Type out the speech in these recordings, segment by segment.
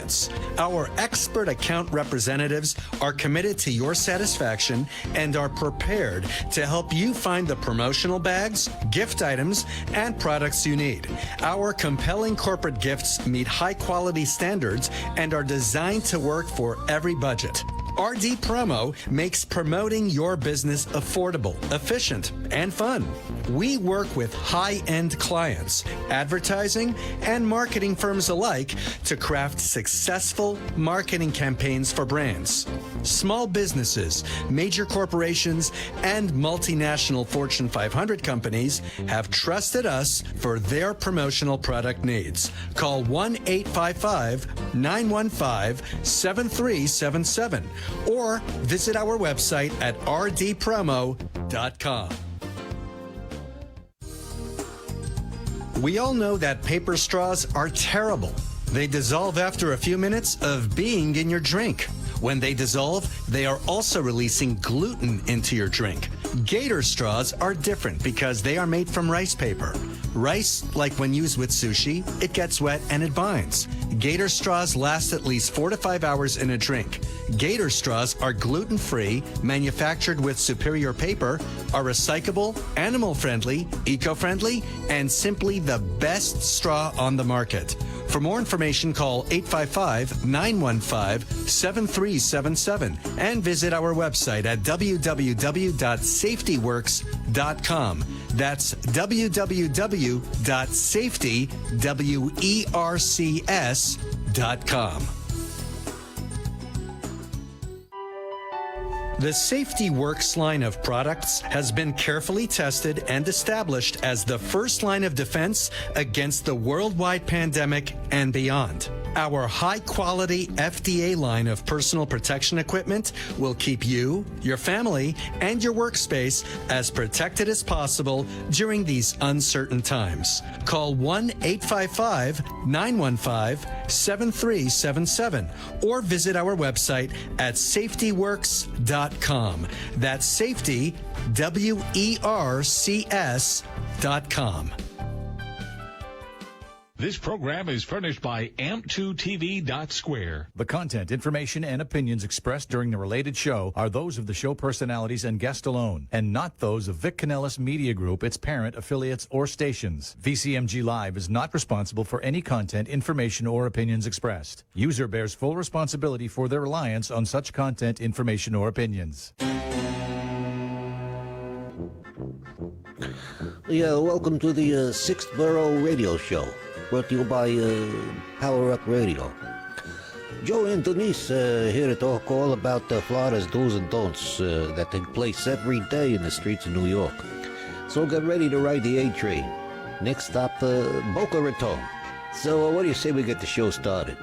clients. Our expert account representatives are committed to your satisfaction and are prepared to help you find the promotional bags, gift items, and products you need. Our compelling corporate gifts meet high-quality standards and are designed to work for every budget. RD Promo makes promoting your business affordable, efficient, and fun. We work with high-end clients, advertising, and marketing firms alike to craft successful marketing campaigns for brands. Small businesses, major corporations, and multinational Fortune 500 companies have trusted us for their promotional product needs. Call 1-855-915-7377 or visit our website at rdpromo.com. We all know that paper straws are terrible. They dissolve after a few minutes of being in your drink. When they dissolve, they are also releasing gluten into your drink. Gator straws are different because they are made from rice paper. Rice, like when used with sushi, it gets wet and it binds. Gator straws last at least 4 to 5 hours in a drink. Gator straws are gluten-free, manufactured with superior paper, are recyclable, animal-friendly, eco-friendly, and simply the best straw on the market. For more information, call 855-915-7377 and visit our website at www.safetyworks.com. That's www.safetyworks.com. The Safety Works line of products has been carefully tested and established as the first line of defense against the worldwide pandemic and beyond. Our high-quality FDA line of personal protection equipment will keep you, your family, and your workspace as protected as possible during these uncertain times. Call 1-855-915-7377 or visit our website at safetyworks.com. That's safety, WERCS.com. This program is furnished by amp2tv.square. The content, information, and opinions expressed during the related show are those of the show personalities and guest alone, and not those of Vic Canellis Media Group, its parent, affiliates, or stations. VCMG Live is not responsible for any content, information, or opinions expressed. User bears full responsibility for their reliance on such content, information, or opinions. Yeah, welcome to the 6th Borough Radio Show, brought to you by Power Up Radio. Joe and Denise here to talk all about Florida's do's and don'ts that take place every day in the streets of New York. So get ready to ride the A train. Next stop, Boca Raton. So what do you say we get the show started?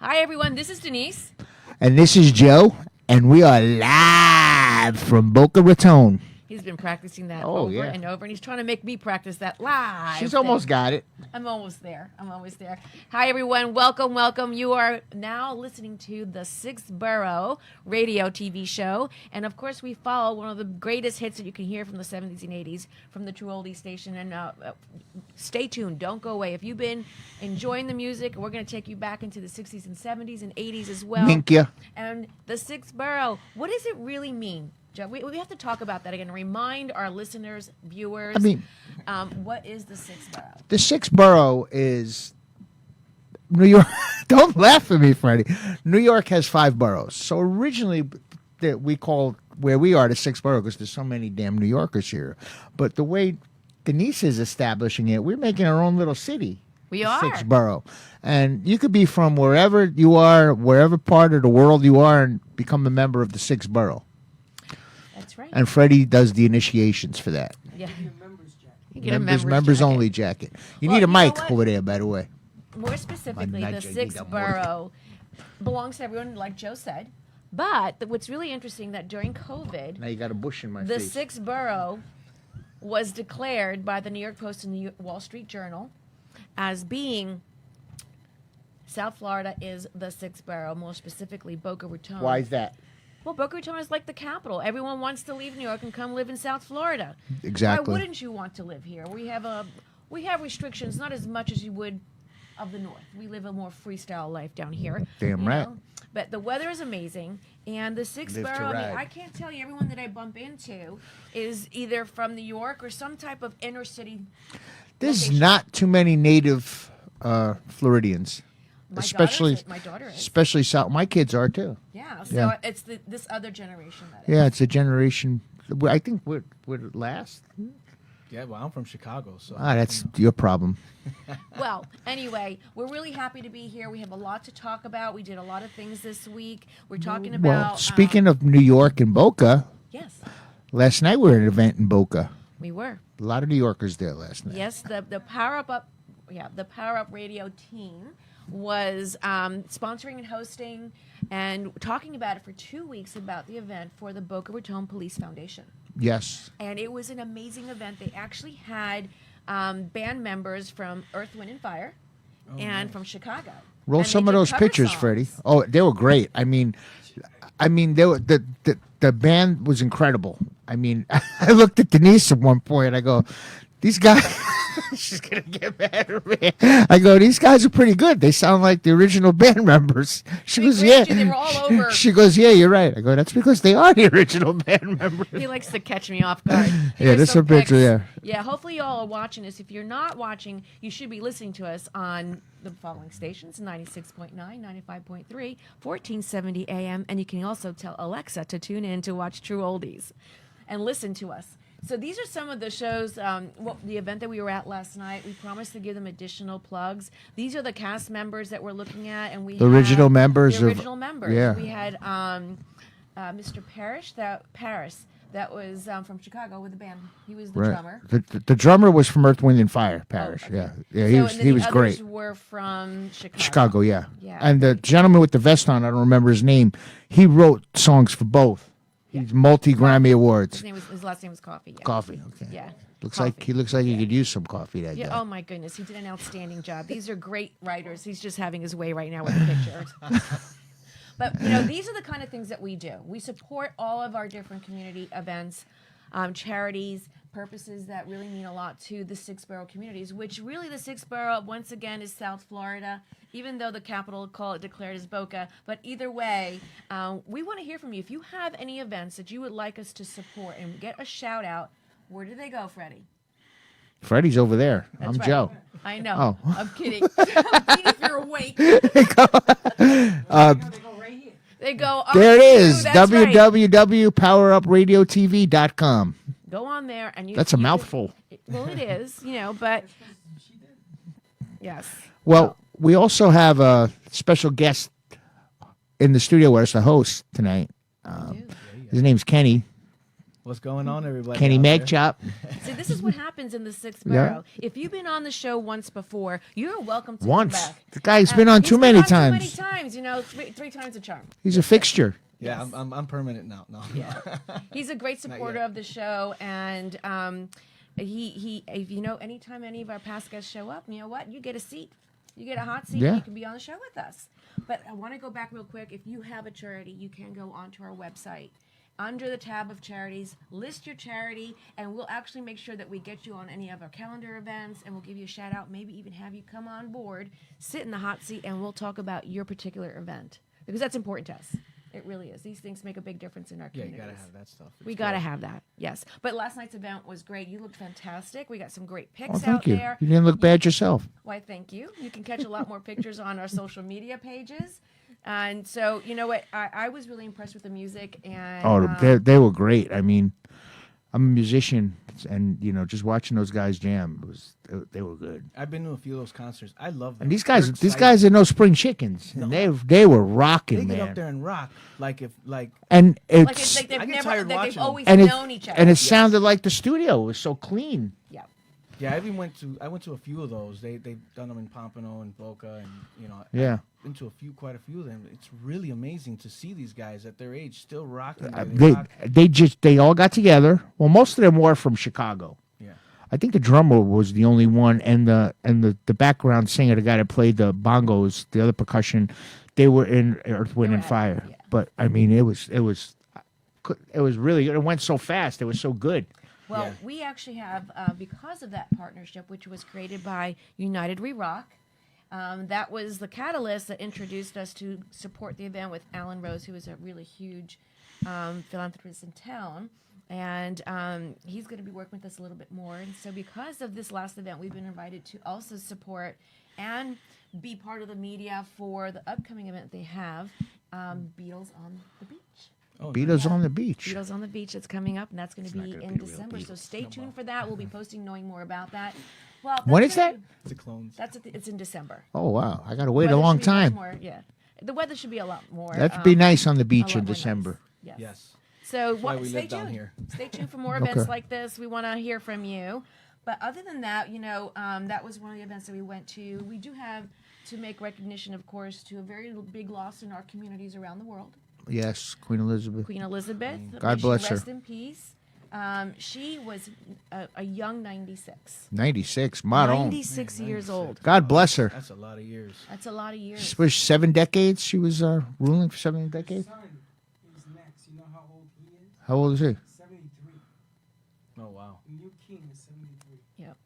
Hi, everyone. This is Denise. And this is Joe, and we are live from Boca Raton. He's been practicing that over and over, and he's trying to make me practice that live. She's almost got it. I'm almost there. Hi, everyone. Welcome. You are now listening to the 6th Borough radio TV show. And, of course, we follow one of the greatest hits that you can hear from the 70s and 80s from the True Oldies station. And stay tuned. Don't go away. If you've been enjoying the music, we're going to take you back into the 60s and 70s and 80s as well. Thank you. And the 6th Borough, what does it really mean? Joe, we have to talk about that again. Remind our listeners, viewers, what is the 6th Borough? The 6th Borough is New York. Don't laugh at me, Freddie. New York has 5 boroughs. So originally, we called where we are the 6th Borough because there's so many damn New Yorkers here. But the way Denise is establishing it, we're making our own little city. We are. 6th Borough. And you could be from wherever you are, wherever part of the world you are, and become a member of the 6th Borough. That's right. And Freddie does the initiations for that. Yeah. You get a members only jacket. You need a mic over there, by the way. More specifically, the 6th Borough belongs to everyone, like Joe said. But what's really interesting that during COVID, now you got a bush in my the face. 6th Borough was declared by the New York Post and the Wall Street Journal as being South Florida is the 6th Borough, more specifically Boca Raton. Why is that? Well, Boca Raton is like the capital. Everyone wants to leave New York and come live in South Florida. Exactly. Why wouldn't you want to live here? We have a we have restrictions, not as much as you would of the north. We live a more freestyle life down here. Damn you right. know? But the weather is amazing, and the Sixth Live to Borough. I mean, ride. I can't tell you, everyone that I bump into is either from New York or some type of inner city. There's location. not too many native Floridians, My especially my daughter is. especially South. My kids are too. Yeah, so Yeah. it's this other generation that is. Yeah, it's a generation. I think we're last. Yeah, well, I'm from Chicago, so. That's your problem. Well, anyway, we're really happy to be here. We have a lot to talk about. We did a lot of things this week. We're talking about. Well, speaking of New York and Boca, yes, last night we were at an event in Boca. we were. A lot of New Yorkers there last night. Yes, the Power Up, the Power Up Radio team was sponsoring and hosting and talking about it for 2 weeks about the event for the Boca Raton Police Foundation. Yes. And it was an amazing event. They actually had band members from Earth, Wind, and Fire and from Chicago. Roll And they some of did those cover pictures, songs. Freddie. Oh, they were great. I mean, they were the band was incredible. I mean, I looked at Denise at one point. I go, these guys. She's gonna get mad at me. I go, these guys are pretty good. They sound like the original band members. She We goes, praised yeah. you. They were all over. She goes, yeah, you're right. I go, that's because they are the original band members. He likes to catch me off guard. Yeah, Here's there's some pics. picture there. Yeah, hopefully you all are watching us. If you're not watching, you should be listening to us on the following stations: 96.9, 95.3, 1470 AM, and you can also tell Alexa to tune in to watch True Oldies and listen to us. So these are some of the shows, the event that we were at last night. We promised to give them additional plugs. These are the cast members that we're looking at, and we The original members The of- original members. yeah. We had Mr. Parrish, that was from Chicago with the band. He was the drummer. The drummer was from Earth, Wind, and Fire, Parrish. okay. Yeah, So, and then he was the great. others were from Chicago. Chicago, yeah. Yeah. And the gentleman with the vest on, I don't remember his name. He wrote songs for both. He's multi-Grammy Awards. His last name was Coffee. Yeah. Coffee, okay. Yeah. Looks Coffee. like he looks like he could use some coffee. That Yeah. guy. Oh my goodness, he did an outstanding job. These are great writers. He's just having his way right now with the pictures. But these are the kind of things that we do. We support all of our different community events, charities, purposes that really mean a lot to the Six Borough communities. Which really, the Six Borough once again is South Florida, even though the capital declared as Boca. But either way, we want to hear from you. If you have any events that you would like us to support and get a shout out, where do they go, Freddie? Freddie's over there. That's I'm right. Joe. I know. Oh. I'm kidding. I'm kidding if you're awake. They go. There it is. That's right. www.powerupradiotv.com. Go on there and you. That's a you can- mouthful. Well, it is, but yes. Well, we also have a special guest in the studio with us, the host tonight. His name's Kenny. What's going on, everybody? Kenny out there? Megchop. See, this is what happens in the Sixth Yeah. Borough. If you've been on the show once before, you're welcome to Once. come back. The guy's been on He's too been many on times. Too many times, three times a charm. He's a fixture. Yeah, I'm permanent now. No. Yeah. He's a great supporter yet. of the show, and he anytime any of our past guests show up, you know what? You get a seat. You get a hot seat. Yeah. And you can be on the show with us. But I want to go back real quick. If you have a charity, you can go onto our website. Under the tab of charities, list your charity, and we'll actually make sure that we get you on any of our calendar events, and we'll give you a shout out, maybe even have you come on board, sit in the hot seat, and we'll talk about your particular event. Because that's important to us. It really is. These things make a big difference in our Yeah, you communities. gotta have that stuff. We got to have that, yes. But last night's event was great. You looked fantastic. We got some great pics Oh, thank out you. there. You didn't look bad yourself. Why, thank you. You can catch a lot more pictures on our social media pages. And so, you know what? I was really impressed with the music. And They were great. I mean, I'm a musician, and just watching those guys jam they were good. I've been to a few of those concerts. I love them. And these They're guys exciting. are no spring chickens, and they were rocking, They get man. up there and rock And like it's they've I get never, tired they've watching them. always and it known each other. and it sounded like the studio was so clean. Yeah. Yeah, I went to a few of those. They've done them in Pompano and Boca, and Yeah. I've been to quite a few of them. It's really amazing to see these guys at their age still rocking. They all got together. Well, most of them were from Chicago. Yeah. I think the drummer was the only one, and the background singer, the guy that played the bongos, the other percussion, they were in Earth, Wind, and Fire. yeah. But I mean, it was really good. It went so fast. It was so good. Well, Yeah. we actually have, because of that partnership, which was created by United We Rock, that was the catalyst that introduced us to support the event with Alan Rose, who is a really huge philanthropist in town. And he's going to be working with us a little bit more. And so because of this last event, we've been invited to also support and be part of the media for the upcoming event they have, Beatles on the Beach. Oh, Beatles on the beach. Beatles on the Beach that's coming up, and that's going to be gonna in be the real December. So Beatles. stay tuned for that. We'll be posting, knowing more about that. Well, When that's is that? gonna- The clones. That's it's in December. Oh wow, I gotta wait Weather a long should be much time. More, yeah, the weather should be a lot more. That'd be nice on the a beach lot in more nice. December. Yes. Yes. So why what, we stay live down tuned. here. Stay tuned for more events Okay. like this. We want to hear from you. But other than that, that was one of the events that we went to. We do have to make recognition, of course, to a very big loss in our communities around the world. Yes, Queen Elizabeth. Queen Elizabeth. God May bless she her. rest in peace. She was a young 96. 96, Maron. 96 years old. God bless her. That's a lot of years. That's a lot of years. She was 7 decades. She was ruling for 7 decades. Son is next. You know how old he is? How old is he? 73. Oh wow. The new king is 73. Yep.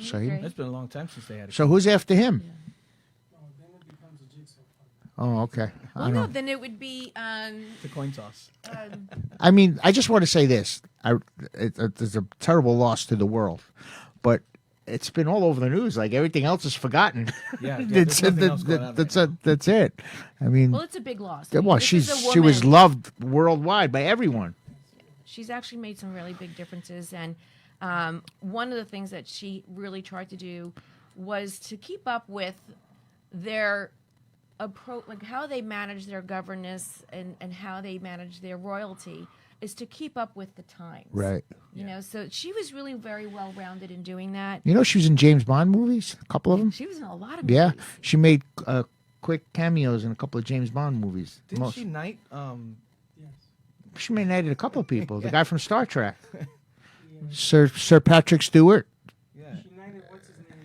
So he- 73. It's been a long time since they had a So who's after him? No, then it becomes a jigsaw puzzle. Oh, okay. Well, I no, don't. then it would be. the coin toss. I mean, I just want to say this. It's a terrible loss to the world, but it's been all over the news. Like everything else is forgotten. Yeah, there's nothing else going on right now. That's it. I mean, Well, it's a big loss. well, This is a she was woman. loved worldwide by everyone. She's actually made some really big differences, and one of the things that she really tried to do was to keep up with their approach, like how they manage their governance and how they manage their royalty, is to keep up with the times. Right. You know, so she was really very well rounded in doing that. You know, she was in James Bond movies, a couple of them. She was in a lot of Yeah, movies. she made quick cameos in a couple of James Bond movies. Didn't Most- she knight? Yes. She knighted a couple of people. The guy from Star Trek, Sir Patrick Stewart, Yeah. She knighted, what's his name?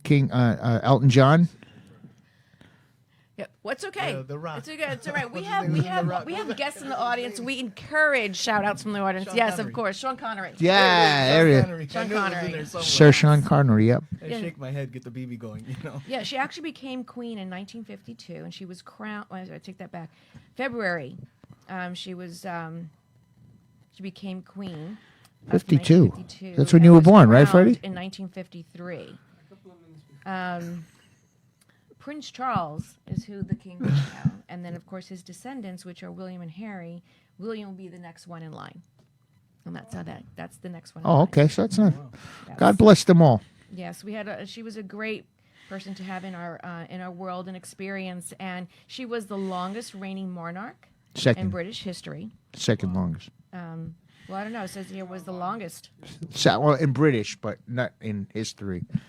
King Elton John. Yeah, what's okay? The Rock. It's okay. It's all right. We What's his have name? we The have Rock. we have guests in the audience. We encourage shout outs from the audience. Sean Yes, Connery. of course. Sean Connery. Yeah, there he is. Connery. Sean I knew it was in Connery. there somewhere. Sir Sean Connery. Yep. I shake my head, get the BB going. You know. Yeah, she actually became queen in 1952, and she was crowned. Well, I take that back. February, she became queen. of 52. 1952, That's when and you were was born, right, crowned Freddie? In 1953. A couple of minutes before. Prince Charles is who the king is now, and then of course his descendants, which are William and Harry. William will be the next one in line, and that's the next one. In Oh, line. okay. So that's not. Yes. God bless them all. Yes, she was a great person to have in our world and experience, and she was the longest reigning monarch in Second, British history. second longest. Well, I don't know. It says here was the longest. Well, in British, but not in history. Well,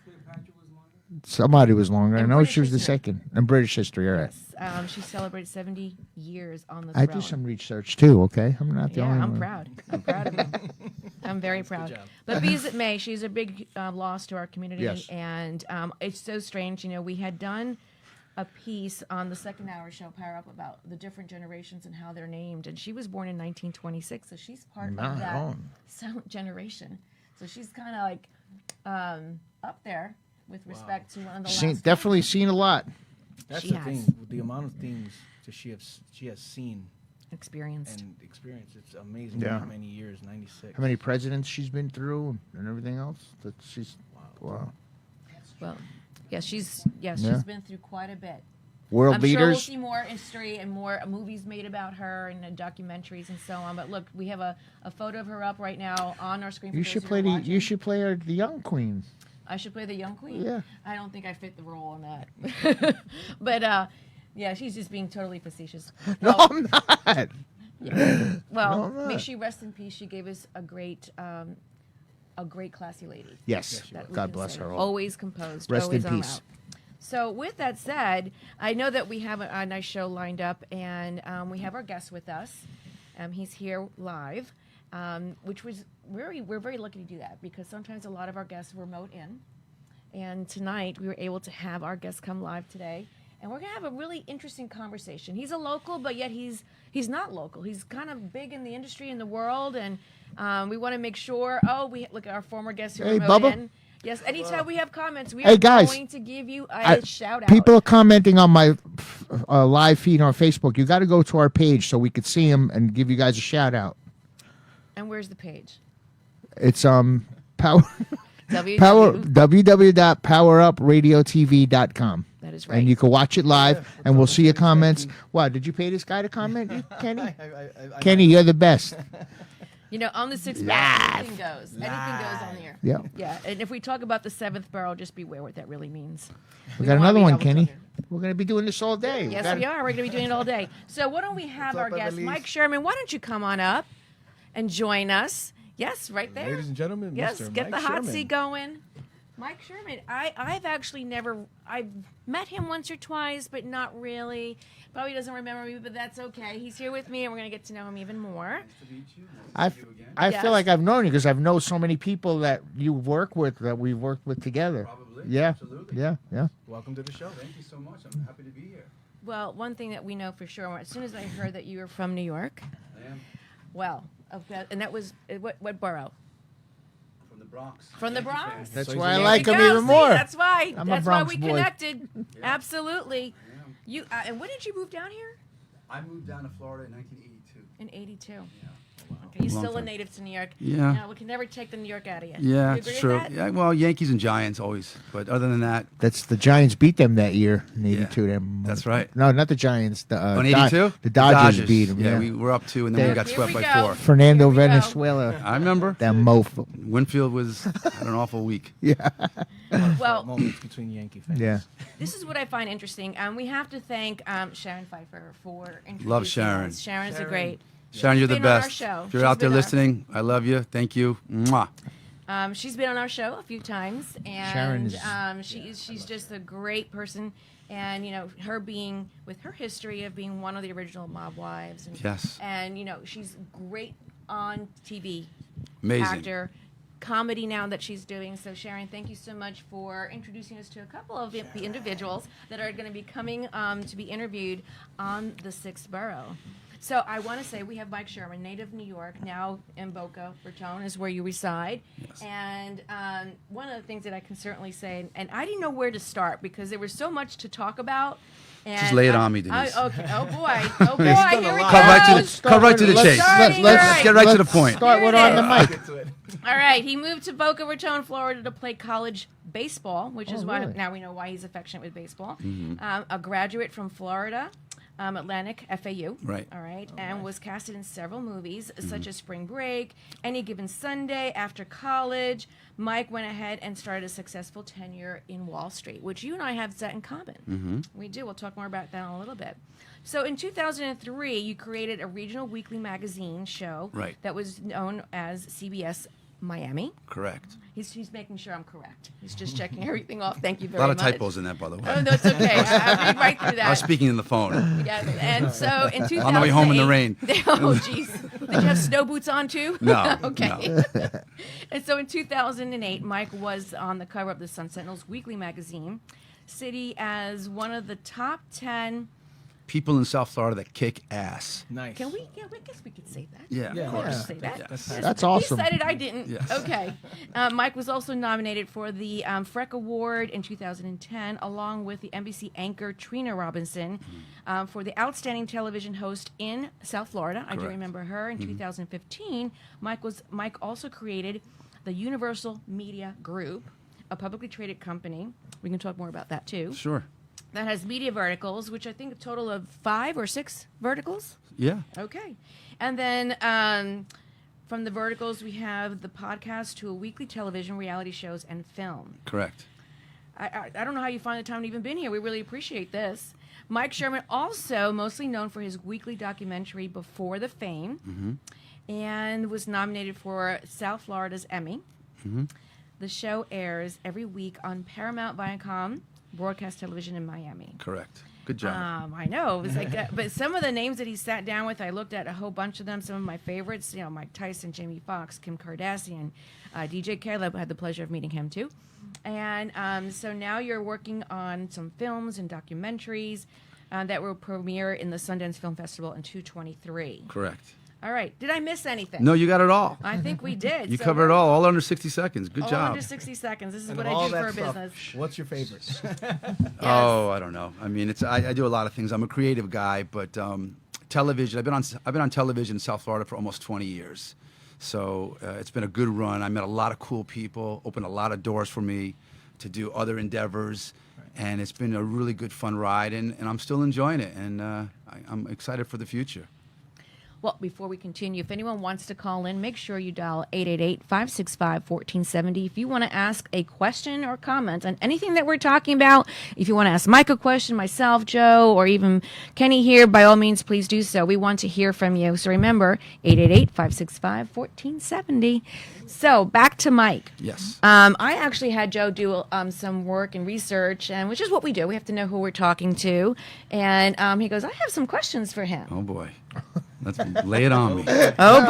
Cleopatra was longer. Somebody was longer. I In know British she was the history. second in British history. All right. Yes, she celebrated 70 years on the I throne. do some research too. Okay, I'm not the Yeah, only I'm one. proud. I'm proud of her. I'm very proud. job. But be as it may, she's a big loss to our community, Yes. and it's so strange. You know, we had done a piece on the second hour show, Power Up, about the different generations and how they're named, and she was born in 1926, so she's part of Right that on. silent generation. So she's kind of like up there with respect to one of the last. Definitely seen a lot. That's She the has. thing. With the amount of things that she has seen experienced. and experienced, it's amazing. Yeah. How many years? 96. How many presidents she's been through and everything else. That she's wow. Well, yeah, she's Yeah. been through quite a bit. World I'm sure we'll leaders. see more history and more movies made about her and documentaries and so on. But look, we have a photo of her up right now on our screen. For You those should who are play the. watching. You should play her the young queen. I should play the young queen. Yeah. I don't think I fit the role in that. But yeah, she's just being totally facetious. No, Well, I'm not. well, no, I'm may not. she rest in peace. She gave us a great classy lady. Yes. That we God can bless say. her. All. Always composed. Rest always in en peace. route. So with that said, I know that we have a nice show lined up, and we have our guest with us. He's here live, which was we're very lucky to do that because sometimes a lot of our guests remote in, and tonight we were able to have our guest come live today, and we're gonna have a really interesting conversation. He's a local, but yet he's not local. He's kind of big in the industry in the world, and We want to make sure. Oh, we look at our former guest who Hey, wrote Bubba. in. Yes, anytime we have comments, we Hey, are guys. going to give you a shout out. People are commenting on my live feed on Facebook. You got to go to our page so we could see them and give you guys a shout out. And where's the page? It's power www. www.powerupradiotv.com. That is right. And you can watch it live, and we'll see your comments. What, did you pay this guy to comment, Kenny? Kenny, you're the best. You know, on the sixth borough, anything goes. Anything goes on here. Yeah. Yeah. And if we talk about the seventh borough, just beware what that really means. We got don't wanna another be one, double Kenny. talking. We're going to be doing this all day. Yes, we are. We're going to be doing it all day. So why don't we have our guest, Mike Sherman? Why don't you come on up and join us? Yes, right there. Ladies and gentlemen, Yes, Mr. get Mike the hot Sherman. seat going. Mike Sherman, I've actually I've met him once or twice, but not really. Probably doesn't remember me, but that's okay. He's here with me, and we're going to get to know him even more. I Yes. feel like I've known you because I've known so many people that you work with that we've worked with together. Probably. Yeah. Absolutely. Yeah. Welcome to the show. Thank you so much. I'm happy to be here. Well, one thing that we know for sure, as soon as I heard that you were from New York, I am well, and that was, what borough? from the Bronx. From the Yankee Bronx. fan. That's So why I he's a like There him you go. even See, more. That's why. I'm a That's why Bronx we boy. connected. Yeah. Absolutely. I am. You and when did you move down here? I moved down to Florida in 1982. In '82. Yeah. Okay, you're Long still a time. native to New York. Yeah. No, we can never take the New York out of you. Yeah, you it's agree true. With that? Yeah, well, Yankees and Giants always, but other than that, That's the Giants beat them that year in Yeah. '82. Them. That's right. No, not the Giants. The on 82, the Dodgers beat them. Yeah, Yeah, we were up 2, and then we got Here swept we by go. 4. Fernando Here we go. Venezuela. I remember. That mofo. Winfield was had an awful week. Well, Moments between Yankee fans. Yeah. this is what I find interesting. We have to thank Sharon Pfeiffer for introducing Love Sharon. us. Sharon's a great. Sharon, you're the been on our best. show. If you're She's out there been on- listening, I love you. Thank you. Mwah. She's been on our show a few times, and she's just a great person. And you know, her being with her history of being one of the original mob wives, and, Yes. and you know, she's great on TV. Amazing. Actor, comedy now that she's doing. So Sharon, thank you so much for introducing us to a couple of the individuals that are going to be coming to be interviewed on the Sixth Borough. So I want to say we have Mike Sherman, native New York, now in Boca Raton is where you reside. Yes. And one of the things that I can certainly say, and I didn't know where to start because there was so much to talk about. And Just lay it on me, Denise. Okay. Oh boy. Oh boy. Here we go. Cut right to the chase. Starting Let's right. Get right to the Let's point. Start with Here it on the is. mic. All right, he moved to Boca Raton, Florida, to play college baseball, which is why really? now we know why he's affectionate with baseball. Mm-hmm. A graduate from Florida Atlantic FAU. Right. All right, and was casted in several movies such as Spring Break, Any Given Sunday. After college, Mike went ahead and started a successful tenure in Wall Street, which you and I have that in common. We do. We'll talk more about that in a little bit. So in 2003, you created a regional weekly magazine show Right. that was known as CBS Miami. Correct. He's making sure I'm correct. He's just checking everything off. Thank you A very lot much. of typos in that, by the way. Oh, no, it's okay. I read right through that. I was speaking in the phone. Yeah, and so in 2008, On the way home in the rain. Oh, jeez. Did you have snow boots on too? No, Okay. And so in 2008, Mike was on the cover of the Sun Sentinel's weekly magazine, city as one of the top 10. People in South Florida that kick ass. Nice. Can we? Yeah, I guess we could say that. Yeah, Yeah. of course. Say that. Yes. That's awesome. He said it, I didn't. Yes. Okay. Mike was also nominated for the Freck Award in 2010, along with the NBC anchor Trina Robinson for the Outstanding Television Host in South Florida. I do Correct. remember her. In 2015, Mike also created the Universal Media Group, a publicly traded company. We can talk more about that too. Sure. That has media verticals, which I think a total of 5 or 6 verticals. Yeah. Okay. And then from the verticals, we have the podcast to a weekly television, reality shows, and film. Correct. I don't know how you find the time to even been here. We really appreciate this. Mike Sherman, also mostly known for his weekly documentary Before the Fame, and was nominated for South Florida's Emmy. The show airs every week on Paramount Viacom broadcast television in Miami. Correct. Good job. I know. It was like, but some of the names that he sat down with, I looked at a whole bunch of them. Some of my favorites, you know, Mike Tyson, Jamie Foxx, Kim Kardashian, DJ Caleb. I had the pleasure of meeting him too. And so now you're working on some films and documentaries that will premiere in the Sundance Film Festival in 2023. Correct. All right. Did I miss anything? No, you got it all. I think we did. You So covered it all under 60 seconds. Good all job. under 60 seconds. This is And what of I all do for that a stuff, business. what's your favorite? Oh, I don't know. I mean, I do a lot of things. I'm a creative guy, but television. I've been on television in South Florida for almost 20 years, so it's been a good run. I met a lot of cool people, opened a lot of doors for me to do other endeavors, and it's been a really good, fun ride, and I'm still enjoying it, and I'm excited for the future. Well, before we continue, if anyone wants to call in, make sure you dial 888-565-1470. If you want to ask a question or comment on anything that we're talking about, if you want to ask Mike a question, myself, Joe, or even Kenny here, by all means, please do so. We want to hear from you. So remember, 888-565-1470. So back to Mike. Yes. I actually had Joe do some work and research, and which is what we do. We have to know who we're talking to. And he goes, I have some questions for him. Oh boy. Let's lay it on me. Oh,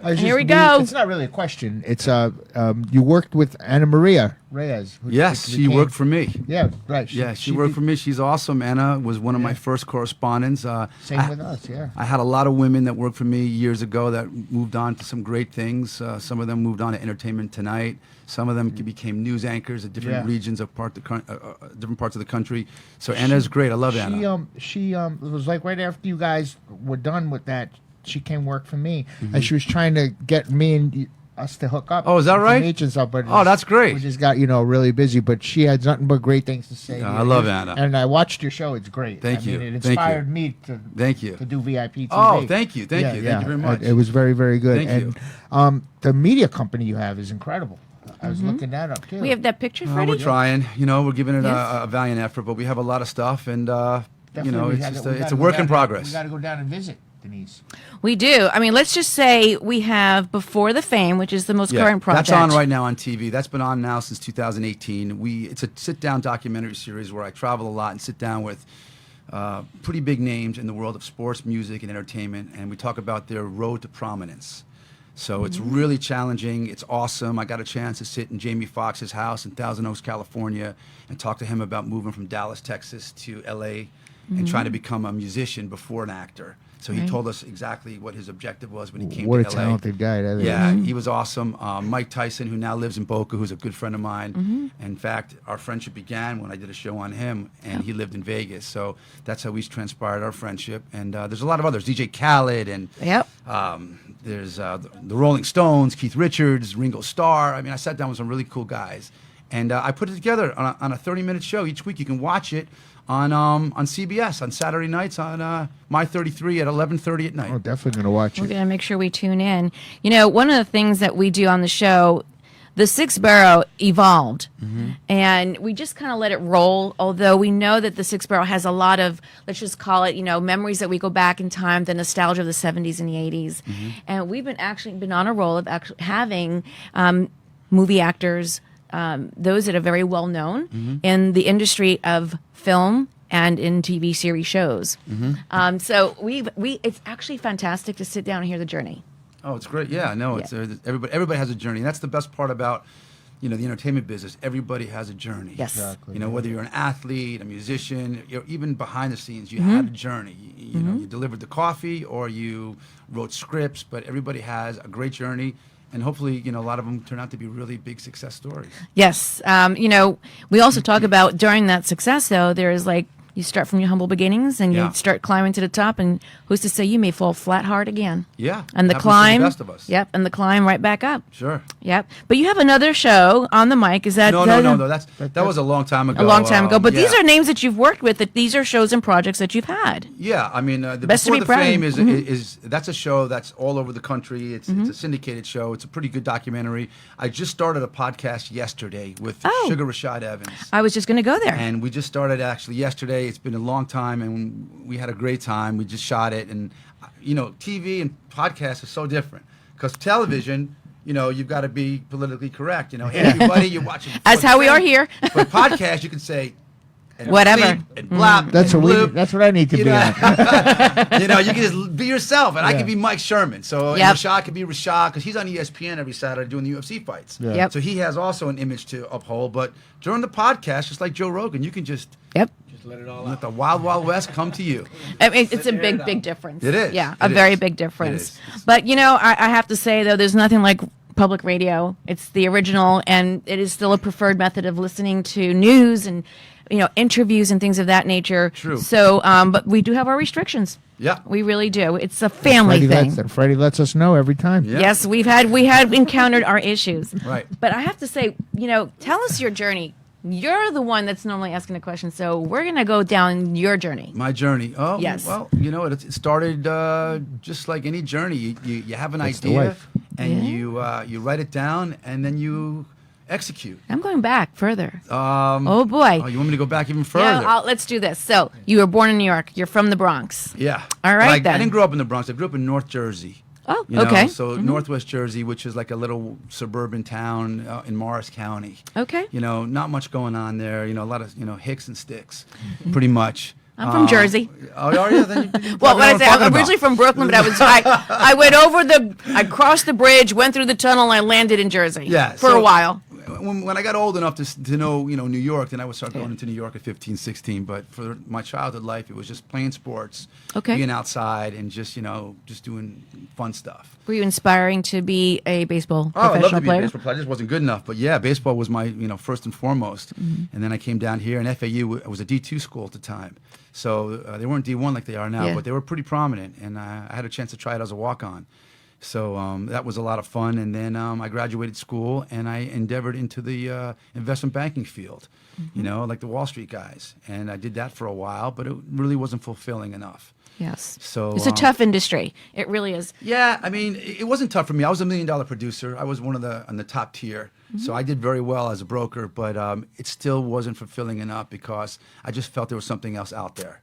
boy. Here we go. It's not really a question. It's you worked with Anna Maria Reyes. who Yes, she became- worked for me. Yeah, right. Yeah, she worked for me. She's awesome. Anna was one of my first correspondents. Same with us. Yeah. I had a lot of women that worked for me years ago that moved on to some great things. Some of them moved on to Entertainment Tonight. Some of them became news anchors at different Yeah. regions of different parts of the country. So Anna's great. I love Anna. She it was like right after you guys were done with that, she came work for me, and she was trying to get me and us to hook up. Oh, is that to right? meet and stuff, but Oh, that's great. We just got really busy, but she had nothing but great things to say. Yeah, I love Anna. and I watched your show. It's great. Thank you. It Thank you. inspired me to Thank you. to do VIP TV. Oh, thank you. Thank you. Thank you very much. It was very, very good. Thank and the media company you have is incredible. I was looking that up too. We have that picture, Oh, Freddie? we're trying. We're giving it Yes. a valiant effort, but we have a lot of stuff, and Definitely, it's just it's a work in progress. We got to go down and visit, Denise. We do. I mean, let's just say we have Before the Fame, which is the most current project. That's on right now on TV. That's been on now since 2018. It's a sit-down documentary series where I travel a lot and sit down with pretty big names in the world of sports, music, and entertainment, and we talk about their road to prominence. So it's really challenging. It's awesome. I got a chance to sit in Jamie Foxx's house in Thousand Oaks, California, and talk to him about moving from Dallas, Texas to LA and trying to become a musician before an actor. So he told us exactly what his objective was when he came What to a LA. talented guy that is. Yeah, he was awesome. Mike Tyson, who now lives in Boca, who's a good friend of mine. In fact, our friendship began when I did a show on him, and he lived in Vegas. So that's how we transpired our friendship. And there's a lot of others, DJ Khaled, and Yep. there's the Rolling Stones, Keith Richards, Ringo Starr. I mean, I sat down with some really cool guys. And I put it together on a 30-minute show each week. You can watch it on CBS on Saturday nights on My 33 at 11:30 at night. Oh, definitely gonna watch We're it. going to make sure we tune in. One of the things that we do on the show, the Sixth Borough evolved, and we just kind of let it roll, although we know that the Sixth Borough has a lot of, let's just call it, memories that we go back in time, the nostalgia of the 70s and the 80s. And we've been on a roll of actually having movie actors, those that are very well known in the industry of film and in TV series shows. So it's actually fantastic to sit down and hear the journey. Oh, it's great. Yeah, no, it's everybody has a journey. And that's the best part about the entertainment business. Everybody has a journey. Yes. Exactly. Whether you're an athlete, a musician, even behind the scenes, you had a journey. You delivered the coffee or you wrote scripts, but everybody has a great journey. And hopefully, a lot of them turn out to be really big success stories. Yes. We also talk about during that success, though, there is you start from your humble beginnings and Yeah. you start climbing to the top, and who's to say you may fall flat hard again? Yeah. And the happens to climb. the best of us. Yep. And the climb right back up. Sure. Yep. But you have another show on the mic. Is that No. That was a long time ago. a long time ago? But yeah. these are names that you've worked with. That these are shows and projects that you've had. Yeah, I mean, the Best to Before be the proud. Fame is that's a show that's all over the country. It's a syndicated show. It's a pretty good documentary. I just started a podcast yesterday with Oh. Sugar Rashad Evans. I was just going to go there. And we just started actually yesterday. It's been a long time, and we had a great time. We just shot it, and TV and podcasts are so different because television. You've got to be politically correct. Hey, everybody, you're watching. As Before how the we are Fame. here. But podcast, you can say. And Whatever. bleep and blop. That's and what bloop. that's what I need to be on. You can just be yourself, and I can be Mike Sherman. So and Yep. Rashad could be Rashad because he's on ESPN every Saturday doing the UFC fights. Yeah. Yep. So he has also an image to uphold. But during the podcast, just like Joe Rogan, you can just Yep. Let it all Let out. the wild, wild west come to you. I mean, it's a Air it big, out. big difference. It is. Yeah, It a very is. big difference. It is. But, I have to say, though, there's nothing like public radio. It's the original, and it is still a preferred method of listening to news and, interviews and things of that nature. True. So, but we do have our restrictions. Yeah. We really do. It's a family thing. Freddie lets us know every time. Yeah. Yes, we had encountered our issues. Right. But I have to say, tell us your journey. You're the one that's normally asking the question, so we're gonna go down your journey. My journey. Oh, Yes. well, it started just like any journey. You have an That's the idea, life. and Yeah. you write it down, and then you execute. I'm going back further. Oh, Oh boy. you want me to go back even Yeah, further? let's do this. So you were born in New York. You're from the Bronx. Yeah. All But right, I then. didn't grow up in the Bronx. I grew up in North Jersey. Oh, You know, okay. So Northwest Jersey, which is like a little suburban town in Morris County. Okay. Not much going on there. A lot of hicks and sticks, pretty much. I'm from Jersey. Oh, are you? Then you Well, probably what I know say, what I'm talking originally about. from Brooklyn, but I went I crossed the bridge, went through the tunnel, and I landed in Jersey. Yeah, For a while. When I got old enough to know, New York, then I would start going into New York at 15, 16. But for my childhood life, it was just playing sports, Okay. being outside, and just doing fun stuff. Were you inspiring to be a baseball Oh, I love professional to be player? a baseball player. I just wasn't good enough. But yeah, baseball was my, first and foremost. And then I came down here, and FAU was a D2 school at the time. So they weren't D1 like they are now, Yeah. but they were pretty prominent. And I had a chance to try it as a walk-on. So that was a lot of fun. And then I graduated school, and I endeavored into the investment banking field, like the Wall Street guys. And I did that for a while, but it really wasn't fulfilling enough. Yes. So It's a tough industry. It really is. Yeah, I mean, it wasn't tough for me. I was $1 million producer. I was one of on the top tier. So I did very well as a broker, but it still wasn't fulfilling enough because I just felt there was something else out there.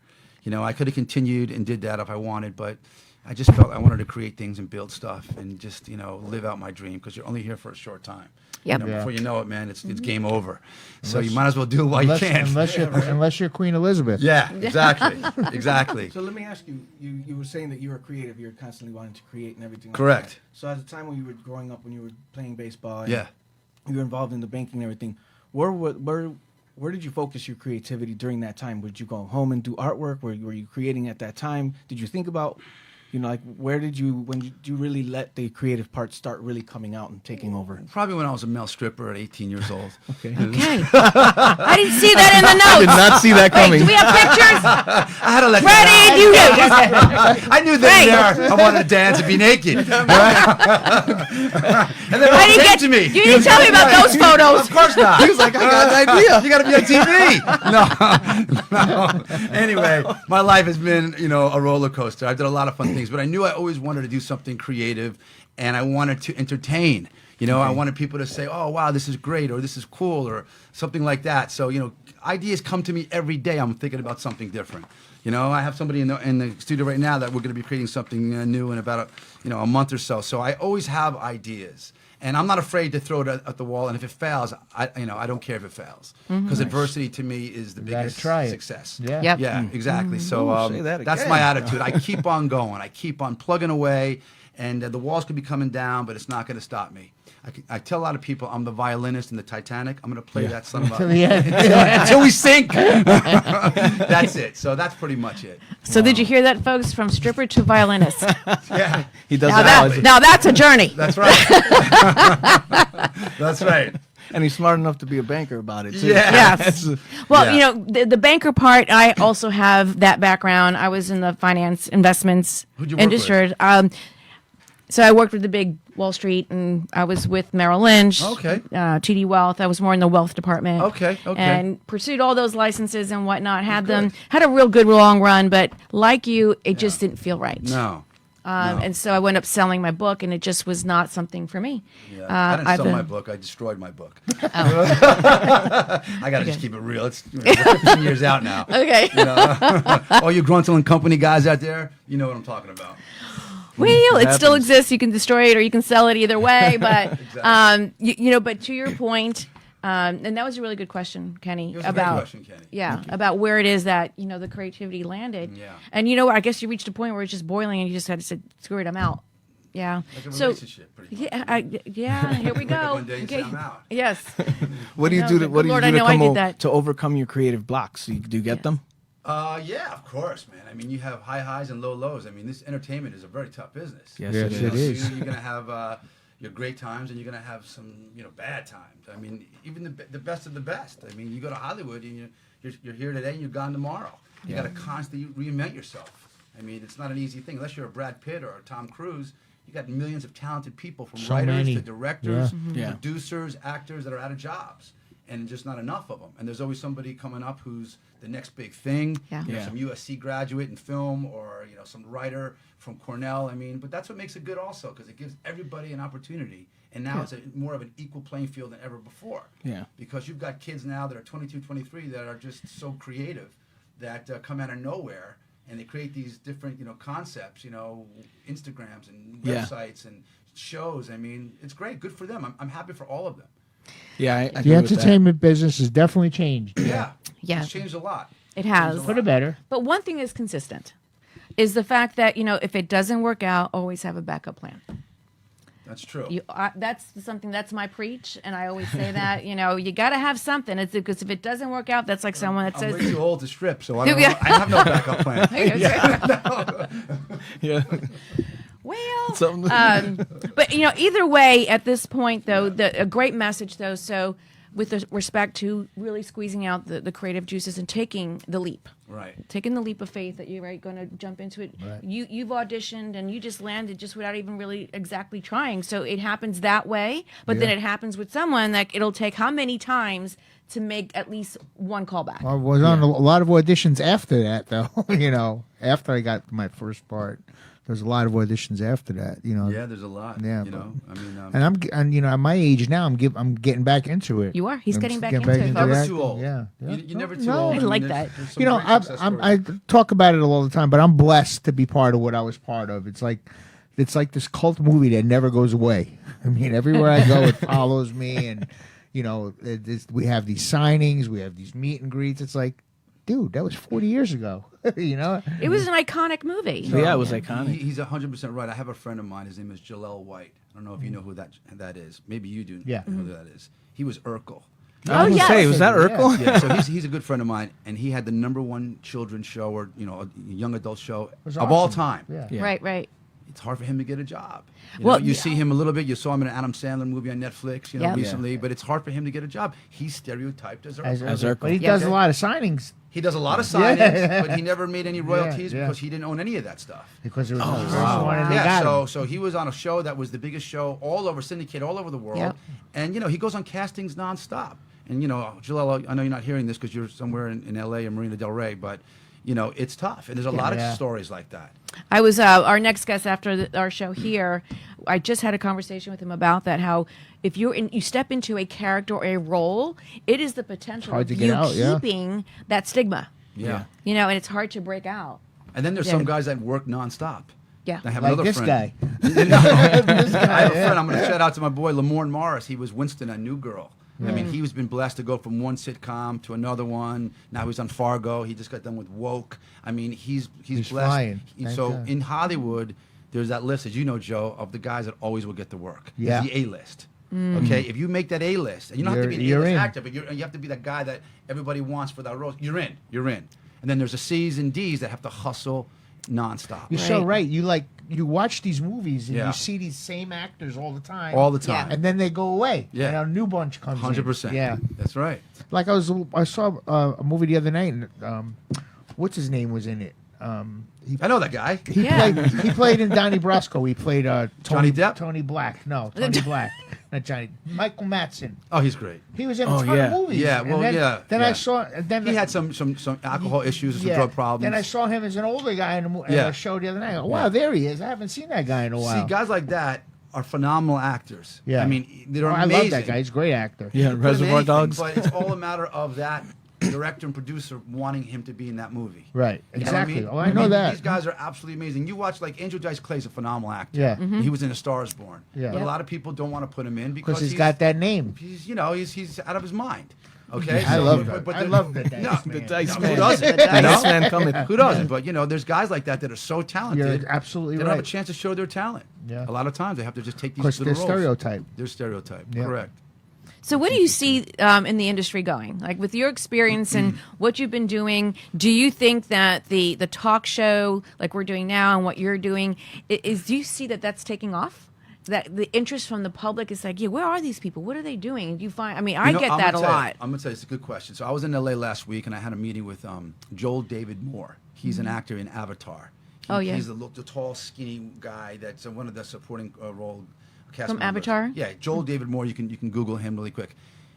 I could have continued and did that if I wanted, but I just felt I wanted to create things and build stuff and just, live out my dream because you're only here for a short time. Yep. Yeah. Before you know it, man, it's game over. So you might as well do it while you can. Unless you're Queen Elizabeth. Yeah, exactly. Exactly. So let me ask you, you were saying that you were creative, you're constantly wanting to create and everything. Correct. Like that. So at the time when you were growing up, when you were playing baseball, and Yeah. you were involved in the banking and everything, where did you focus your creativity during that time? Would you go home and do artwork? Were you creating at that time? Did you think about, when did you really let the creative part start really coming out and taking over? Probably when I was a male stripper at 18 years old. Okay. Okay. I didn't see that in the notes. Did not see that Wait, coming. do we have pictures? I had to let Freddie, you know. I knew that there I wanted to dance and be naked. And then it all I didn't came get to me. You didn't tell me about those photos. Of course not. He was like, I got an idea. You got to be on TV. No. Anyway, my life has been, a roller coaster. I've done a lot of fun things, but I knew I always wanted to do something creative, and I wanted to entertain. I wanted people to say, "Oh, wow, this is great," or "This is cool," or something like that. So, ideas come to me every day. I'm thinking about something different. I have somebody in the studio right now that we're going to be creating something new in about a month or so. So I always have ideas. And I'm not afraid to throw it at the wall. And if it fails, I don't care if it fails, because adversity to me is the gotta biggest try it. success. Yeah. Yep. Yeah, exactly. So say that that's again. my attitude. I keep on going. I keep on plugging away, and the walls could be coming down, but it's not going to stop me. I tell a lot of people I'm the violinist in the Titanic. I'm going to play that son of a until we sink. That's it. So that's pretty much it. So did you hear that, folks? From stripper to violinist. Yeah, He does Now that's a journey. that's right. That's right. And he's smart enough to be a banker about it, too. Yeah. Yes. Well, Yeah. the banker part, I also have that background. I was in the finance investments Who'd you work industry. So I worked with the big Wall Street, and I was with Merrill Lynch, Okay. TD Wealth. I was more in the wealth department. Okay. And pursued all those licenses and whatnot. Had good. had a real good long run, but like you, it just didn't feel right. No. No. And so I wound up selling my book, and it just was not something for me. Yeah. I didn't I've sell been- my book. I destroyed my book. Oh. I got to just keep it real. It's 15 years out now. Okay. All you Gruntle and Company guys out there, you know what I'm talking about. Well, it still happens. exists. You can destroy it or you can sell it either way. But but to your point, and that was a really good question, Kenny. It was a about great question, Kenny. yeah, about where it is that the creativity landed. Yeah. And I guess you reached a point where it's just boiling, and you just had to say, "Screw it, I'm out." Yeah. Like a So relationship, pretty much. yeah, here we Wake up go. one day and say, "I'm out." Yes. What do you No, do? but What do you Lord, do I know I did that. to overcome your creative blocks? Do you get them? Yeah, of course, man. I mean, you have high highs and low lows. I mean, this entertainment is a very tough business. Yes, Yes, it it is. is. You're going to have your great times, and you're going to have some, bad times. I mean, even the best of the best. I mean, you go to Hollywood, and you're here today, and you're gone tomorrow. You got to constantly reinvent yourself. I mean, it's not an easy thing. Unless you're a Brad Pitt or a Tom Cruise, you got millions of talented people, from So writers many. to directors, Yeah. producers, actors that are out of jobs, and just not enough of them. And there's always somebody coming up who's the next big thing. Yeah. Yeah. Some USC graduate in film, or some writer from Cornell. I mean, but that's what makes it good also, because it gives everybody an opportunity. And now it's more of an equal playing field than ever before. Yeah. Because you've got kids now that are 22, 23 that are just so creative that come out of nowhere, and they create these different, concepts, Instagrams and Yeah. websites and shows. I mean, it's great. Good for them. I'm happy for all of them. Yeah, I The agree with that. entertainment business has definitely changed. Yeah. Yeah. It's changed a lot. It has. For the better. But one thing is consistent, is the fact that if it doesn't work out, always have a backup plan. That's true. That's my preach, and I always say that you got to have something. It's because if it doesn't work out, that's like someone that I'm says, way too old to strip, so I don't Yeah. know. I have no backup plan. Yeah. well, Something- but either way, at this point though, a great message though. So with the respect to really squeezing out the creative juices and taking the leap. Right. Taking the leap of faith that you're going to jump into it. Right. You've auditioned and you just landed just without even really exactly trying. So it happens that way, but then Yeah. it happens with someone that it'll take how many times to make at least one callback. I was on a lot of auditions after that, though. After I got my first part, there's a lot of auditions after that. Yeah, there's a lot. Yeah, I mean, And at my age now, I'm getting back into it. You are. He's I'm getting back getting into it, never folks. too old. Yeah. You're never too No, old. I mean, like there's- that. there's some great success stories. I talk about it all the time, but I'm blessed to be part of what I was part of. It's like this cult movie that never goes away. I mean, everywhere I go, it follows me, and we have these signings, we have these meet and greets. It's like, dude, that was 40 years ago. It was an iconic movie. Yeah, it was iconic. He's 100% right. I have a friend of mine. His name is Jalel White. I don't know if you know who that is. Maybe you do Yeah. know who that is. He was Urkel. I was gonna yes. say, was that Urkel? Yeah, so he's a good friend of mine, and he had the #1 children's show, or a young adult show was of all awesome. time. Yeah. Yeah. Right. It's hard for him to get a job. Well, You yeah. see him a little bit. You saw him in an Adam Sandler movie on Netflix, Yep. recently. But it's hard for him to get a job. He's stereotyped as Urkel. As Urkel. But he Yeah. does a lot of signings He does a lot of Yeah. signings, but he never made any royalties Yeah. because he didn't own any of that stuff. because it was the first wow. one, and they Yeah, got so him. so he was on a show that was the biggest show all over, syndicated all over the world. Yep. And he goes on castings nonstop. And Jalal, I know you're not hearing this because you're somewhere in LA or Marina Del Rey, but it's tough. And there's a lot Yeah. of stories like that. I was our next guest after our show here. I just had a conversation with him about that. How if you step into a character or a role, it is the potential hard of to get you out, yeah. keeping that stigma. Yeah. And it's hard to break out. And then there's Yeah. some guys that work nonstop. Yeah. I have Like another this friend. guy. I have a friend. I'm going to shout out to my boy Lamorne Morris. He was Winston on New Girl. I mean, he's been blessed to go from one sitcom to another one. Now he's on Fargo. He just got done with Woke. I mean, he's blessed. flying. Thank So God. in Hollywood, there's that list, as you know, Joe, of the guys that always will get the work. Yeah. It's the A-list. Okay, if you make that A-list, and you don't have to be an You're A-list in. actor, but you have to be that guy that everybody wants for that role. You're in. And then there's the C's and D's that have to hustle nonstop. You're so Right. right. You watch these movies and Yeah. you see these same actors all the time. All the time. And then they go away. Yeah. And a new bunch comes in. 100%. Yeah. That's right. Like I saw a movie the other night, and what's his name was in it? I know that guy. He played in Donnie Brasco. He played Johnny Depp? Tony Black. No, Tony Black. Not Johnny. Michael Madsen. Oh, he's great. He was in a Oh, ton yeah. of movies. Yeah, And well, then, yeah, Then yeah. I saw. And then He had some alcohol issues and some drug problems. Then I saw him as an older guy in Yeah. a show the other night. I go, wow, there he is. I haven't seen that guy in a while. See, guys like that are phenomenal actors. Yeah. I mean, they're I amazing. love that guy. He's a great actor. Yeah, Put him in Reservoir anything, Dogs. But it's all a matter of that director and producer wanting him to be in that movie. Right. You know what Exactly. I mean? Oh, I know that. These guys are absolutely amazing. You watch, like, Angel Dice Clay's a phenomenal actor. Yeah. He was in A Star Is Born. Yeah. But Yeah. a lot of people don't want to put him in because Because he's got that name. he's out of his mind. Okay, I so- love that. I the- love the Dice No, Man. The Dice Who Man. doesn't? The You know? Dice Man coming. Who doesn't? But there's guys like that that are so talented. You're absolutely They don't have a right. chance to show their talent. Yeah. A lot of times they have to just take these Because little they're roles. stereotyped. They're stereotyped. Yeah. Correct. So what do you see in the industry going? Like with your experience and what you've been doing, do you think that the talk show like we're doing now and what you're doing do you see that that's taking off? That the interest from the public is like, yeah, where are these people? What are they doing? Do you find? I mean, I get that a lot. I'm gonna tell you, it's a good question. So I was in LA last week and I had a meeting with Joel David Moore. He's an actor in Avatar. He's the tall, skinny guy that's one of the supporting role cast From members. Avatar? Yeah, Joel David Moore. You can Google him really quick.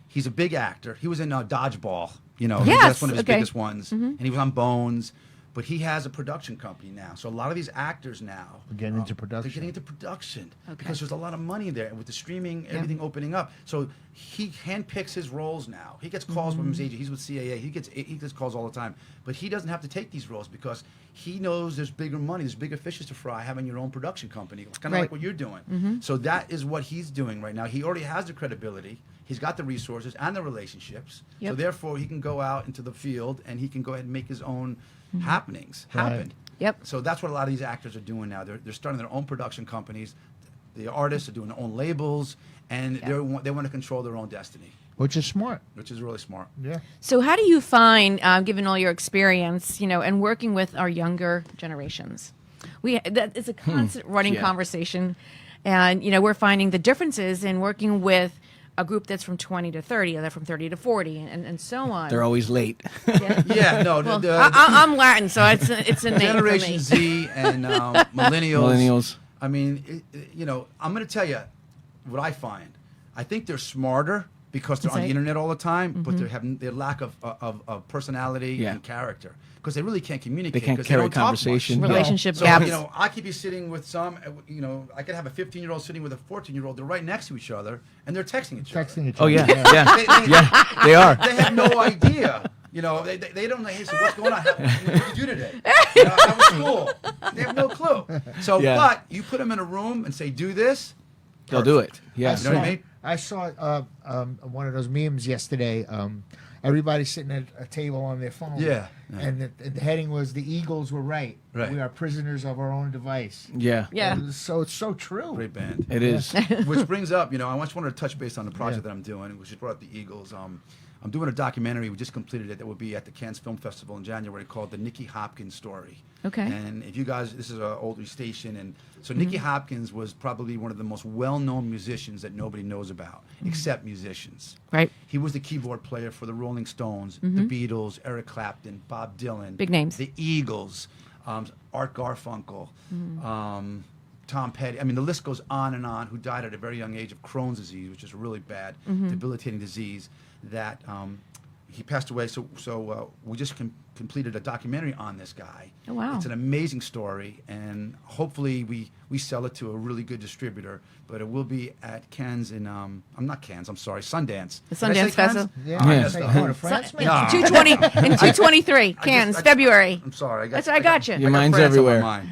He's a big actor. He was in Dodgeball. You know, Yes, that's one of his okay. biggest ones. And he was on Bones. But he has a production company now. So a lot of these actors now We're getting into production. They're getting into production Okay. because there's a lot of money there, and with the streaming, everything opening up. So he handpicks his roles now. He gets calls from his agent. He's with CAA. He gets calls all the time. But he doesn't have to take these roles because he knows there's bigger money, there's bigger fishes to fry having your own production company. It's kind of Right. like what you're doing. So that is what he's doing right now. He already has the credibility. He's got the resources and the relationships. So Yep. therefore, he can go out into the field and he can go ahead and make his own happenings happen. Yep. So that's what a lot of these actors are doing now. They're starting their own production companies. The artists are doing their own labels, and they want to control their own destiny, Which is smart. which is really smart. Yeah. So how do you find, given all your experience, and working with our younger generations, that is a constant running conversation, and we're finding the differences in working with a group that's from 20 to 30, or they're from 30 to 40, and so on. They're always late. Yeah, no, Well, I'm Latin, so it's innate Generation for me. Z and millennials. Millennials. I mean, I'm going to tell you what I find. I think they're smarter because they're on the Insight. internet all the time, but they have their lack of personality and character because they really can't communicate. They can't 'cause carry don't talk much. conversation. Relationship So, gaps. I could be sitting with I could have a 15-year-old sitting with a 14-year-old. They're right next to each other, and they're texting each other. Texting each Oh other. yeah, yeah, they are. They have no idea. They don't know, hey, so what's going on? What did you do today? How was school? They have no clue. So, Yeah. but you put them in a room and say, do this. They'll do it. Yeah. You know what I mean? I saw one of those memes yesterday. Everybody sitting at a table on their phone. Yeah. And the heading was "The Eagles were right. Right. We are prisoners of our own device." Yeah. Yeah. So it's so true. Great band. It is. Which brings up, I just wanted to touch base on the project that I'm doing, which is brought up the Eagles. I'm doing a documentary. We just completed it. That will be at the Cannes Film Festival in January called The Nicky Hopkins Story. Okay. And if you guys, this is an older station, and so Nicky Hopkins was probably one of the most well-known musicians that nobody knows about, except musicians. Right. He was the keyboard player for the Rolling Stones, the Beatles, Eric Clapton, Bob Dylan. Big names. The Eagles, Art Garfunkel, Tom Petty. I mean, the list goes on and on, who died at a very young age of Crohn's disease, which is a really bad, debilitating disease that he passed away. So we just completed a documentary on this guy. Oh, wow. It's an amazing story, and hopefully we sell it to a really good distributor. But it will be at Cannes in Sundance. The Did I say Sundance Festival? Yeah. Oh, I Yeah. messed Say, up. going to France, man? No. 220 and 223, Cannes, February. I'm sorry. I got you. Your I got mind's France on my everywhere. mind.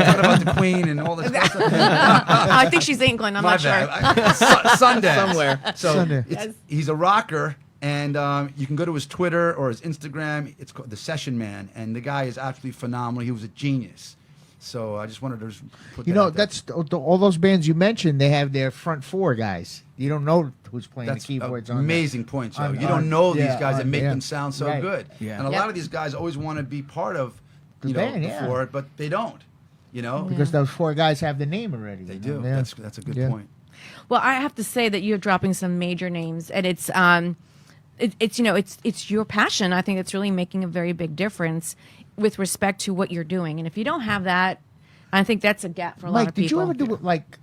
Talking about the Queen and all this stuff. I think she's England. I'm My not sure. bad. Sundance. Somewhere. So Sundance. he's a rocker, and you can go to his Twitter or his Instagram. It's called The Session Man, and the guy is absolutely phenomenal. He was a genius. So I just wanted to put that out there. That's all those bands you mentioned. They have their front four guys. You don't know who's playing That's the keyboards an on. amazing point, Joe. on- You on- don't know these yeah, guys that on- make yeah. them sound so Right. good. Yeah. And a Yep. lot of these guys always want to be part of, The band, yeah. for it, but they don't. because those four guys have the name already. They you do. know? Yeah. That's a good Yeah. point. Well, I have to say that you're dropping some major names, and it's your passion. I think it's really making a very big difference with respect to what you're doing. And if you don't have that, I think that's a gap for a lot Mike, of people. did you ever do like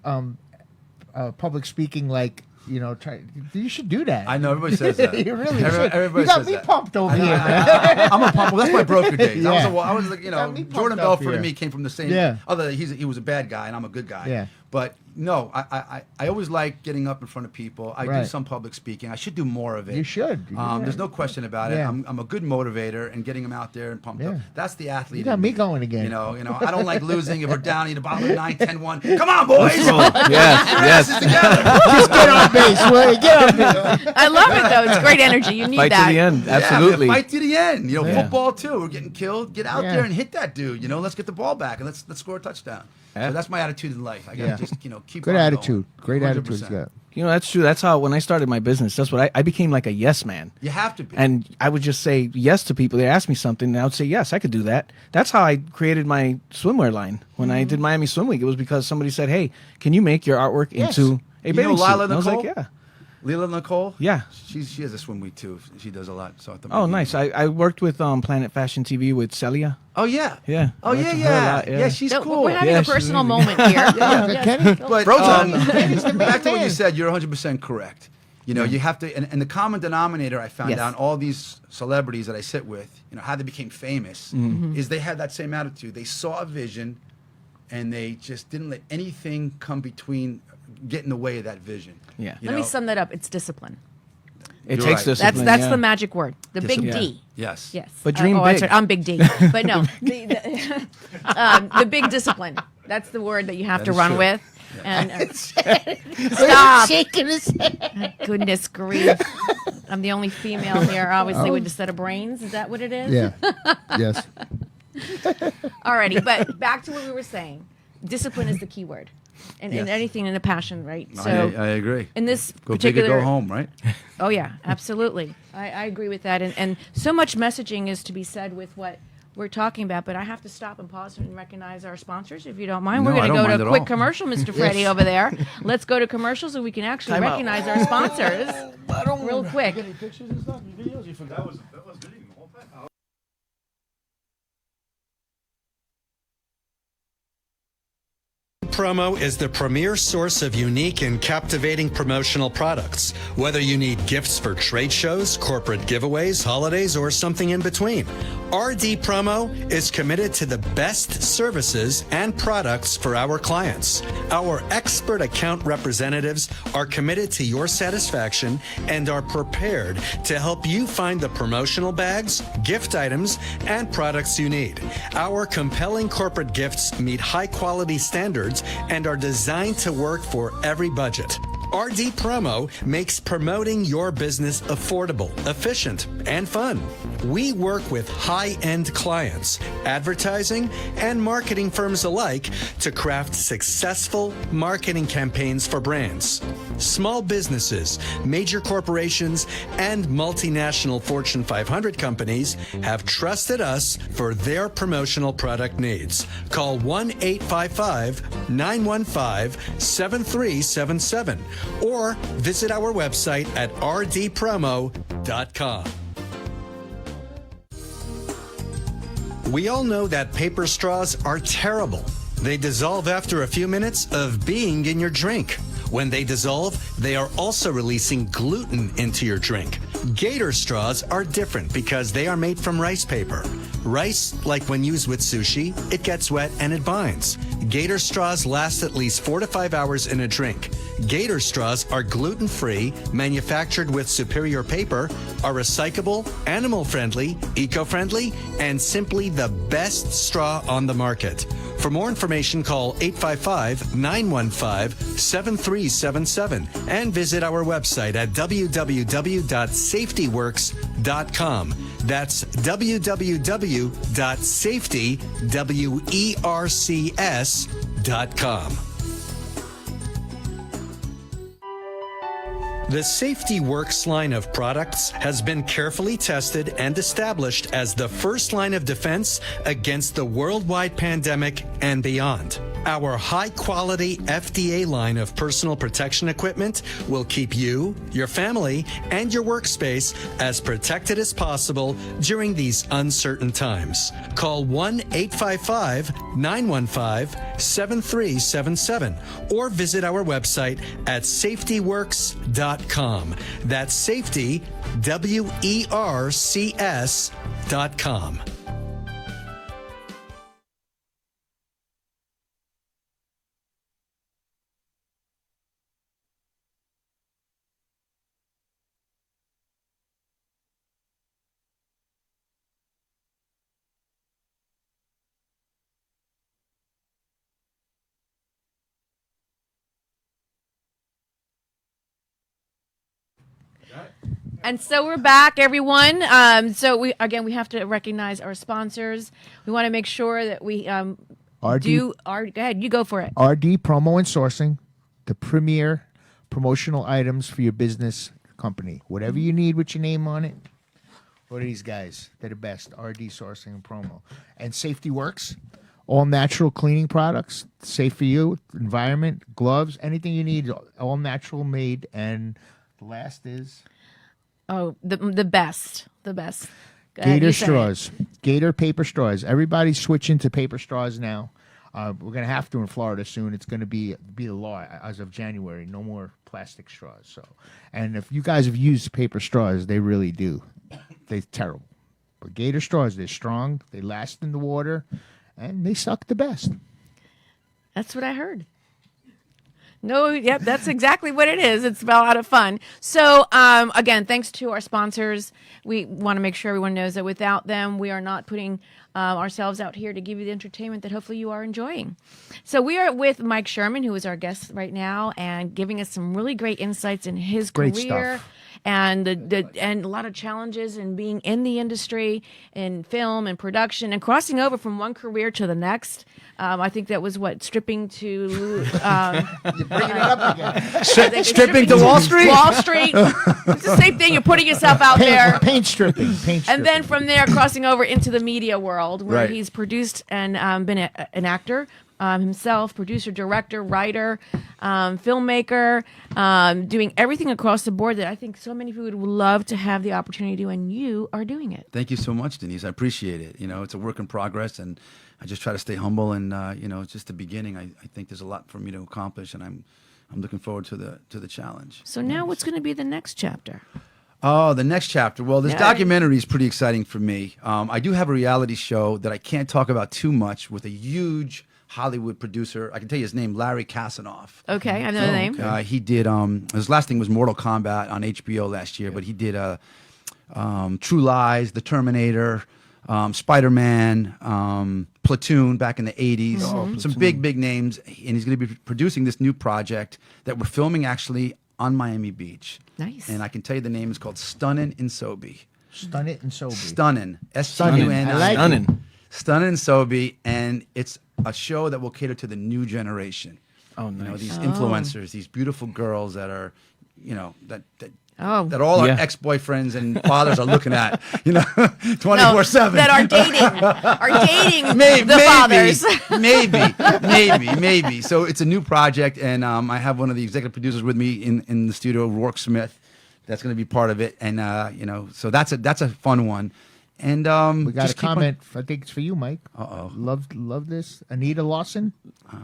public speaking? Like you should do that. I know everybody says that. You really Everybody- should. everybody You got says me that. pumped over here, man. I'm a pump. Well, that's my broker days. Yeah. I was like, Got me pumped Jordan up Belfort here. and me came from the same. Yeah. Other he was a bad guy and I'm a good guy. Yeah. But no, I always like getting up in front of people. I do Right. some public speaking. I should do more of it. You should. There's no question about it. Yeah. I'm a good motivator and getting them out there and pumped up. Yeah. That's the athlete. You got in me going again. You know. I don't like losing. If we're down, eat a bottle of 9-10-1. Come on, boys. Yes. Just get on base, will you? Get on base. I love it though. It's great energy. You need Fight that. to the end. Yeah, Absolutely. fight to the end. Yeah. Football too. We're getting killed. Get out Yeah. there and hit that dude. Let's get the ball back and let's score a touchdown. Yeah. So that's my attitude in life. I gotta Yeah. just keep Good on attitude. going. Great attitude. 100%. Yeah. You know, that's true. That's how, when I started my business, that's what I became like a yes man. You have to be. And I would just say yes to people. They asked me something, and I would say, yes, I could do that. That's how I created my swimwear line. When I did Miami Swim Week, it was because somebody said, hey, can you make your artwork into a You know bathing suit? Lila And I was like, Nicole? yeah. Lila Nicole? Yeah. She has a swim week too. She does a lot. So Oh, nice. I worked with Planet Fashion TV with Celia. Oh yeah. Yeah. Oh I yeah, worked with her a yeah. lot, Yeah, she's So, cool. We're having Yeah, a she's personal really moment here. Kenny? But Kenny's the back to what man. you said, you're 100% correct. You know, you have to, and the common denominator I found Yes. out, all these celebrities that I sit with, you know, how they became famous, is they had that same attitude. They saw a vision, and they just didn't let anything come between, get in the way of that vision. Yeah. You Let me know? sum that up. It's discipline. It You're takes right. discipline. That's yeah. the magic word. The big Discipline. D. Yes. Yes. But dream I'm big. sorry, I'm big D. But no, the big discipline. That's the word that you have That to is run true. with. And stop. Shaking his head. Goodness grief. I'm the only female here, obviously, with a set of brains. Is that what it is? Yeah. Yes. Alrighty, but back to what we were saying. Discipline is the key word. And Yes. anything in a passion, right? I agree. in this Go big particular or go home, right? Oh yeah, absolutely. I agree with that. And so much messaging is to be said with what we're talking about, but I have to stop and pause and recognize our sponsors, if you don't mind. No, We're I going to don't go mind to at a quick all. commercial, Mr. Freddie over there. Let's go to commercial so we can actually Time out. recognize our sponsors real quick. Pictures and stuff, videos, you forgot. Promo is the premier source of unique and captivating promotional products. Whether you need gifts for trade shows, corporate giveaways, holidays, or something in between, RD Promo is committed to the best services and products for our clients. Our expert account representatives are committed to your satisfaction and are prepared to help you find the promotional bags, gift items, and products you need. Our compelling corporate gifts meet high-quality standards and are designed to work for every budget. RD Promo makes promoting your business affordable, efficient, and fun. We work with high-end clients, advertising, and marketing firms alike to craft successful marketing campaigns for brands. Small businesses, major corporations, and multinational Fortune 500 companies have trusted us for their promotional product needs. Call 1-855-915-7377 or visit our website at rdpromo.com. We all know that paper straws are terrible. They dissolve after a few minutes of being in your drink. When they dissolve, they are also releasing gluten into your drink. Gator straws are different because they are made from rice paper. Rice, like when used with sushi, it gets wet and it binds. Gator straws last at least 4 to 5 hours in a drink. Gator straws are gluten-free, manufactured with superior paper, are recyclable, animal-friendly, eco-friendly, and simply the best straw on the market. For more information, call 855-915-7377 and visit our website at www.safetyworks.com. That's www.safetywercs.com. The Safety Works line of products has been carefully tested and established as the first line of defense against the worldwide pandemic and beyond. Our high-quality FDA line of personal protection equipment will keep you, your family, and your workspace as protected as possible during these uncertain times. Call 1-855-915-7377 or visit our website at safetyworks.com. That's safety, WERCS.com. And so we're back, everyone. So we have to recognize our sponsors. We want to make sure that we RD go ahead, you go for it. RD Promo and Sourcing, the premier promotional items for your business company. Whatever you need with your name on it. What are these guys? They're the best. RD Sourcing and Promo. And Safety Works, all natural cleaning products, safe for you, environment, gloves, anything you need, all natural made. And the last is Oh, the best. The best. Go ahead, Gator you say it. straws. Gator paper straws. Everybody's switching to paper straws now. We're going to have to in Florida soon. It's going to be the law as of January. No more plastic straws. So, and if you guys have used paper straws, they really do. They're terrible. But Gator straws, they're strong. They last in the water, and they suck the best. That's what I heard. No, yep, that's exactly what it is. It's a lot of fun. So, again, thanks to our sponsors. We want to make sure everyone knows that without them, we are not putting ourselves out here to give you the entertainment that hopefully you are enjoying. So we are with Mike Sherman, who is our guest right now, and giving us some really great insights in his Great career. stuff. And and a lot of challenges in being in the industry, in film and production, and crossing over from one career to the next. I think that was stripping to You're bringing it up again. Stripping to Wall Street? Wall Street. It's the same thing. You're putting yourself out there. Paint stripping. And then from there, crossing over into the media world, where Right. he's produced and been an actor himself, producer, director, writer, filmmaker, doing everything across the board that I think so many people would love to have the opportunity to do, and you are doing it. Thank you so much, Denise. I appreciate it. You know, it's a work in progress, and I just try to stay humble. And you know, it's just the beginning. I think there's a lot for me to accomplish, and I'm looking forward to the challenge. So now what's going to be the next chapter? Oh, the next chapter. Well, this Yeah. documentary is pretty exciting for me. I do have a reality show that I can't talk about too much with a huge Hollywood producer. I can tell you his name, Larry Kasanoff. Okay, I know the name. He did. His last thing was Mortal Kombat on HBO last year, but he did True Lies, The Terminator, Spider-Man, Platoon back in the 80s. Some big names. And he's going to be producing this new project that we're filming actually on Miami Beach. Nice. And I can tell you the name is called Stunnin' and Sobe. Stun it and so be. Stunnin'. S-T-U-N-N. I like it. Stunning. Stunnin' and Sobe. And it's a show that will cater to the new generation. Oh, You know, nice. these influencers, these beautiful girls that are, you know, that Oh. that all Yeah. our ex-boyfriends and fathers are looking at, you know, 24/7. That are dating Maybe, the fathers. maybe. So it's a new project, and I have one of the executive producers with me in the studio, Rourke Smith. That's going to be part of it, and you know, so that's a fun one. And We got just a keep on- comment. I think it's for you, Mike. Uh-oh. Love this. Anita Lawson.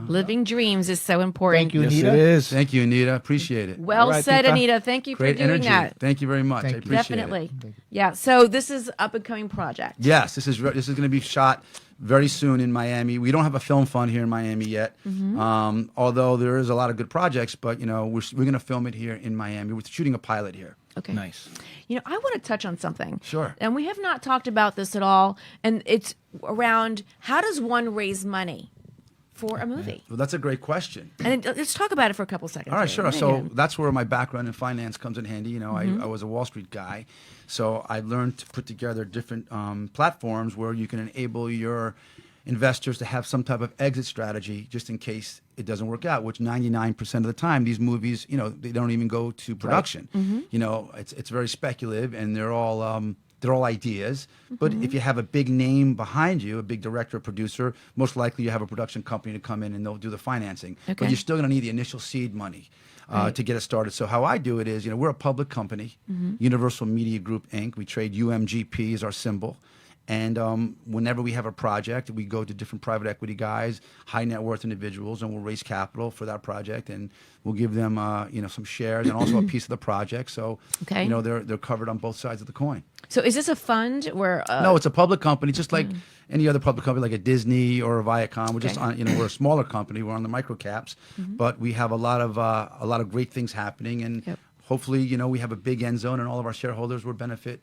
Living dreams is so important. Thank you, Yes, Anita. it is. Thank you, Anita. Appreciate it. Well All right, said, Tita. Anita. Thank you Great for doing energy. that. Thank you very much. Thank I you. appreciate Definitely. it. Yeah. So this is up and coming project. Yes, this is going to be shot very soon in Miami. We don't have a film fund here in Miami yet, although there is a lot of good projects. But you know, we're going to film it here in Miami. We're shooting a pilot here. Okay. Nice. You know, I want to touch on something. Sure. And we have not talked about this at all. And it's around how does one raise money for a movie? Well, that's a great question. And let's talk about it for a couple seconds. All right, here. sure. So Yeah. that's where my background in finance comes in handy. You know, I was a Wall Street guy, so I learned to put together different platforms where you can enable your investors to have some type of exit strategy just in case it doesn't work out, which 99% of the time these movies, you know, they don't even go to production. You know, it's very speculative, and they're all ideas. But if you have a big name behind you, a big director or producer, most likely you have a production company to come in and they'll do the financing. Okay. But you're still going to need the initial seed money to get it started. So how I do it is, you know, we're a public company, Universal Media Group, Inc. We trade UMGP as our symbol. And whenever we have a project, we go to different private equity guys, high net worth individuals, and we'll raise capital for that project, and we'll give them, you know, some shares and also a piece of the project. So, Okay. you know, they're covered on both sides of the coin. So is this a fund where? No, it's a public company, just like any other public company, like a Disney or a Viacom. We're just Okay. on, you know, we're a smaller company. We're on the micro caps, but we have a lot of great things happening, and Yep. hopefully, you know, we have a big end zone, and all of our shareholders will benefit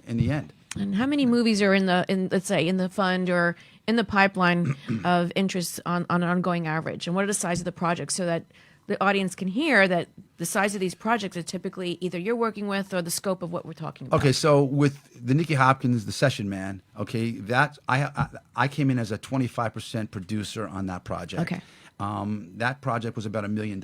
in the end. And how many movies are in let's say in the fund or in the pipeline of interest on an ongoing average? And what are the size of the projects so that the audience can hear that the size of these projects are typically either you're working with or the scope of what we're talking about? Okay, so with the Nicky Hopkins, The Session Man, okay, that I came in as a 25% producer on that project. Okay. That project was about $1 million,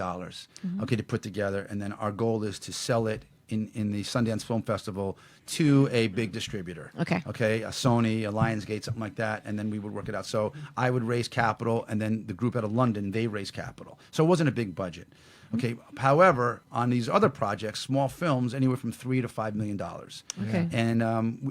okay, to put together. And then our goal is to sell it in the Sundance Film Festival to a big distributor. Okay, a Sony, a Lionsgate, something like that, and then we would work it out. So I would raise capital, and then the group out of London, they raise capital. So it wasn't a big budget. Okay. However, on these other projects, small films, anywhere from $3 to $5 million. Okay. And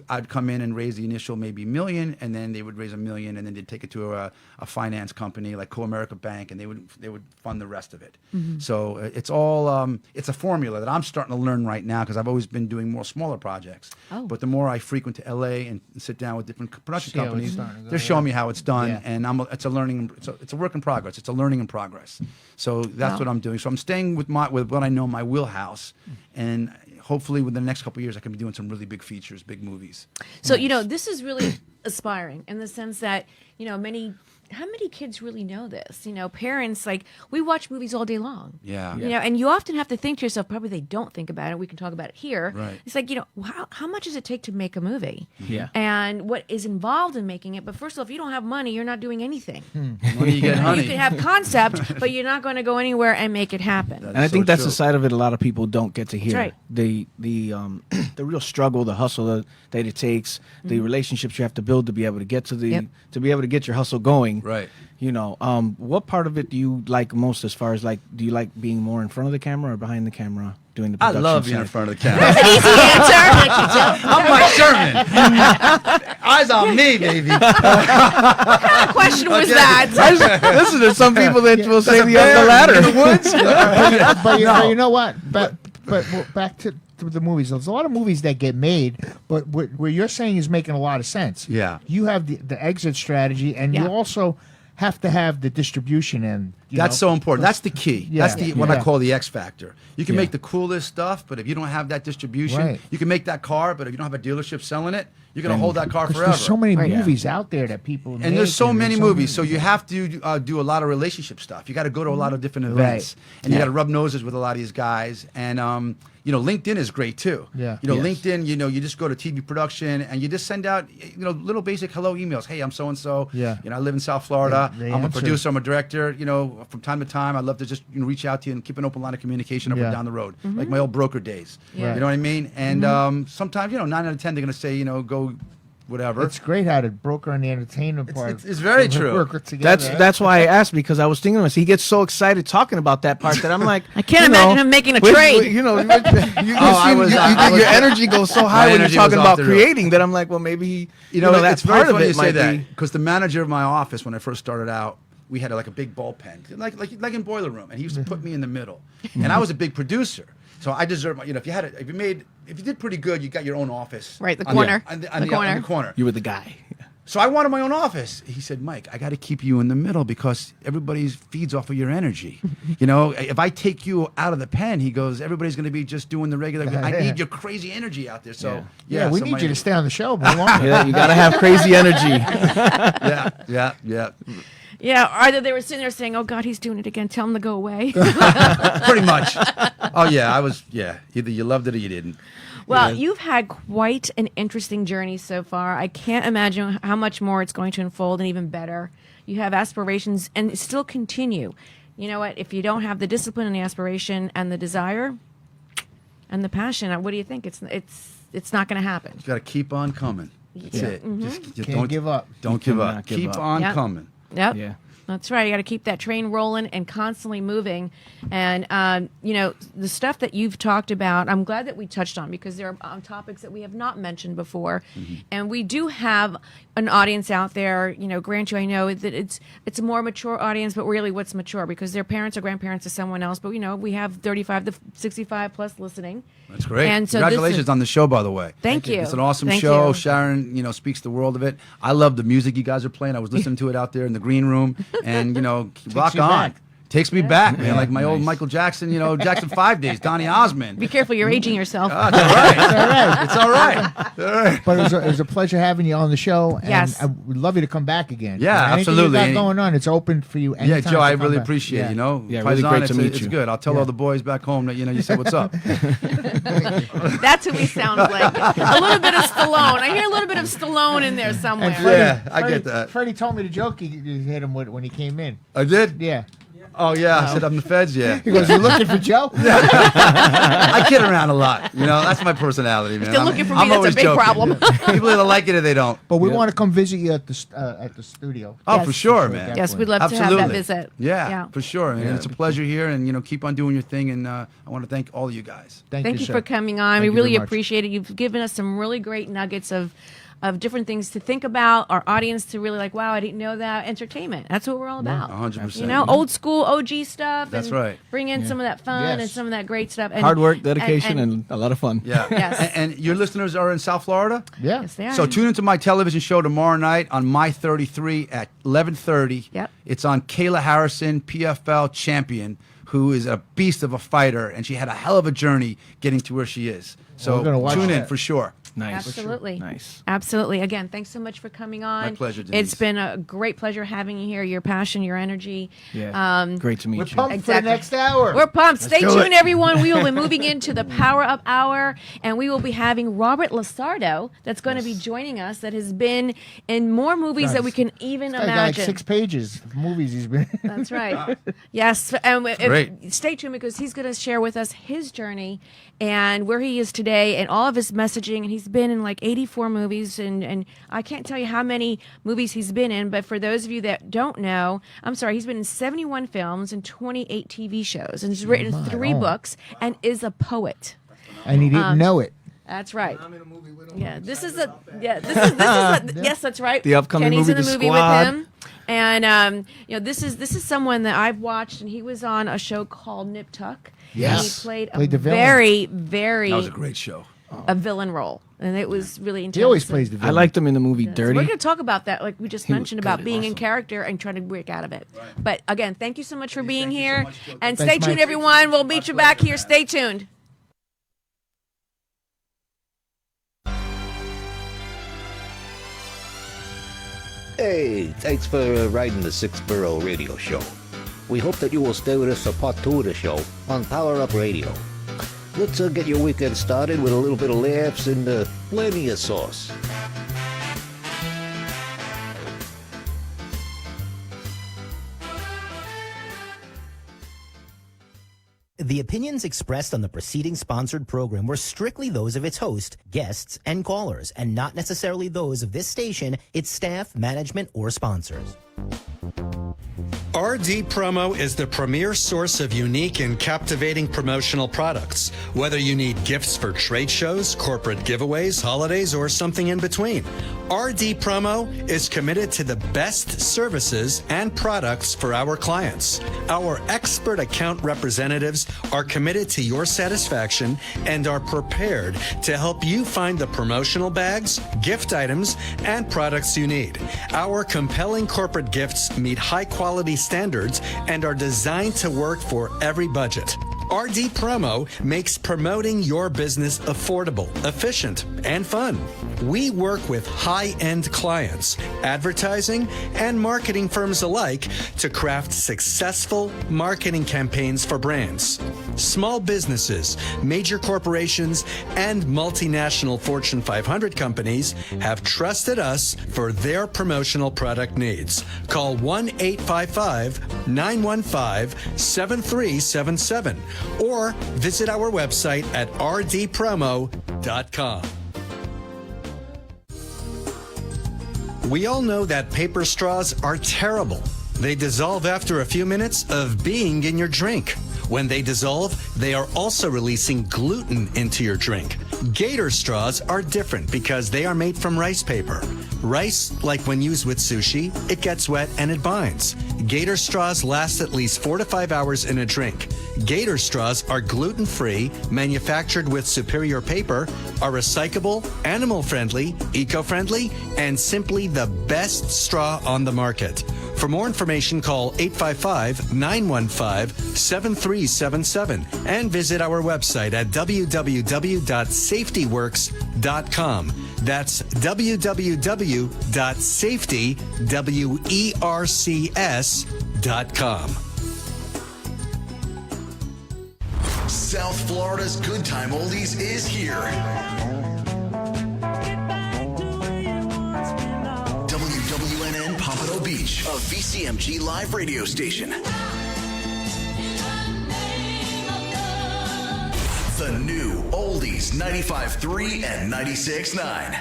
I'd come in and raise the initial maybe $1 million, and then they would raise $1 million, and then they'd take it to a finance company like Co-America Bank, and they would fund the rest of it. So it's all it's a formula that I'm starting to learn right now because I've always been doing more smaller projects. Oh. But the more I frequent to LA and sit down with different production See how it's companies, starting to go, they're showing me how it's done, Yeah. and it's a learning. It's a work in progress. It's a learning in progress. So that's Wow. what I'm doing. So I'm staying with what I know my wheelhouse, and hopefully within the next couple of years I can be doing some really big features, big movies. So, this is really aspiring in the sense that, how many kids really know this? Parents, like, we watch movies all day long. Yeah. And you often have to think to yourself, probably they don't think about it. We can talk about it here. Right. It's like, how much does it take to make a movie? Yeah. And what is involved in making it? But first of all, if you don't have money, you're not doing anything. When you get honey. You can have concept, but you're not going to go anywhere and make it happen. And I think so that's true. the side of it a lot of people don't get to hear. That's right. The the real struggle, the hustle that it takes, the relationships you have to build to be able to get to to be able to get your hustle going. Right. What part of it do you like most as far as do you like being more in front of the camera or behind the camera doing the I production love being side? in front of the camera. Easy answer. Like you don't. I'm Mike Sherman. Eyes on me, baby. What kind of question was that? Listen, there's some people that will say the latter. In the woods. but you know what? But back to the movies. There's a lot of movies that get made, but what you're saying is making a lot of sense. Yeah. You have the exit strategy, and Yeah. you also have to have the distribution end. That's so important. That's the key. Yeah. That's what I Yeah. call the X factor. You can Yeah. make the coolest stuff, but if you don't have that distribution, Right. you can make that car, but if you don't have a dealership selling it, you're going to hold that car 'Cause forever. there's so many Right. movies out there that people And there's so many so movies, so you have to do a lot of relationship stuff. You got to go to a lot of different events, and you got to rub noses with a lot of these guys. And LinkedIn is great too. Yeah. LinkedIn. You just go to TV production and you just send out little basic hello emails. Hey, I'm so and so. Yeah. I live in South Florida. They I'm a answer. producer. I'm a director. From time to time, I'd love to just reach out to you and keep an open line of communication up Yeah. and down the road, like my old broker days. Yeah. You know what I mean? And sometimes 9 out of 10 they're going to say go whatever. It's great how the broker and the entertainment part. it's very true. Work together. That's why I asked, because I was thinking of this. He gets so excited talking about that part that I'm like, I can't imagine him making a trade. Your energy goes so high My when you're energy talking was off about the roof. creating that I'm like, well, maybe that it's very part of funny it you say might that be. because the manager of my office when I first started out, we had like a big bullpen, like in Boiler Room, and he used to put me in the middle, and I was a big producer, so I deserved my. If you did pretty good, you got your own office. Right, the on corner. on The corner. on the corner. You were the guy. So I wanted my own office. He said, Mike, I got to keep you in the middle because everybody feeds off of your energy. If I take you out of the pen, he goes, everybody's going to be just doing the regular. I need your crazy energy out there. So Yeah, we so need my- you to stay on the show more longer. Yeah, you got to have crazy energy. Yeah. Yeah, either they were sitting there saying, "Oh God, he's doing it again. Tell him to go away." Pretty much. Oh yeah, I was. Yeah, either you loved it or you didn't. Well, you've had quite an interesting journey so far. I can't imagine how much more it's going to unfold and even better. You have aspirations and still continue. You know what? If you don't have the discipline and the aspiration and the desire and the passion, what do you think? It's not going to happen. You got to keep on coming. That's it. Just Can't give up. Don't give cannot up. give Keep up. on Yep. coming. Yep. Yeah. That's right. You got to keep that train rolling and constantly moving. And, the stuff that you've talked about, I'm glad that we touched on because there are topics that we have not mentioned before. And we do have an audience out there, grant you, I know that it's a more mature audience, but really what's mature because their parents or grandparents of someone else. But, we have 35 to 65 plus listening. That's great. And so Congratulations on the show, by the way. Thank you. It's an awesome Thank show. you. Sharon, speaks the world of it. I love the music you guys are playing. I was listening to it out there in the green room, and rock you on. back. Takes me back, man. Like my old Nice. Michael Jackson, Jackson 5 days, Donny Osmond. Be careful, you're aging yourself. It's all right. It's all right. But it was a pleasure having you on the show. And Yes. I would love you to come back again. Yeah, Anything absolutely. you got going on, it's open for you. Yeah, anytime Joe, to I come really back. appreciate it. Yeah, really Paisan, great to meet it's you. good. I'll tell all the boys back home that you said what's up. That's who he sounds like. A little bit of Stallone. I hear a little bit of Stallone in there somewhere. And Freddie, Yeah, I get that. Freddie told me the joke you hit him with when he came in. I did. Yeah. Oh yeah, I said I'm the feds. Yeah. He goes, "You looking for Joe?" I kid around a lot. You know, that's my personality, man. Still looking for me, that's a always big joking. problem. People either like it or they don't. But we want to come visit you at the studio. Oh, Yes. for sure, man. Yes, we'd love Absolutely. to have that visit. Yeah, for sure. And it's a pleasure here, and keep on doing your thing. And I want to thank all of you guys. Thank you sir. for coming on. Thank We you really very much. appreciate it. You've given us some really great nuggets of different things to think about, our audience to really like, wow, I didn't know that. Entertainment. That's what we're all about. 100%. You know, old school OG stuff. That's and right. Bring in some of that fun Yes. and some of that great stuff. And, Hard work, dedication, and a lot of fun. Yeah. Yes. And your listeners are in South Florida? Yeah. Yes, they are. So tune into my television show tomorrow night on My 33 at 11:30. Yep. It's on Kayla Harrison, PFL champion, who is a beast of a fighter, and she had a hell of a journey getting to where she is. So we're gonna watch tune in that. for sure. Nice. Absolutely. Nice. Absolutely. Again, thanks so much for coming on. My pleasure, Denise. It's been a great pleasure having you here. Your passion, your energy. Yeah. Great to meet We're you. pumped for the Exactly. next hour. We're pumped. Stay do tuned, it. everyone. We will be moving into the Power Up Hour, and we will be having Robert Lasardo that's going to be joining us, that has been in more movies than we can even He's got like imagine. 6 pages of movies he's been. That's right. Yes. And Great. stay tuned, because he's going to share with us his journey and where he is today and all of his messaging. And he's been in like 84 movies, and I can't tell you how many movies he's been in, but for those of you that don't know, I'm sorry, he's been in 71 films and 28 TV shows, and he's written 3 books and is a poet. And he didn't know it. That's right. Yeah, this is yes, that's right. The upcoming Kenny's movie, in the The movie Squad. with him. And this is someone that I've watched, and he was on a show called Nip Tuck. Yes. And he played Played the a villain. very, very That was a great show. a villain role, and it was really intense. He always plays the I villain. liked him in the movie So Dirty. we're going to talk about that, like we just mentioned, about good, being in awesome. character and trying to break out of it. But again, thank you so much for being here, and Thanks, stay tuned, Mike. everyone. We'll meet you back here. Stay tuned. Hey, thanks for riding the Sixth Borough Radio Show. We hope that you will stay with us for part 2 of the show on Power Up Radio. Let's get your weekend started with a little bit of laughs and plenty of sauce. The opinions expressed on the preceding sponsored program were strictly those of its host, guests, and callers, and not necessarily those of this station, its staff, management, or sponsors. RD Promo is the premier source of unique and captivating promotional products. Whether you need gifts for trade shows, corporate giveaways, holidays, or something in between, RD Promo is committed to the best services and products for our clients. Our expert account representatives are committed to your satisfaction and are prepared to help you find the promotional bags, gift items, and products you need. Our compelling corporate gifts meet high-quality standards and are designed to work for every budget. RD Promo makes promoting your business affordable, efficient, and fun. We work with high-end clients, advertising, and marketing firms alike to craft successful marketing campaigns for brands. Small businesses, major corporations, and multinational Fortune 500 companies have trusted us for their promotional product needs. Call 1-855-915-7377 or visit our website at rdpromo.com. We all know that paper straws are terrible. They dissolve after a few minutes of being in your drink. When they dissolve, they are also releasing gluten into your drink. Gator straws are different because they are made from rice paper. Rice, like when used with sushi, it gets wet and it binds. Gator straws last at least 4 to 5 hours in a drink. Gator straws are gluten-free, manufactured with superior paper, are recyclable, animal-friendly, eco-friendly, and simply the best straw on the market. For more information, call 855-915-7377 and visit our website at www.safetyworks.com. That's www.safetywercs.com. South Florida's Good Time Oldies is here. WWNN Pompano Beach, a VCMG live radio station. Oldies 95.3 and 96.9.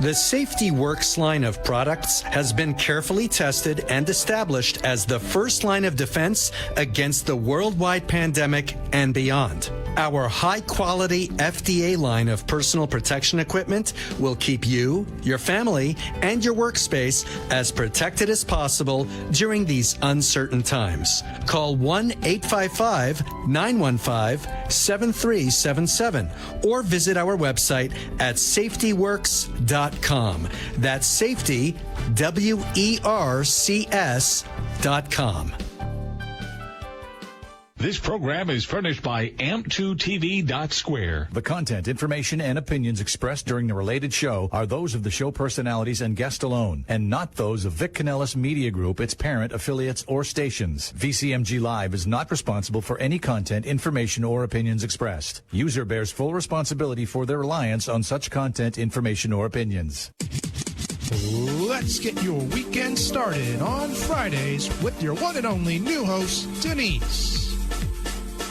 The Safety Works line of products has been carefully tested and established as the first line of defense against the worldwide pandemic and beyond. Our high-quality FDA line of personal protection equipment will keep you, your family, and your workspace as protected as possible during these uncertain times. Call 1-855-915-7377 or visit our website at safetyworks.com. That's safety, WERCS.com. This program is furnished by amp2tv.square. The content, information, and opinions expressed during the related show are those of the show personalities and guests alone, and not those of Vic Canellis Media Group, its parent, affiliates, or stations. VCMG Live is not responsible for any content, information, or opinions expressed. User bears full responsibility for their reliance on such content, information, or opinions. Let's get your weekend started on Fridays with your one and only new host, Denise.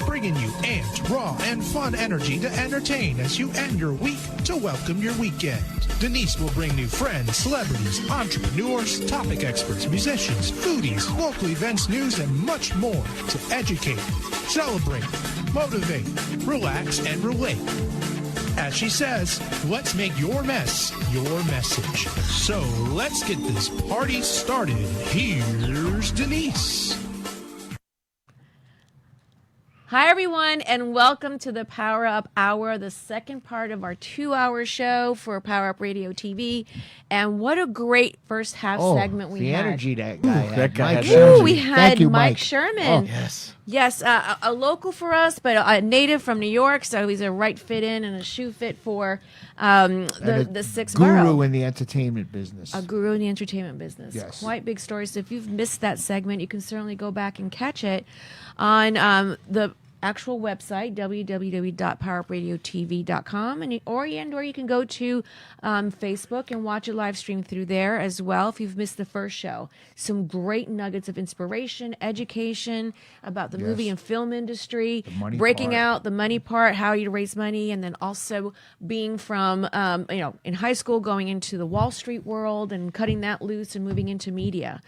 Bringing you amped, raw, and fun energy to entertain as you end your week to welcome your weekend. Denise will bring new friends, celebrities, entrepreneurs, topic experts, musicians, foodies, local events, news, and much more to educate, celebrate, motivate, relax, and relate. As she says, let's make your mess your message. So let's get this party started. Here's Denise. Hi, everyone, and welcome to the Power Up Hour, the second part of our 2-hour show for Power Up Radio TV. And what a great first half segment we the had. The energy that guy had. That guy Mike had Sherman. Ooh, we had Thank you, Mike Mike. Sherman. Oh, Yes. Yes, a local for us, but a native from New York, so he's a right fit in and a shoe fit for the sixth guru borough. in the entertainment business. A guru in the entertainment business. Yes. Quite big story. So if you've missed that segment, you can certainly go back and catch it on the actual website, www.powerupradiotv.com, or you can go to Facebook and watch a live stream through there as well if you've missed the first show. Some great nuggets of inspiration, education about the movie and film industry, breaking out the money part, how you raise money, and then also being from, in high school, going into the Wall Street world and cutting that loose and moving into media.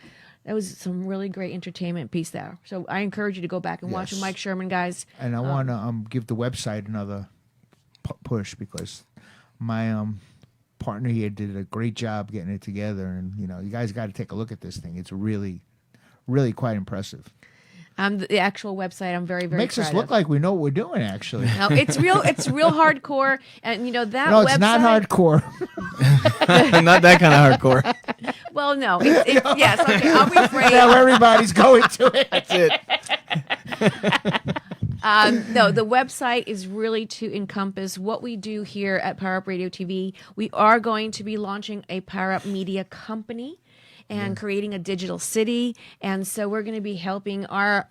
That was some really great entertainment piece there. So I encourage you to go back and watch Mike Sherman, guys. And I want to give the website another push because my partner here did a great job getting it together. And, you guys got to take a look at this thing. It's really, really quite impressive. The actual website, I'm very, very Makes proud us look of. like we know what we're doing, actually. No, it's real hardcore. And, that No, website. it's not hardcore. Not that kind of hardcore. Well, no. Yes, okay, I'll rephrase. Now everybody's going to it. That's it. No, the website is really to encompass what we do here at Power Up Radio TV. We are going to be launching a Power Up Media company and creating a digital city. And so we're going to be helping our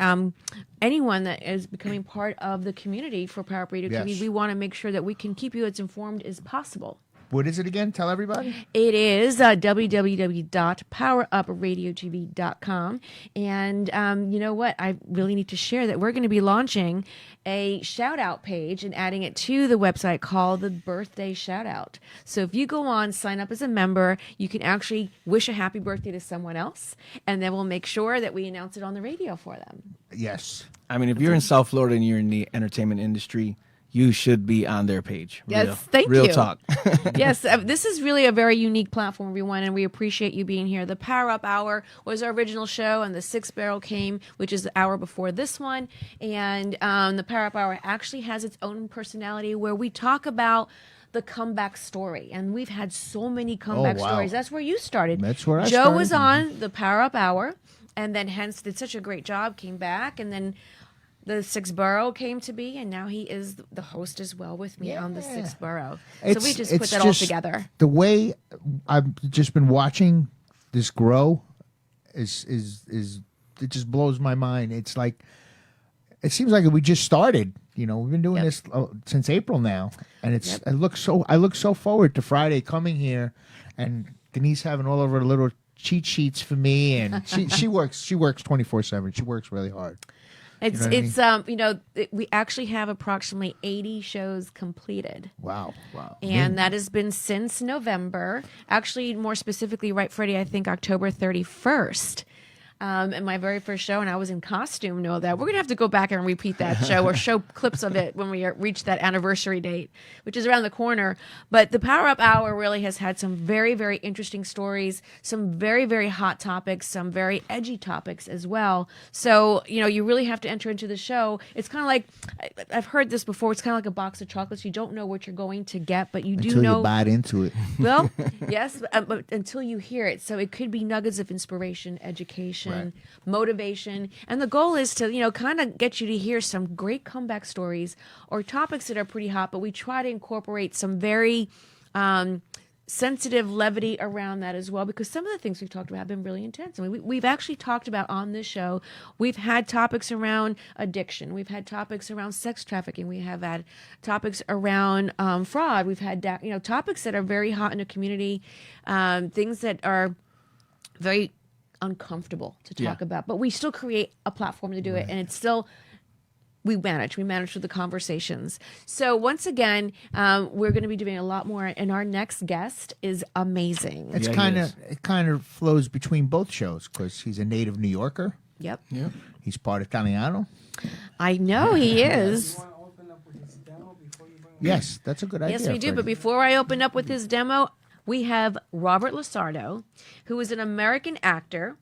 anyone that is becoming part of the community for Power Up Radio TV. We want to make sure that we can keep you as informed as possible. What is it again? Tell everybody. It is www.powerupradiotv.com. And you know what? I really need to share that we're going to be launching a shout-out page and adding it to the website called the Birthday Shout-Out. So if you go on, sign up as a member, you can actually wish a happy birthday to someone else, and then we'll make sure that we announce it on the radio for them. Yes. I mean, if you're in South Florida and you're in the entertainment industry, you should be on their page. Yes, thank you. you. Real talk. Yes, this is really a very unique platform, everyone, and we appreciate you being here. The Power Up Hour was our original show, and the Sixth Barrel came, which is the hour before this one. And the Power Up Hour actually has its own personality where we talk about the comeback story. And we've had so many comeback stories. That's where you started. That's where I Joe started. was on the Power Up Hour, and then hence did such a great job, came back, and then the Sixth Borough came to be, and now he is the host as well with me on the Sixth Borough. So we just put that all together. The way I've just been watching this grow is it just blows my mind. It's like it seems like we just started. We've been doing this since April now, and it's I look so forward to Friday coming here, and Denise having all of her little cheat sheets for me, and she works 24/7. She works really hard. It's You know what I it's we actually have approximately 80 shows completed. Wow. And that has been since November. Actually, more specifically, right, Freddie, I think October 31st. And my very first show, and I was in costume. Know that we're gonna have to go back and repeat that show or show clips of it when we reach that anniversary date, which is around the corner. But the Power Up Hour really has had some very, very interesting stories, some very, very hot topics, some very edgy topics as well. So you really have to enter into the show. It's kind of like I've heard this before. It's kind of like a box of chocolates. You don't know what you're going to get, but you do Until know. you bite into it. Well, yes, but until you hear it. So it could be nuggets of inspiration, education, motivation. And the goal is to, kind of get you to hear some great comeback stories or topics that are pretty hot, but we try to incorporate some very sensitive levity around that as well, because some of the things we've talked about have been really intense. I mean, we've actually talked about on this show, we've had topics around addiction. We've had topics around sex trafficking. We have had topics around fraud. We've had, topics that are very hot in the community, things that are very uncomfortable to talk about, but we still create a platform to do it, and it's still we manage through the conversations. So once again, we're going to be doing a lot more, and our next guest is amazing. It kind of flows between both shows because he's a native New Yorker. Yep. He's part Italiano. I know he is. Yes, that's a good idea. Yes, we do. Freddie. But before I open up with his demo, we have Robert Lasardo, who is an American actor,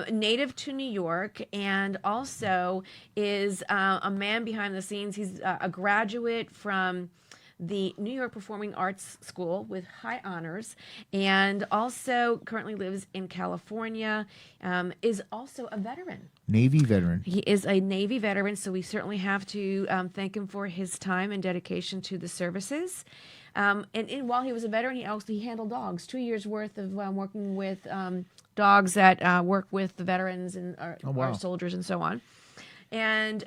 native to New York, and also is a man behind the scenes. He's a graduate from the New York Performing Arts School with high honors, and also currently lives in California, is also a veteran. Navy veteran. He is a Navy veteran, so we certainly have to thank him for his time and dedication to the services. And while he was a veteran, he handled dogs. 2 years worth of working with dogs that work with the veterans and our soldiers and so on. And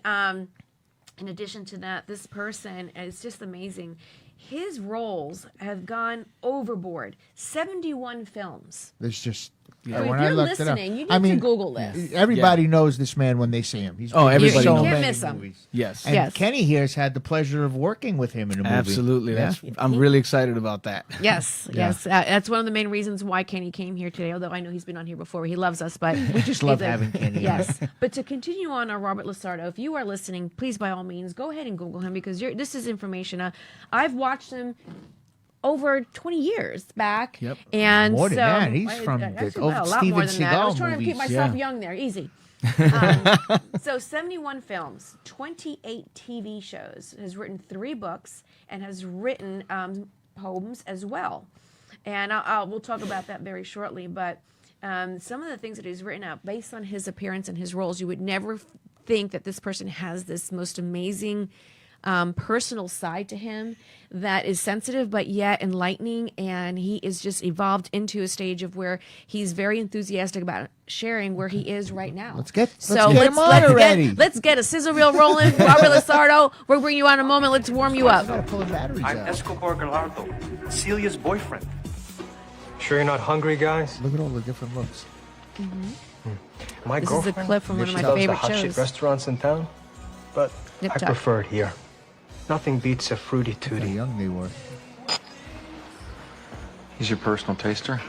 in addition to that, this person is just amazing. His roles have gone overboard. 71 films. There's just So if you're listening, you need to Google this. Everybody knows this man when they see him. He's everybody so knows. You can't many miss him. movies. Yes. And Kenny here has had the pleasure of working with him in a movie. Absolutely. Yeah. I'm really excited about that. Yes. That's one of the main reasons why Kenny came here today, although I know he's been on here before. He loves us, but We just love having Kenny. Yes. But to continue on our Robert Lasardo, if you are listening, please, by all means, go ahead and Google him, because this is information. I've watched him over 20 years back. Yep. And More than so, that. He's from actually, the a lot Steven more than that. I was Seagal trying to keep movies. myself Yeah. young there. Easy. So 71 films, 28 TV shows, has written 3 books, and has written poems as well. And we'll talk about that very shortly. But some of the things that he's written out based on his appearance and his roles, you would never think that this person has this most amazing personal side to him that is sensitive but yet enlightening, and he is just evolved into a stage of where he's very enthusiastic about sharing where he is right now. Let's get him on already. Let's get a sizzle reel rolling. Robert Lasardo, we'll bring you on in a moment. Let's warm you up. I'm Escobar Gallardo, Celia's boyfriend. Sure you're not hungry, guys? Look at all the different looks. My This is a girlfriend, clip from one of my loves favorite the hot shit shows. restaurants in town, but Nip I tuck. prefer it here. Nothing beats a fruity How tooty. young they were. He's your personal taster?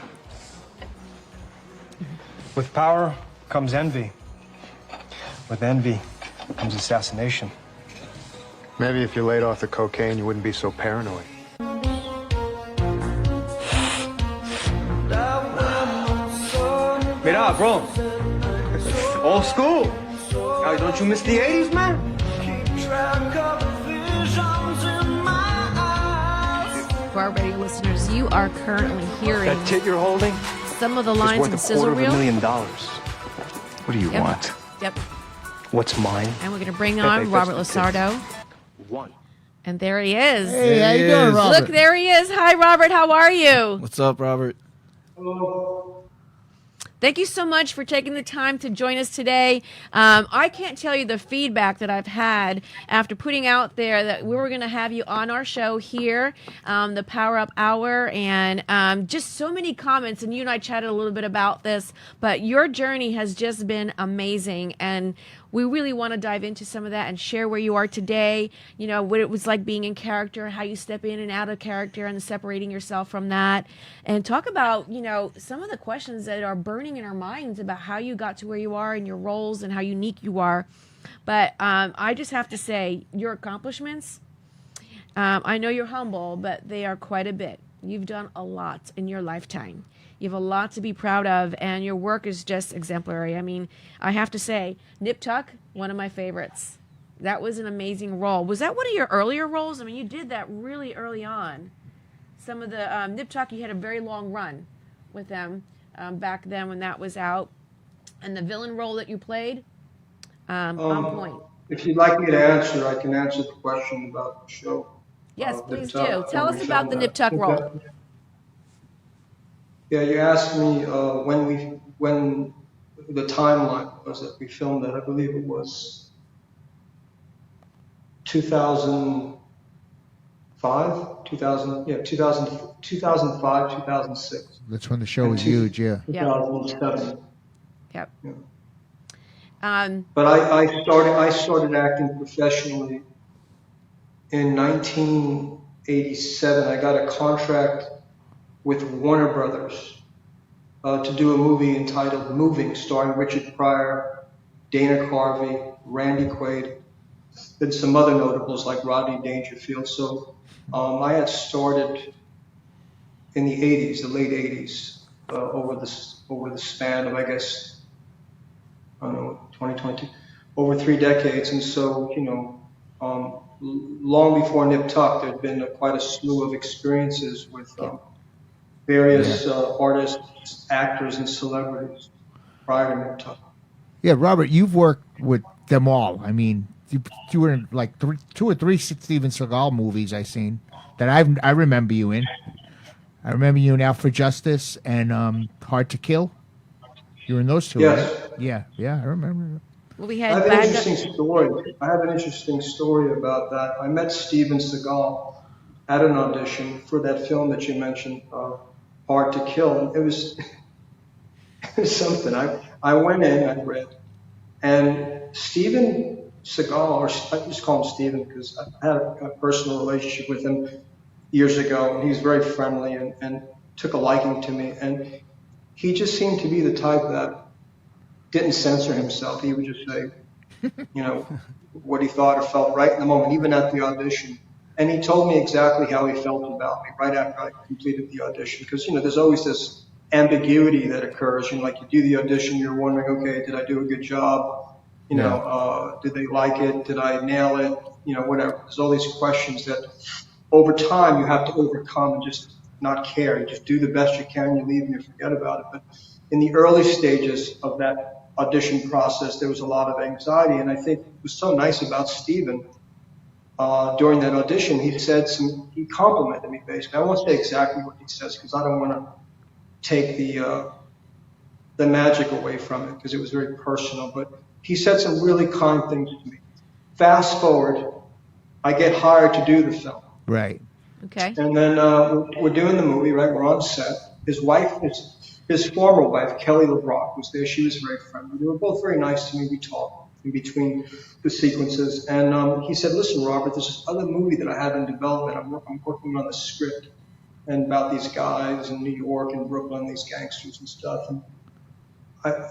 With power comes envy. With envy comes assassination. Maybe if you laid off the cocaine, you wouldn't be so paranoid. Mira, bro. Old school. Now, don't you miss the 80s, man? For our radio listeners, you are currently hearing That tit you're holding some of the is lines worth in Sizzle $250,000. What do you Yep. want? Yep. What's mine? And we're going to bring Bet they on fixed Robert the tits. Lasardo. One. And there he is. Hey, how you doing, Robert? Look, there he is. Hi, Robert. How are you? What's up, Robert? Thank you so much for taking the time to join us today. I can't tell you the feedback that I've had after putting out there that we were going to have you on our show here, the Power Up Hour, and just so many comments. And you and I chatted a little bit about this, but your journey has just been amazing. And we really want to dive into some of that and share where you are today, you know, what it was like being in character, how you step in and out of character and separating yourself from that. And talk about, you know, some of the questions that are burning in our minds about how you got to where you are in your roles and how unique you are. But I just have to say, your accomplishments, I know you're humble, but they are quite a bit. You've done a lot in your lifetime. You have a lot to be proud of, and your work is just exemplary. I mean, I have to say, Nip Tuck, one of my favorites. That was an amazing role. Was that one of your earlier roles? I mean, you did that really early on. Some of the Nip Tuck, you had a very long run with them back then when that was out. And the villain role that you played, on point. If you'd like me to answer, I can answer the question about the show. Yes, please do. Tell us about the Nip Tuck role. Yeah, you asked me when the timeline was that we filmed it. I believe it was 2005, 2005, 2006. That's when the show was huge, yeah. 2007. Yep. Yeah. But I started acting professionally in 1987. I got a contract with Warner Brothers to do a movie entitled Moving, starring Richard Pryor, Dana Carvey, Randy Quaid, and some other notables like Rodney Dangerfield. So I had started in the 80s, the late 80s, over the span of, I guess, I don't know, 2022, over 3 decades. And so, you know, long before Nip Tuck, there'd been quite a slew of experiences with various artists, actors, and celebrities prior to Nip Tuck. Yeah, Robert, you've worked with them all. I mean, you were in like 2 or 3 Steven Seagal movies I've seen that I remember you in. I remember you in Out for Justice and Hard to Kill. You were in those 2, Yes. right? Yeah, I remember. Well, we I had have an interesting story. I have an interesting story about that. I met Steven Seagal at an audition for that film that you mentioned, Hard to Kill. And it was something. I went in, I read, and Steven Seagal, or I just call him Steven because I had a personal relationship with him years ago, and he was very friendly and took a liking to me. And he just seemed to be the type that didn't censor himself. He would just say, you know, what he thought or felt right in the moment, even at the audition. And he told me exactly how he felt about me right after I completed the audition. Because, you know, there's always this ambiguity that occurs. You know, like you do the audition, you're wondering, okay, did I do a good job? You know, did they like it? Did I nail it? You know, whatever. There's all these questions that over time you have to overcome and just not care. You just do the best you can, you leave and you forget about it. But in the early stages of that audition process, there was a lot of anxiety. And I think it was so nice about Steven during that audition. He complimented me basically. I won't say exactly what he says because I don't want to take the magic away from it because it was very personal. But he said some really kind things to me. Fast forward, I get hired to do the film. Right. Okay. And then we're doing the movie, right? We're on set. His wife, his former wife, Kelly LeBrock, was there. She was very friendly. They were both very nice to me. We talked in between the sequences. And he said, listen, Robert, there's this other movie that I have in development. I'm working on the script and about these guys in New York and Brooklyn, these gangsters and stuff. And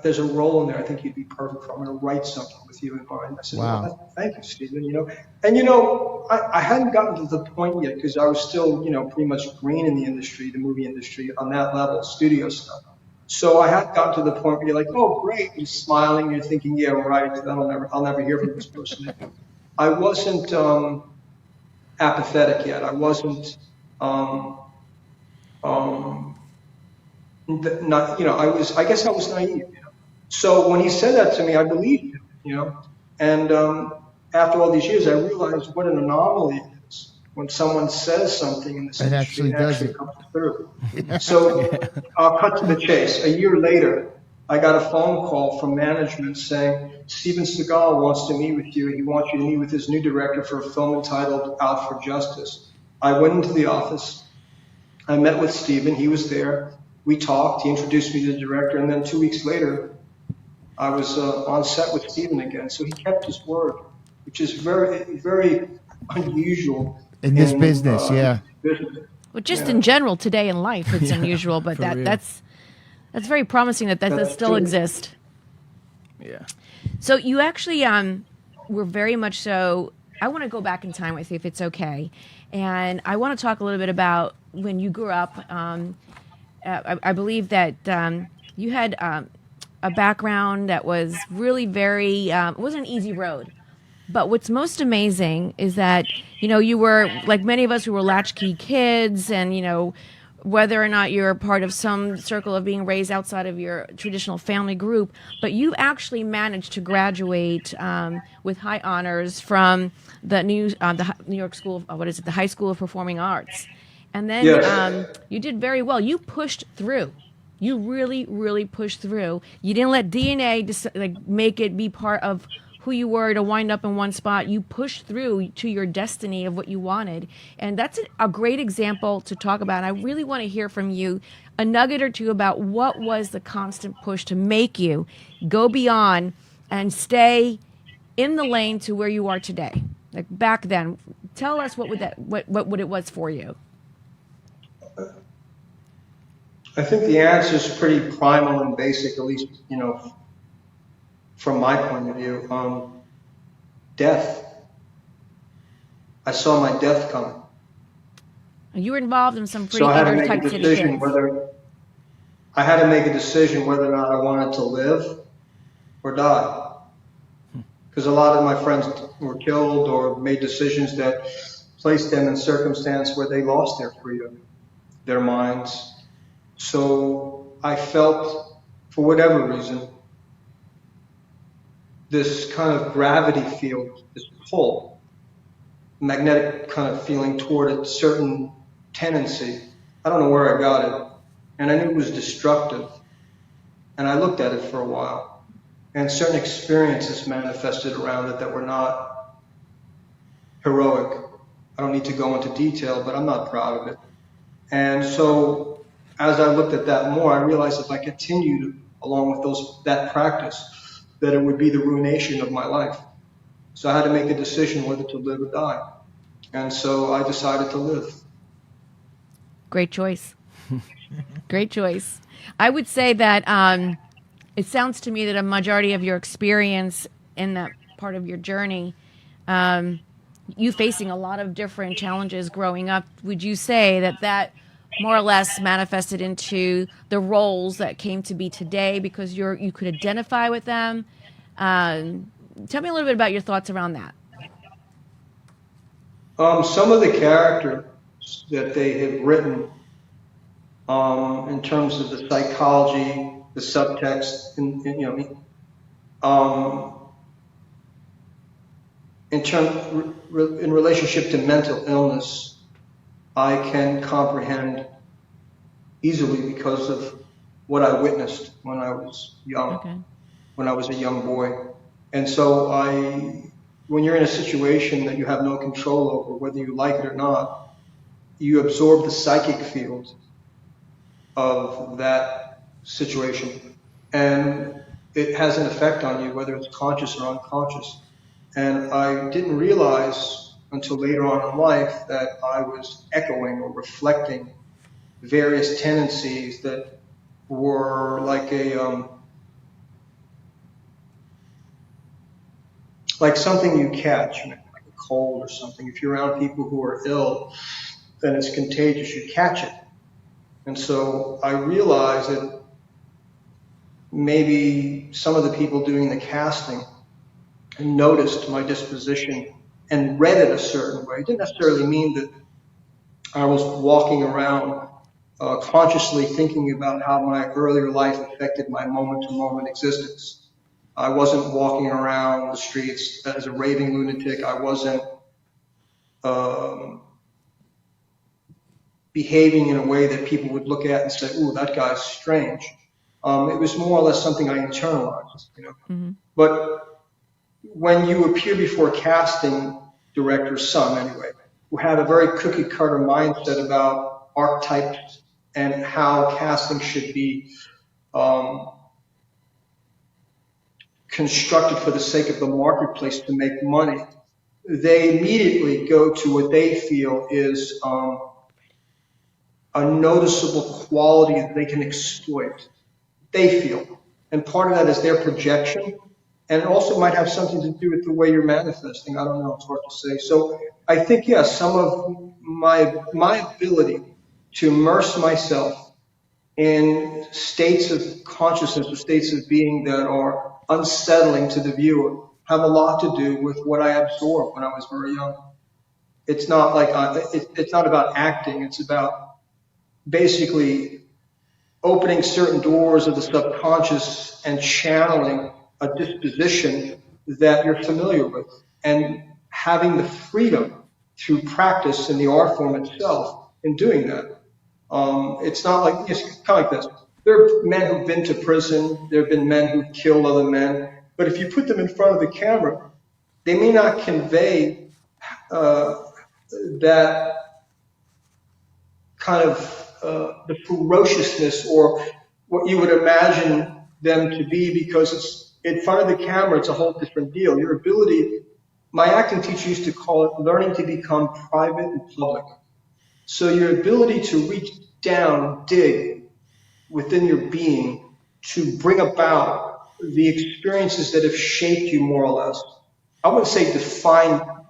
there's a role in there I think you'd be perfect for. I'm going to write something with you in mind. I said, wow. Well, thank you, Stephen. You know, and you know, I hadn't gotten to the point yet because I was still, you know, pretty much green in the industry, the movie industry on that level, studio stuff. So I had gotten to the point where you're like, oh, great. You're smiling. You're thinking, yeah, right. I'll never hear from this person. I wasn't apathetic yet. I wasn't not, you know, I guess I was naive, you know. So when he said that to me, I believed him, you know. And after all these years, I realized what an anomaly it is when someone says something in this industry and actually comes through. So I'll cut to the chase. A year later, I got a phone call from management saying, Steven Seagal wants to meet with you, and he wants you to meet with his new director for a film entitled Out for Justice. I went into the office. I met with Steven. He was there. We talked. He introduced me to the director, and then 2 weeks later, I was on set with Steven again. So he kept his word, which is very, very unusual in this business. Well, just in general today in life, it's unusual, but that's very promising that still exists. Yeah. So you actually were very much so. I want to go back in time with you, if it's okay, and I want to talk a little bit about when you grew up. I believe that you had a background that was really very. It wasn't an easy road. But what's most amazing is that, you were like many of us who were latchkey kids, and, whether or not you're part of some circle of being raised outside of your traditional family group, but you actually managed to graduate with high honors from the New York School of, the High School of Performing Arts. And then you did very well. You pushed through. You really, really pushed through. You didn't let DNA make it be part of who you were to wind up in one spot. You pushed through to your destiny of what you wanted. And that's a great example to talk about. And I really want to hear from you a nugget or two about what was the constant push to make you go beyond and stay in the lane to where you are today. Like back then, tell us what it was for you. I think the answer is pretty primal and basic, at least, from my point of view. Death. I saw my death coming. You were involved in some pretty so I had to make type a decision I had to make a decision whether or not I wanted to live or die. Because a lot of my friends were killed or made decisions that placed them in circumstance where they lost their freedom, their minds. So I felt, for whatever reason, this kind of gravity field, this pull, magnetic kind of feeling toward a certain tendency. I don't know where I got it. And I knew it was destructive. And I looked at it for a while. And certain experiences manifested around it that were not heroic. I don't need to go into detail, but I'm not proud of it. And so as I looked at that more, I realized if I continued along with that practice, that it would be the ruination of my life. So I had to make a decision whether to live or die. And so I decided to live. Great choice. Great choice. I would say that it sounds to me that a majority of your experience in that part of your journey, you facing a lot of different challenges growing up, would you say that more or less manifested into the roles that came to be today because you could identify with them? Tell me a little bit about your thoughts around that. Some of the characters that they have written in terms of the psychology, the subtext, in relationship to mental illness, I can comprehend easily because of what I witnessed when I was young, when I was a young boy. And so when you're in a situation that you have no control over, whether you like it or not, you absorb the psychic field of that situation. And it has an effect on you, whether it's conscious or unconscious. And I didn't realize until later on in life that I was echoing or reflecting various tendencies that were like like something you catch, like a cold or something. If you're around people who are ill, then it's contagious, you catch it. And so I realized that maybe some of the people doing the casting noticed my disposition and read it a certain way. It didn't necessarily mean that I was walking around consciously thinking about how my earlier life affected my moment-to-moment existence. I wasn't walking around the streets as a raving lunatic. I wasn't behaving in a way that people would look at and say, ooh, that guy's strange. It was more or less something I internalized, But when you appear before a casting directors, some anyway, who have a very cookie cutter mindset about archetypes and how casting should be constructed for the sake of the marketplace to make money, they immediately go to what they feel is a noticeable quality that they can exploit. They feel. And part of that is their projection. And it also might have something to do with the way you're manifesting. I don't know. It's hard to say. So I think, yes, some of my ability to immerse myself in states of consciousness or states of being that are unsettling to the viewer have a lot to do with what I absorbed when I was very young. It's not like it's not about acting. It's about basically opening certain doors of the subconscious and channeling a disposition that you're familiar with, and having the freedom through practice in the art form itself in doing that. It's not like, it's kind of like this. There are men who've been to prison. There have been men who've killed other men. But if you put them in front of the camera, they may not convey that kind of the ferociousness or what you would imagine them to be, because it's in front of the camera, it's a whole different deal. Your ability, my acting teacher used to call it learning to become private and public. So your ability to reach down, dig within your being to bring about the experiences that have shaped you more or less. I wouldn't say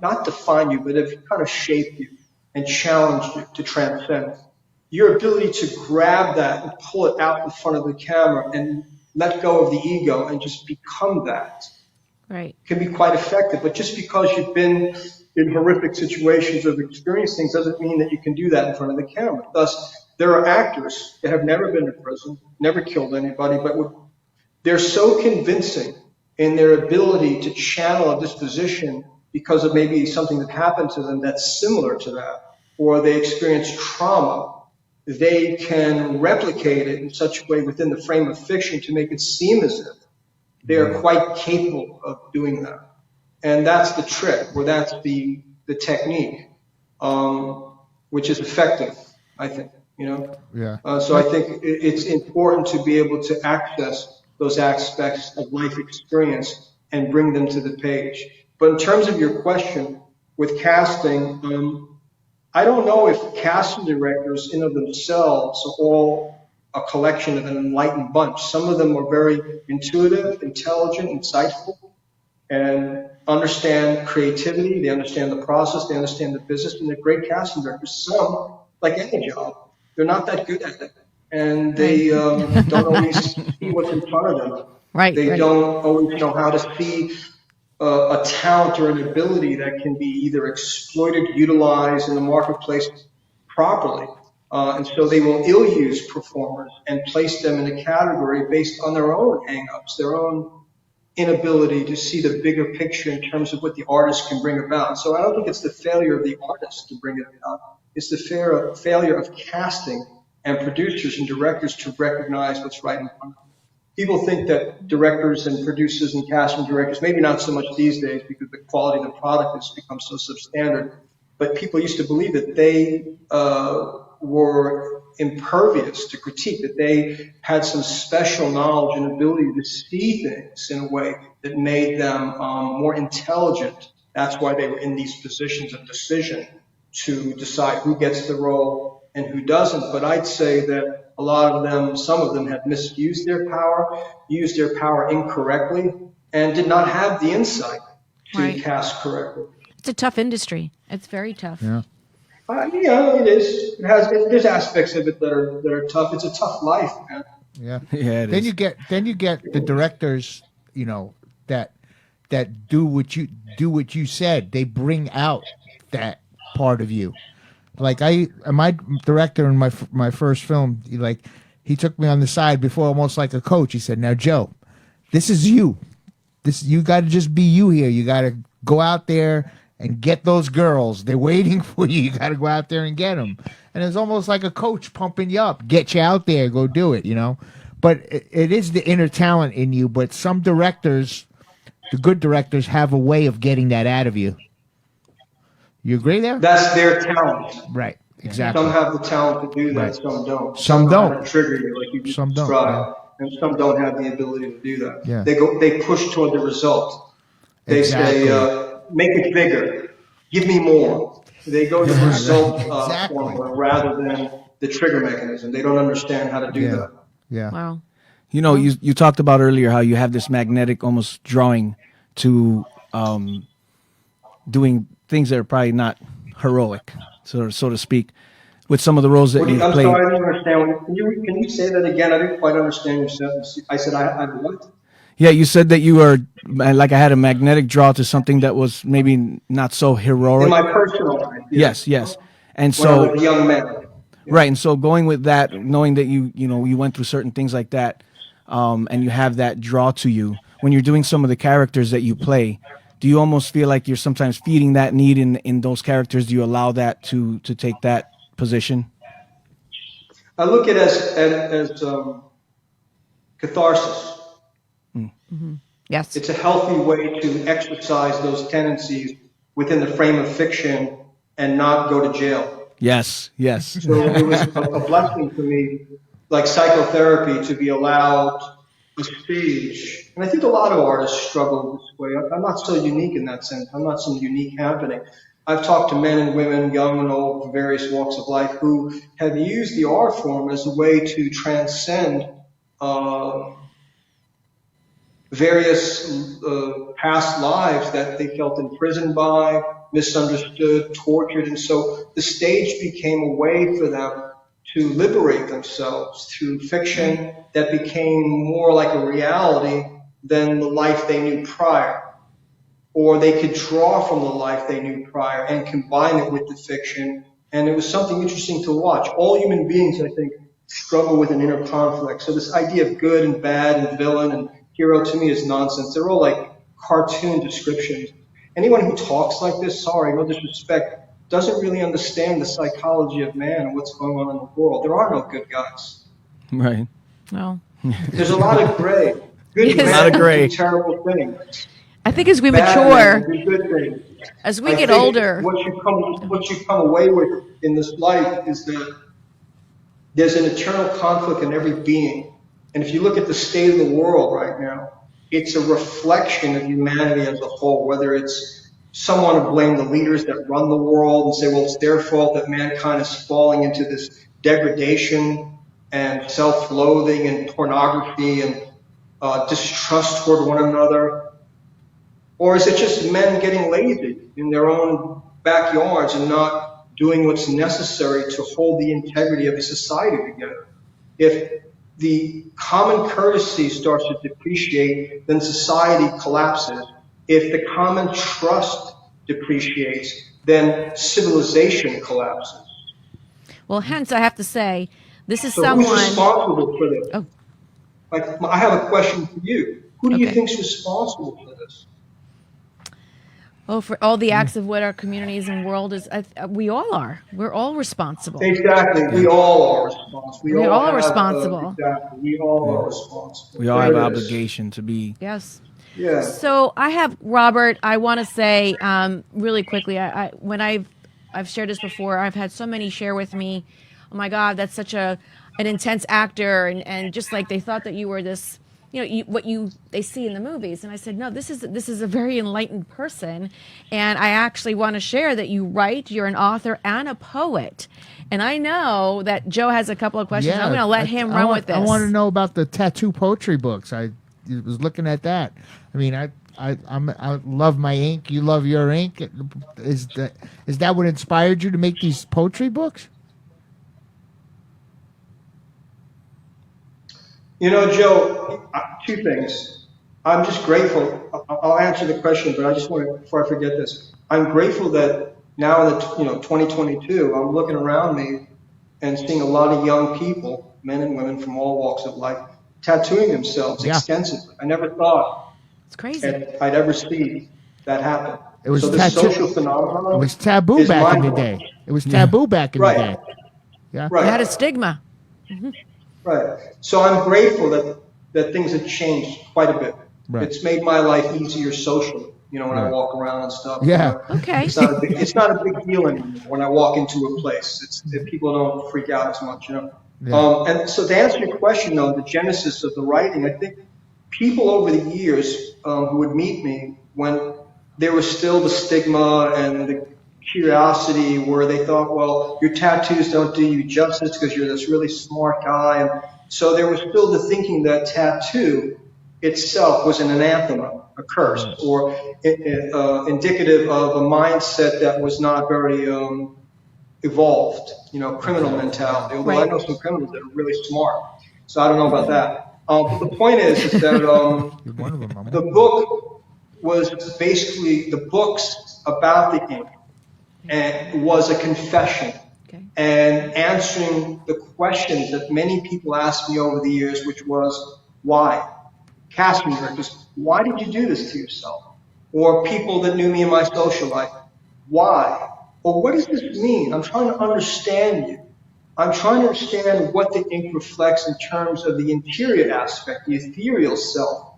not define you, but have kind of shaped you and challenged you to transcend. Your ability to grab that and pull it out in front of the camera and let go of the ego and just become that can be quite effective. But just because you've been in horrific situations or experienced things doesn't mean that you can do that in front of the camera. Thus, there are actors that have never been to prison, never killed anybody, but they're so convincing in their ability to channel a disposition because of maybe something that happened to them that's similar to that, or they experience trauma. They can replicate it in such a way within the frame of fiction to make it seem as if they are quite capable of doing that. And that's the trick, or that's the technique, which is effective, I think, So I think it's important to be able to access those aspects of life experience and bring them to the page. But in terms of your question with casting, I don't know if casting directors in of themselves are all a collection of an enlightened bunch. Some of them are very intuitive, intelligent, insightful, and understand creativity. They understand the process. They understand the business, and they're great casting directors. Some, like any job, they're not that good at it, and they don't always see what's in front of them. They don't always know how to see a talent or an ability that can be either exploited, utilized in the marketplace properly. And so they will ill-use performers and place them in a category based on their own hang-ups, their own inability to see the bigger picture in terms of what the artist can bring about. So I don't think it's the failure of the artist to bring it about. It's the failure of casting and producers and directors to recognize what's right in front of them. People think that directors and producers and casting directors, maybe not so much these days because the quality of the product has become so substandard, but people used to believe that they were impervious to critique, that they had some special knowledge and ability to see things in a way that made them more intelligent. That's why they were in these positions of decision to decide who gets the role and who doesn't. But I'd say that a lot of them, some of them had misused their power, used their power incorrectly, and did not have the insight to cast correctly. It's a tough industry. It's very tough. Yeah. It is. There's aspects of it that are tough. It's a tough life, man. Yeah. Yeah. Then you get the directors, that do what you said. They bring out that part of you. Like my director in my first film, he took me on the side before, almost like a coach. He said, "Now, Joe, this is you. You got to just be you here. You got to go out there and get those girls. They're waiting for you. You got to go out there and get them." And it's almost like a coach pumping you up, get you out there, go do it, but it is the inner talent in you. But some directors, the good directors, have a way of getting that out of you. You agree there? That's their talent. Right. Exactly. Some have the talent to do that. Right. Some don't. Some know don't. how to trigger you, like you just Some don't, described, and some don't have the ability to do that. Yeah. They push toward the result. They Exactly. say, make it bigger, give me more. They go to the result Exactly. formula rather than the trigger mechanism. They don't understand how to do Yeah. that. Yeah. Wow. You know, you talked about earlier how you have this magnetic almost drawing to doing things that are probably not heroic, so to speak, with some of the roles that you've I'm played. sorry, I didn't understand. Can you say that again? I didn't quite understand your sentence. I said I what? Yeah, you said that you were like I had a magnetic draw to something that was maybe not so heroic. In my personal life. Yes. And When I so was a young man. right, and so going with that, knowing that you went through certain things like that, and you have that draw to you when you're doing some of the characters that you play. Do you almost feel like you're sometimes feeding that need in those characters? Do you allow that to take that position? I look at it as catharsis. Mm-hmm. Yes. It's a healthy way to exercise those tendencies within the frame of fiction and not go to jail. Yes. So it was a blessing for me, like psychotherapy, to be allowed a stage. And I think a lot of artists struggle this way. I'm not so unique in that sense. I'm not some unique happening. I've talked to men and women, young and old, from various walks of life, who have used the art form as a way to transcend various past lives that they felt imprisoned by, misunderstood, tortured. And so the stage became a way for them to liberate themselves through fiction that became more like a reality than the life they knew prior. Or they could draw from the life they knew prior and combine it with the fiction. And it was something interesting to watch. All human beings, I think, struggle with an inner conflict. So this idea of good and bad and villain and hero to me is nonsense. They're all like cartoon descriptions. Anyone who talks like this, sorry, no disrespect, doesn't really understand the psychology of man and what's going on in the world. There are no good guys. Right. No. There's a lot of gray. Good Yes. men A lot of gray. do terrible things. I think as we Bad mature, men do good things. as we I get think older, what you come away with in this life is that there's an eternal conflict in every being. And if you look at the state of the world right now, it's a reflection of humanity as a whole, whether it's someone to blame the leaders that run the world and say, well, it's their fault that mankind is falling into this degradation and self-loathing and pornography and distrust toward one another. Or is it just men getting lazy in their own backyards and not doing what's necessary to hold the integrity of a society together? If the common courtesy starts to depreciate, then society collapses. If the common trust depreciates, then civilization collapses. well, hence I have to say, this is So someone. who's responsible for this? Oh. Like, I have a question for you. Who do you Okay. think's responsible for this? Oh, for all the acts of what our communities and world is, we all are. We're all responsible. Exactly. We all are responsible. We all are have, responsible. Exactly. We all are responsible. We all have There an it is. obligation to be. Yes. Yeah. So I have Robert. I want to say really quickly. When I've shared this before, I've had so many share with me. Oh my God, that's such an intense actor, and just like they thought that you were this. They see in the movies, and I said, no, this is a very enlightened person, and I actually want to share that you write, you're an author and a poet, and I know that Joe has a couple of questions. I'm going to let him run with this. I want to know about the tattoo poetry books. I was looking at that. I mean, I love my ink. You love your ink. Is that what inspired you to make these poetry books? You know, Joe, two things. I'm just grateful. I'll answer the question, but I just want to, before I forget this, I'm grateful that now in the 2022, I'm looking around me and seeing a lot of young people, men and women from all walks of life, tattooing themselves extensively. I never thought it's crazy. I'd ever see that happen. It was so this social phenomenon. It was taboo back in the day. It was taboo back in the day. Yeah, It had a stigma. Mm-hmm. Right. So I'm grateful that things have changed quite a bit. Right. It's made my life easier socially. When I walk around and stuff. Yeah. Okay. It's not a big deal anymore when I walk into a place. People don't freak out as much. Yeah. And so to answer your question, though, the genesis of the writing, I think people over the years who would meet me when there was still the stigma and the curiosity where they thought, well, your tattoos don't do you justice because you're this really smart guy. And so there was still the thinking that tattoo itself was an anathema, a curse, or indicative of a mindset that was not very evolved, criminal mentality. Although I know some criminals that are really smart, so I don't know about that. But the point is that the book was basically the books about the ink, and was a confession and answering the questions that many people asked me over the years, which was why. Casting directors, why did you do this to yourself? Or people that knew me in my social life, why? Or what does this mean? I'm trying to understand you. I'm trying to understand what the ink reflects in terms of the interior aspect, the ethereal self,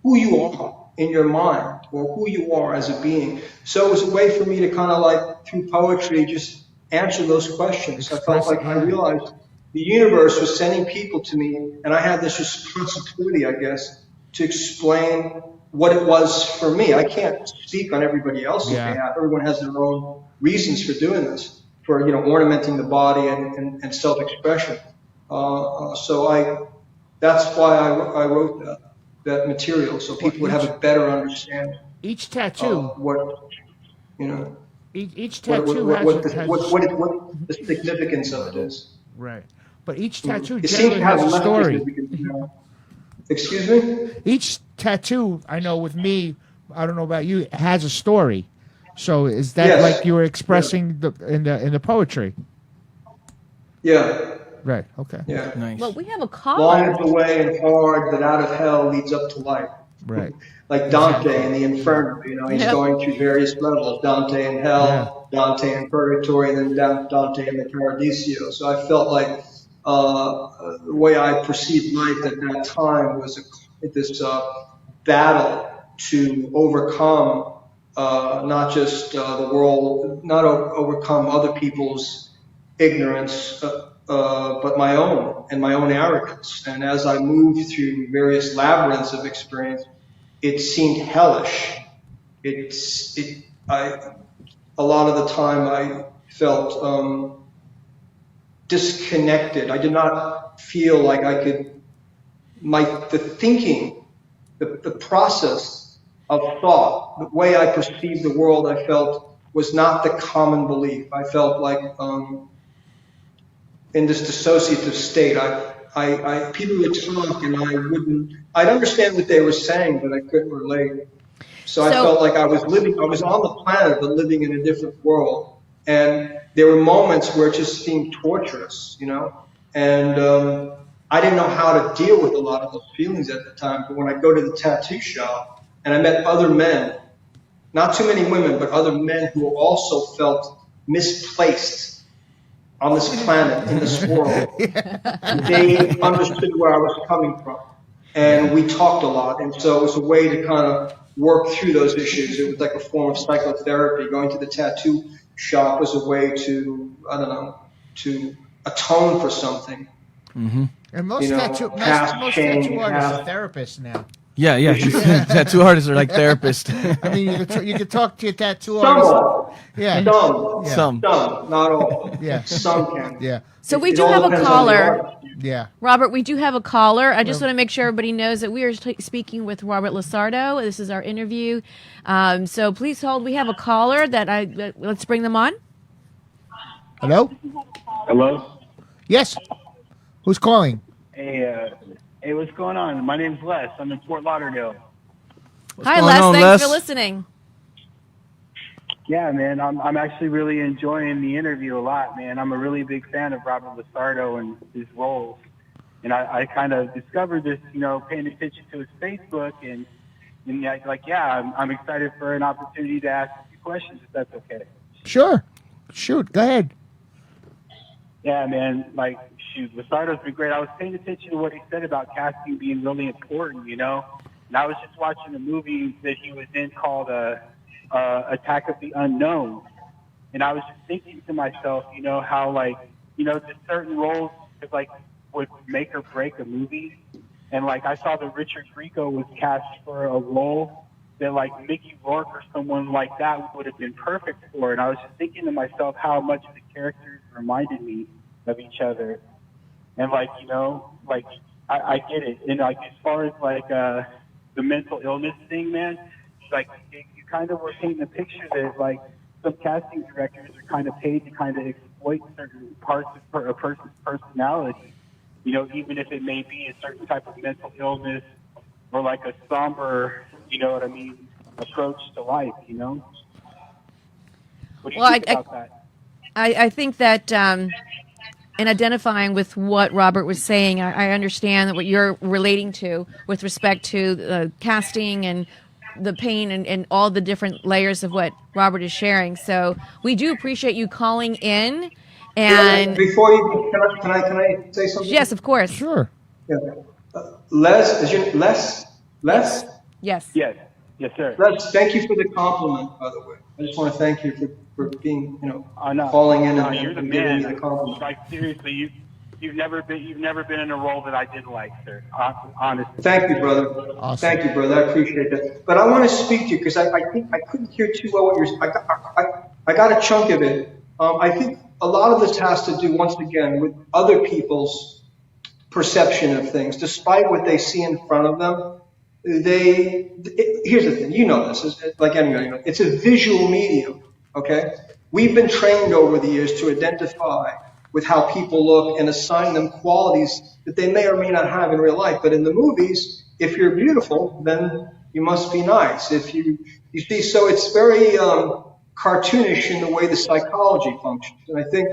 who you are in your mind, or who you are as a being. So it was a way for me to kind of like, through poetry, just answer those questions. I felt like I realized the universe was sending people to me, and I had this responsibility, I guess, to explain what it was for me. I can't speak on everybody else's behalf. Everyone has their own reasons for doing this, for ornamenting the body and self-expression. So that's why I wrote that material, so people would have a better understanding. Each tattoo. Each tattoo what the significance of it is. Right. But each tattoo It seems generally to have has a less story. significance. Excuse me? Each tattoo, I know with me, I don't know about you, has a story. So is that like you were expressing in the poetry? Yeah. Right. Okay. Yeah. Nice. Well, we have a Long caller. is the way and hard that out of hell leads up to light. Right. Like Dante in the Inferno, he's going through various levels. Dante in hell, Dante in purgatory, and then Dante in the Paradiso. So I felt like the way I perceived life at that time was this battle to overcome not just the world, not overcome other people's ignorance, but my own and my own arrogance. And as I moved through various labyrinths of experience, it seemed hellish. A lot of the time I felt disconnected. I did not feel like I could, the thinking, the process of thought, the way I perceived the world, I felt was not the common belief. I felt like in this dissociative state, people would talk and I'd understand what they were saying, but I couldn't relate. So I felt like I was on the planet, but living in a different world. And there were moments where it just seemed torturous, and I didn't know how to deal with a lot of those feelings at the time. But when I go to the tattoo shop and I met other men, not too many women, but other men who also felt misplaced on this planet, in this world, they understood where I was coming from. And we talked a lot. And so it was a way to kind of work through those issues. It was like a form of psychotherapy. Going to the tattoo shop was a way to, to atone for something. Mm-hmm. And most tattoo artists are therapists now. Yeah. Tattoo artists are like therapists. I mean, you could talk to your tattoo artist. Yeah. Some, not all. Yeah. Some can. Yeah. So we do have a caller. Yeah. Robert, we do have a caller. I just want to make sure everybody knows that we are speaking with Robert Lasardo. This is our interview. So please hold. We have a caller let's bring them on. Hello? Hello? Yes. Who's calling? Hey, what's going on? My name's Les. I'm in Fort Lauderdale. Hi, Les. Thanks for listening. Yeah, man. I'm actually really enjoying the interview a lot, man. I'm a really big fan of Robert Lasardo and his roles. And I kind of discovered this, paying attention to his Facebook. And I'm excited for an opportunity to ask a few questions, if that's okay. Sure. Shoot. Go ahead. Yeah, man. Like, shoot, Luzardo's been great. I was paying attention to what he said about casting being really important, you know. And I was just watching a movie that he was in called Attack of the Unknown. And I was just thinking to myself, you know, how, like, you know, just certain roles would make or break a movie. And, like, I saw that Richard Grieco was cast for a role that, like, Mickey Rourke or someone like that would have been perfect for. And I was just thinking to myself how much the characters reminded me of each other. And, like, you know, like, I get it. And, like, as far as, like, the mental illness thing, man, like, you kind of were painting a picture that, like, some casting directors are kind of paid to kind of exploit certain parts of a person's personality, you know, even if it may be a certain type of mental illness or like a somber, you know what I mean, approach to life, you know? What do you think about that? I think that in identifying with what Robert was saying, I understand that what you're relating to with respect to casting and the pain and all the different layers of what Robert is sharing. So we do appreciate you calling in. And before you, can I say something? Yes, of course. Sure. Yeah. Les? Yes. Yes, sir. Les, thank you for the compliment, by the way. I just want to thank you for being, you know, calling in and you're the giving man. me the compliment. Like, seriously, you've never been in a role that I didn't like, sir. Honestly. Thank you, brother. Awesome. Thank you, brother. I appreciate that. But I want to speak to you because I think I couldn't hear too well what you're. I got a chunk of it. I think a lot of this has to do, once again, with other people's perception of things, despite what they see in front of them. Here's the thing. You know this. Like anyone, you know, it's a visual medium. Okay. We've been trained over the years to identify with how people look and assign them qualities that they may or may not have in real life. But in the movies, if you're beautiful, then you must be nice. If you see, so it's very cartoonish in the way the psychology functions. And I think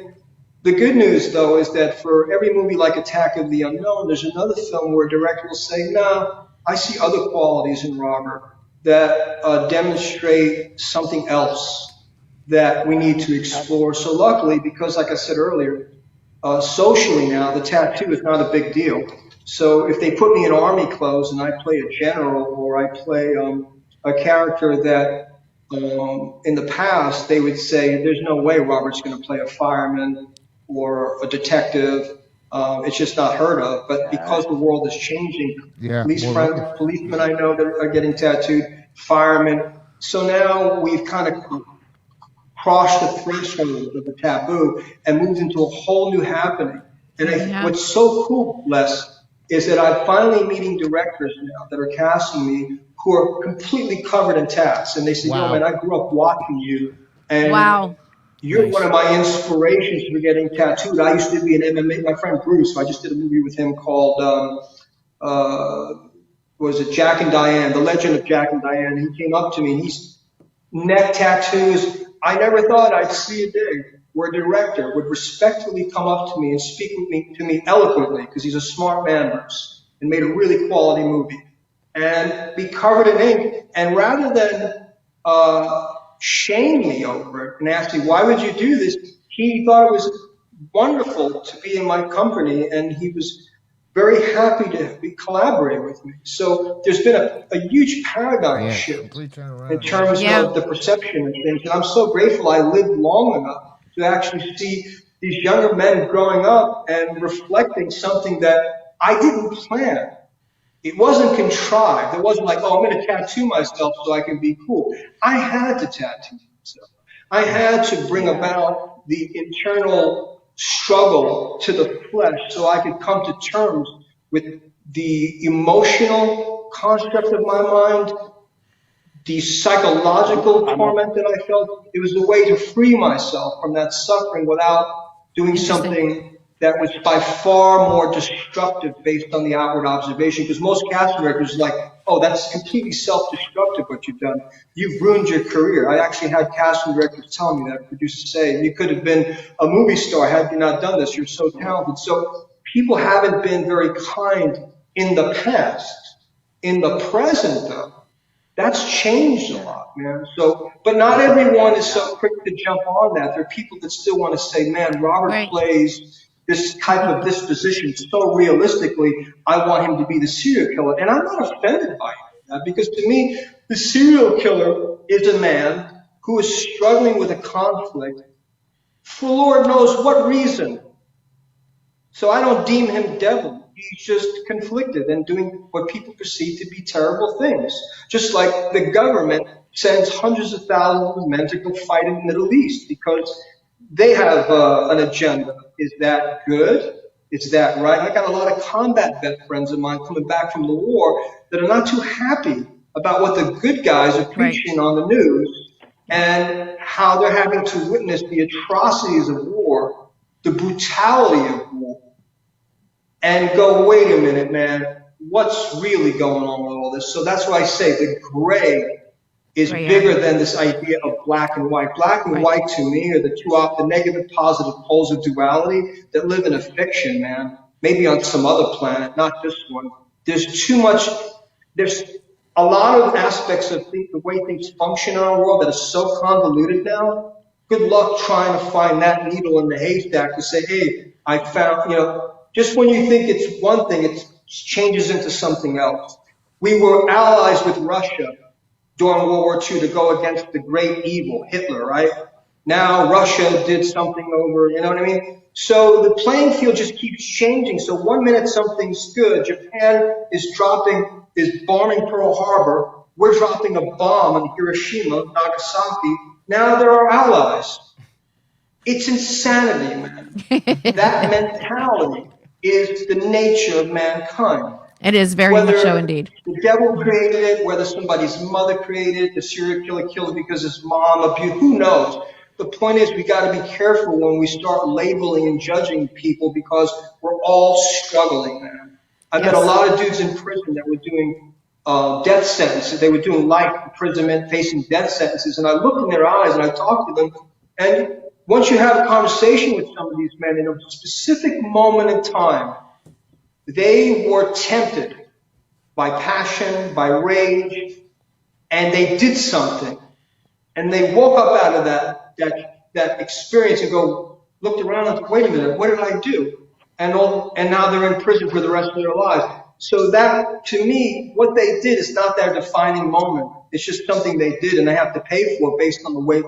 the good news, though, is that for every movie like Attack of the Unknown, there's another film where a director will say, nah, I see other qualities in Robert that demonstrate something else that we need to explore. So luckily, because like I said earlier, socially now, the tattoo is not a big deal. So if they put me in army clothes and I play a general or I play a character that in the past they would say, there's no way Robert's going to play a fireman or a detective. It's just not heard of. But because the world is changing, policemen I know that are getting tattooed, firemen. So now we've kind of crossed the threshold of the taboo and moved into a whole new happening. And what's so cool, Les, is that I'm finally meeting directors now that are casting me who are completely covered in tats. And they say, yo, man, I grew up watching you. And you're one of my inspirations for getting tattooed. I used to be an MMA, my friend Bruce, I just did a movie with him called, was it Jack and Diane, The Legend of Jack and Diane. He came up to me and he's neck tattoos. I never thought I'd see a day where a director would respectfully come up to me and speak to me eloquently, because he's a smart man, Bruce, and made a really quality movie, and be covered in ink. And rather than shame me over it and ask me, why would you do this? He thought it was wonderful to be in my company, and he was very happy to collaborate with me. So there's been a huge paradigm shift in terms of the perception of things. And I'm so grateful I lived long enough to actually see these younger men growing up and reflecting something that I didn't plan. It wasn't contrived. It wasn't like, oh, I'm going to tattoo myself so I can be cool. I had to tattoo myself. I had to bring about the internal struggle to the flesh so I could come to terms with the emotional construct of my mind, the psychological torment that I felt. It was a way to free myself from that suffering without doing something that was by far more destructive based on the outward observation. Because most casting directors are like, oh, that's completely self-destructive what you've done. You've ruined your career. I actually had casting directors tell me that, producers say, you could have been a movie star had you not done this. You're so talented. So people haven't been very kind in the past. In the present, though, that's changed a lot, man. So, but not everyone is so quick to jump on that. There are people that still want to say, man, Robert plays this type of disposition so realistically, I want him to be the serial killer. And I'm not offended by that, because to me, the serial killer is a man who is struggling with a conflict for Lord knows what reason. So I don't deem him devil. He's just conflicted and doing what people perceive to be terrible things. Just like the government sends hundreds of thousands of men to go fight in the Middle East because they have an agenda. Is that good? Is that right? I got a lot of combat vet friends of mine coming back from the war that are not too happy about what the good guys are preaching on the news and how they're having to witness the atrocities of war, the brutality of war, and go, wait a minute, man, what's really going on with all this? So that's why I say the gray is bigger than this idea of black and white. Black and white to me are the the negative, positive poles of duality that live in a fiction, man. Maybe on some other planet, not this one. There's too much, there's a lot of aspects of the way things function in our world that is so convoluted now. Good luck trying to find that needle in the haystack to say, hey, I found, just when you think it's one thing, it changes into something else. We were allies with Russia during World War II to go against the great evil, Hitler, right? Now Russia did something over, you know what I mean? So the playing field just keeps changing. So 1 minute something's good. Japan is bombing Pearl Harbor. We're dropping a bomb on Hiroshima, Nagasaki. Now they're our allies. It's insanity, man. That mentality is the nature of mankind. It is very much so indeed. The devil created it, whether somebody's mother created it, the serial killer kills because his mom abused, who knows? The point is we got to be careful when we start labeling and judging people because we're all struggling, man. I met a lot of dudes in prison that were doing death sentences. They were doing life imprisonment, facing death sentences. And I look in their eyes and I talk to them. And once you have a conversation with some of these men in a specific moment in time, they were tempted by passion, by rage, and they did something. And they woke up out of that experience and looked around and said, wait a minute, what did I do? And now they're in prison for the rest of their lives. So that, to me, what they did is not their defining moment. It's just something they did and they have to pay for based on the way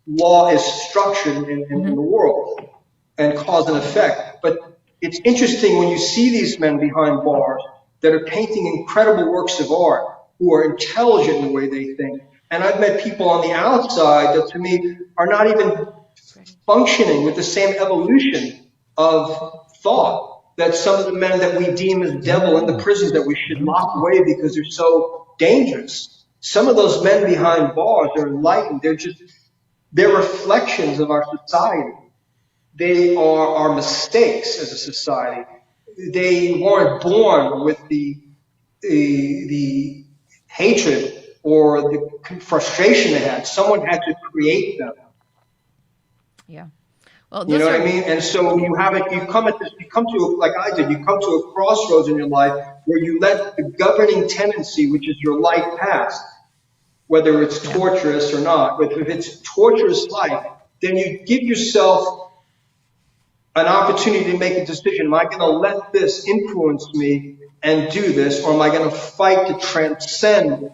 law is structured in the world and cause and effect. But it's interesting when you see these men behind bars that are painting incredible works of art, who are intelligent in the way they think. And I've met people on the outside that to me are not even functioning with the same evolution of thought that some of the men that we deem as devil in the prisons that we should lock away because they're so dangerous. Some of those men behind bars are enlightened. They're reflections of our society. They are our mistakes as a society. They weren't born with the hatred or the frustration they had. Someone had to create them. Yeah. Well, you know what I mean? And so you come to, like I did, you come to a crossroads in your life where you let the governing tendency, which is your life past, whether it's torturous or not, but if it's torturous life, then you give yourself an opportunity to make a decision. Am I going to let this influence me and do this, or am I going to fight to transcend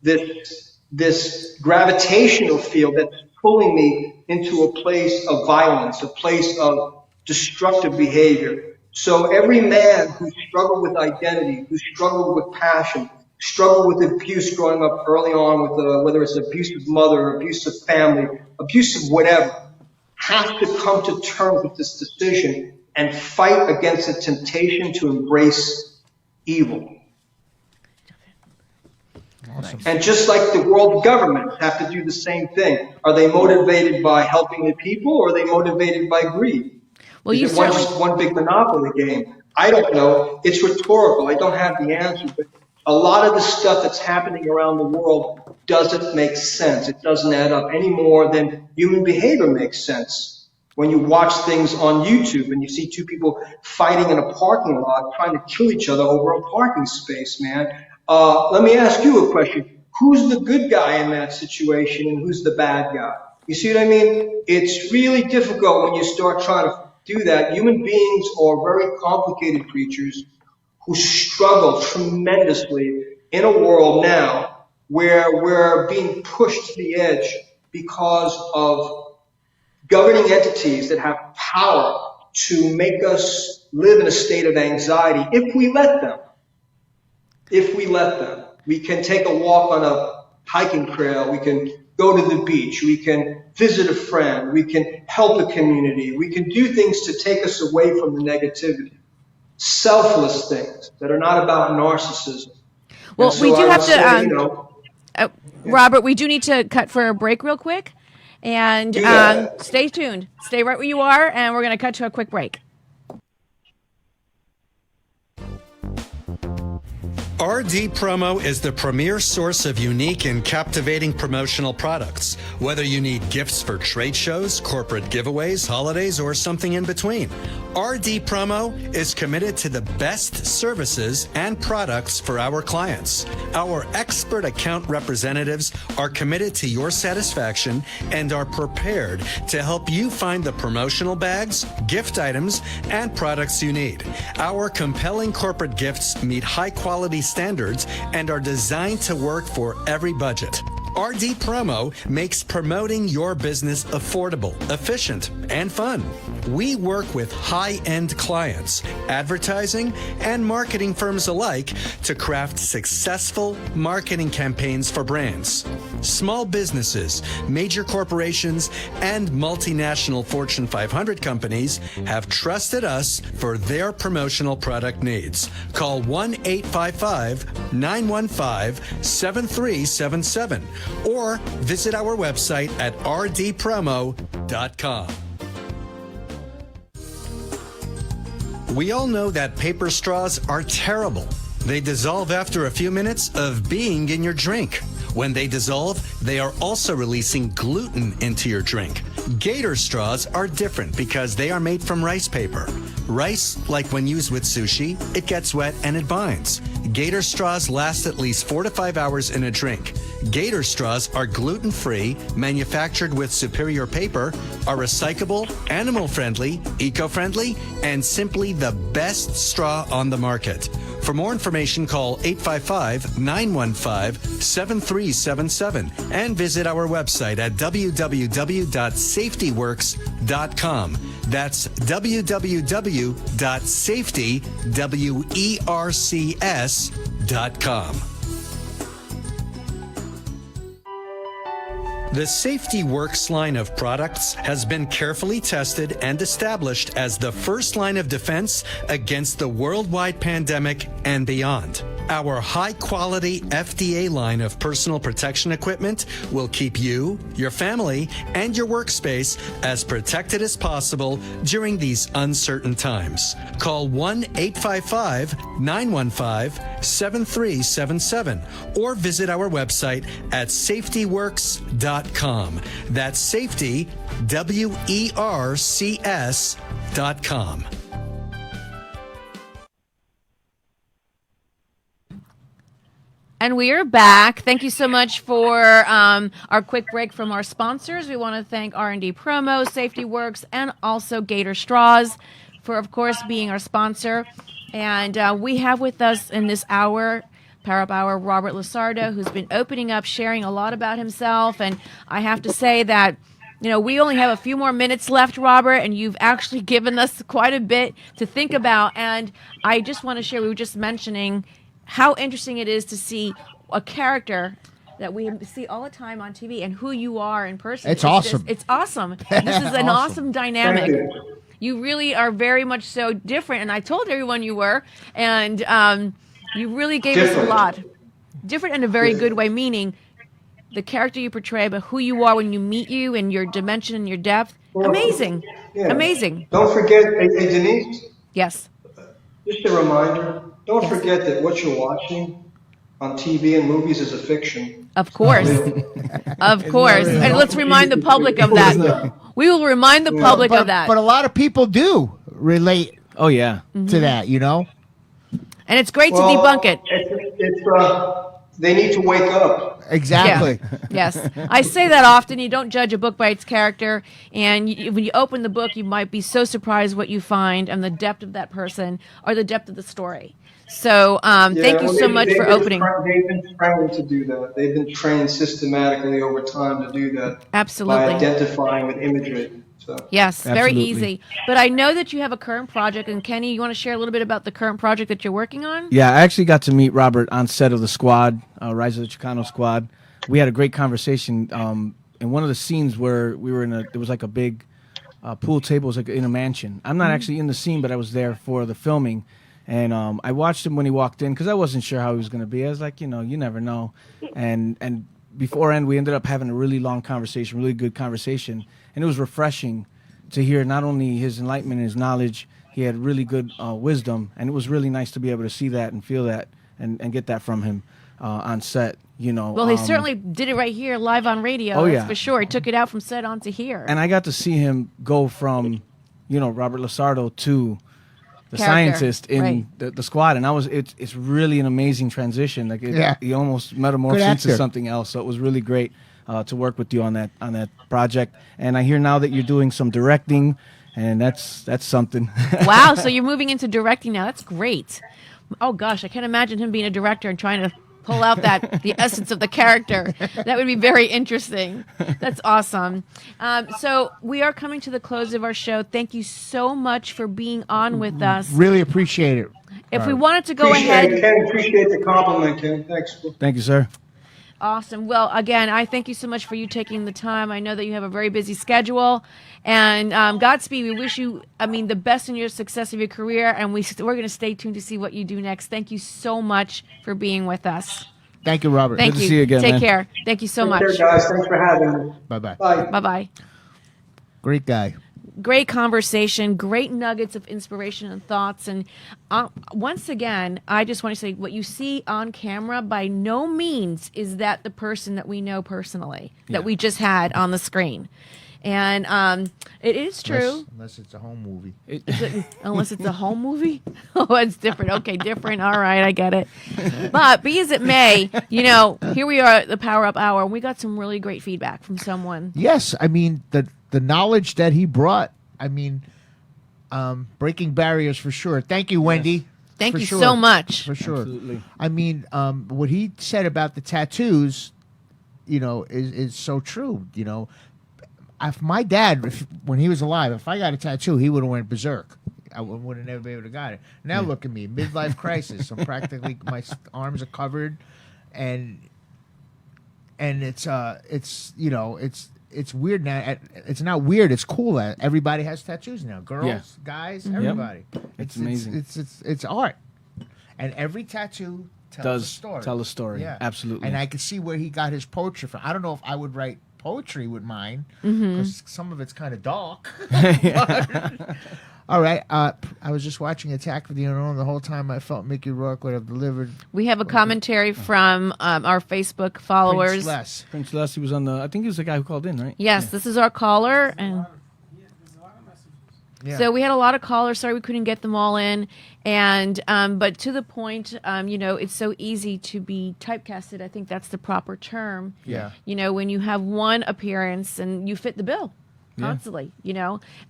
this gravitational field that's pulling me into a place of violence, a place of destructive behavior? So every man who struggled with identity, who struggled with passion, struggled with abuse growing up early on, with whether it's abusive mother, abusive family, abusive whatever, has to come to terms with this decision and fight against the temptation to embrace evil. Awesome. And just like the world governments have to do the same thing. Are they motivated by helping the people, or are they motivated by greed? Well, Is it just one big monopoly game? I don't know. It's rhetorical. I don't have the answer. But a lot of the stuff that's happening around the world doesn't make sense. It doesn't add up any more than human behavior makes sense. When you watch things on YouTube and you see two people fighting in a parking lot trying to kill each other over a parking space, man. Let me ask you a question. Who's the good guy in that situation and who's the bad guy? You see what I mean? It's really difficult when you start trying to do that. Human beings are very complicated creatures who struggle tremendously in a world now where we're being pushed to the edge because of governing entities that have power to make us live in a state of anxiety if we let them. If we let them. We can take a walk on a hiking trail. We can go to the beach. We can visit a friend. We can help a community. We can do things to take us away from the negativity. Selfless things that are not about narcissism. Well, so we do I have would to, say, you know, Robert, we do need to cut for a break real quick. And stay tuned. Stay right where you are, and we're going to cut to a quick break. RD Promo is the premier source of unique and captivating promotional products. Whether you need gifts for trade shows, corporate giveaways, holidays, or something in between, RD Promo is committed to the best services and products for our clients. Our expert account representatives are committed to your satisfaction and are prepared to help you find the promotional bags, gift items, and products you need. Our compelling corporate gifts meet high-quality standards and are designed to work for every budget. RD Promo makes promoting your business affordable, efficient, and fun. We work with high-end clients, advertising, and marketing firms alike to craft successful marketing campaigns for brands. Small businesses, major corporations, and multinational Fortune 500 companies have trusted us for their promotional product needs. Call 1-855-915-7377 or visit our website at rdpromo.com. We all know that paper straws are terrible. They dissolve after a few minutes of being in your drink. When they dissolve, they are also releasing gluten into your drink. Gator straws are different because they are made from rice paper. Rice, like when used with sushi, it gets wet and it binds. Gator straws last at least 4 to 5 hours in a drink. Gator straws are gluten-free, manufactured with superior paper, are recyclable, animal-friendly, eco-friendly, and simply the best straw on the market. For more information, call 855-915-7377 and visit our website at www.safetyworks.com. That's www.safetywercs.com. The Safety Works line of products has been carefully tested and established as the first line of defense against the worldwide pandemic and beyond. Our high-quality FDA line of personal protection equipment will keep you, your family, and your workspace as protected as possible during these uncertain times. Call 1-855-915-7377 or visit our website at safetyworks.com. That's safety, WERCS.com. And we are back. Thank you so much for our quick break from our sponsors. We want to thank R&D Promo, Safety Works, and also Gator Straws for, of course, being our sponsor. And we have with us in this hour, Power Up Hour, Robert Lasardo, who's been opening up, sharing a lot about himself. And I have to say that, you know, we only have a few more minutes left, Robert, and you've actually given us quite a bit to think about. And I just want to share, we were just mentioning how interesting it is to see a character that we see all the time on TV and who you are in person. It's awesome. It's awesome. This is an awesome dynamic. You really are very much so different, and I told everyone you were, and you really gave us a lot. Different in a very good way, meaning the character you portray, but who you are when you meet you and your dimension and your depth. Amazing. Yeah. Amazing. Don't forget, hey, Denise. Yes. Just a reminder, don't forget that what you're watching on TV and movies is a fiction. Of course. Of course. And let's remind the public of that. We will remind the public of that. But a lot of people do relate Oh, yeah. to that, you know? And it's great to debunk it. they need to wake up. Exactly. Yeah. Yes. I say that often. You don't judge a book by its character. And when you open the book, you might be so surprised what you find and the depth of that person or the depth of the story. So thank you so much for opening. They've been trained to do that. They've been trained systematically over time to do that. Absolutely. By identifying with imagery. So. Yes, very Absolutely. easy. But I know that you have a current project. And Kenny, you want to share a little bit about the current project that you're working on? Yeah, I actually got to meet Robert on set of The Squad, Rise of the Chicano Squad. We had a great conversation. In one of the scenes where we were there was like a big pool table, it was like in a mansion. I'm not actually in the scene, but I was there for the filming. And I watched him when he walked in because I wasn't sure how he was going to be. I was like, you never know. And beforehand, we ended up having a really long conversation, really good conversation. And it was refreshing to hear not only his enlightenment and his knowledge, he had really good wisdom. And it was really nice to be able to see that and feel that and get that from him on set. Well, he certainly did it right here live on radio. Oh, that's yeah. for sure. He took it out from set onto here. And I got to see him go from, Robert Lasardo to the Character, scientist in right. the Squad, and it's really an amazing transition. Like he almost metamorphosed into something else. So it was really great to work with you on that project. And I hear now that you're doing some directing, and that's something. Wow, so you're moving into directing now. That's great. Oh gosh, I can't imagine him being a director and trying to pull out the essence of the character. That would be very interesting. That's awesome. So we are coming to the close of our show. Thank you so much for being on with us. Really appreciate it. If we wanted to go ahead. Appreciate the compliment, Ken. Thanks. Thank you, sir. Awesome. Well, again, I thank you so much for you taking the time. I know that you have a very busy schedule. And Godspeed. We wish you, the best in your success of your career. And we're going to stay tuned to see what you do next. Thank you so much for being with us. Thank you, Robert. Thank Good you. to see you again, Take man. care. Thank you so much. Take care, guys. Thanks for having me. Bye-bye. Bye. Bye-bye. Great guy. Great conversation, great nuggets of inspiration and thoughts. And once again, I just want to say what you see on camera by no means is that the person that we know personally, that we just had on the screen. And it is true. Unless it's a home movie. Unless it's a home movie? Oh, it's different. Okay, different. All right, I get it. But be as it may, here we are at the Power Up Hour, and we got some really great feedback from someone. Yes, the knowledge that he brought, breaking barriers for sure. Thank you, Wendy. Thank you so much. For sure. Absolutely. What he said about the tattoos, is so true. If my dad, when he was alive, if I got a tattoo, he would have went berserk. I would have never been able to got it. Now look at me, midlife crisis. I'm practically, my arms are covered, and it's weird now. It's not weird. It's cool. Everybody has tattoos now. Girls, guys, everybody. It's amazing. It's art, and every tattoo tells a story. Tell a story. Yeah, Absolutely. And I can see where he got his poetry from. I don't know if I would write poetry with mine because some of it's kind of dark. All right. I was just watching Attack of the Unknown the whole time. I felt Mickey Rourke would have delivered. We have a commentary from our Facebook followers. Prince Les, he was on I think he was the guy who called in, right? Yes, this is our caller. And Yeah. so we had a lot of callers. Sorry we couldn't get them all in. And but to the point, it's so easy to be typecasted. I think that's the proper term. Yeah. When you have one appearance and you fit the bill constantly,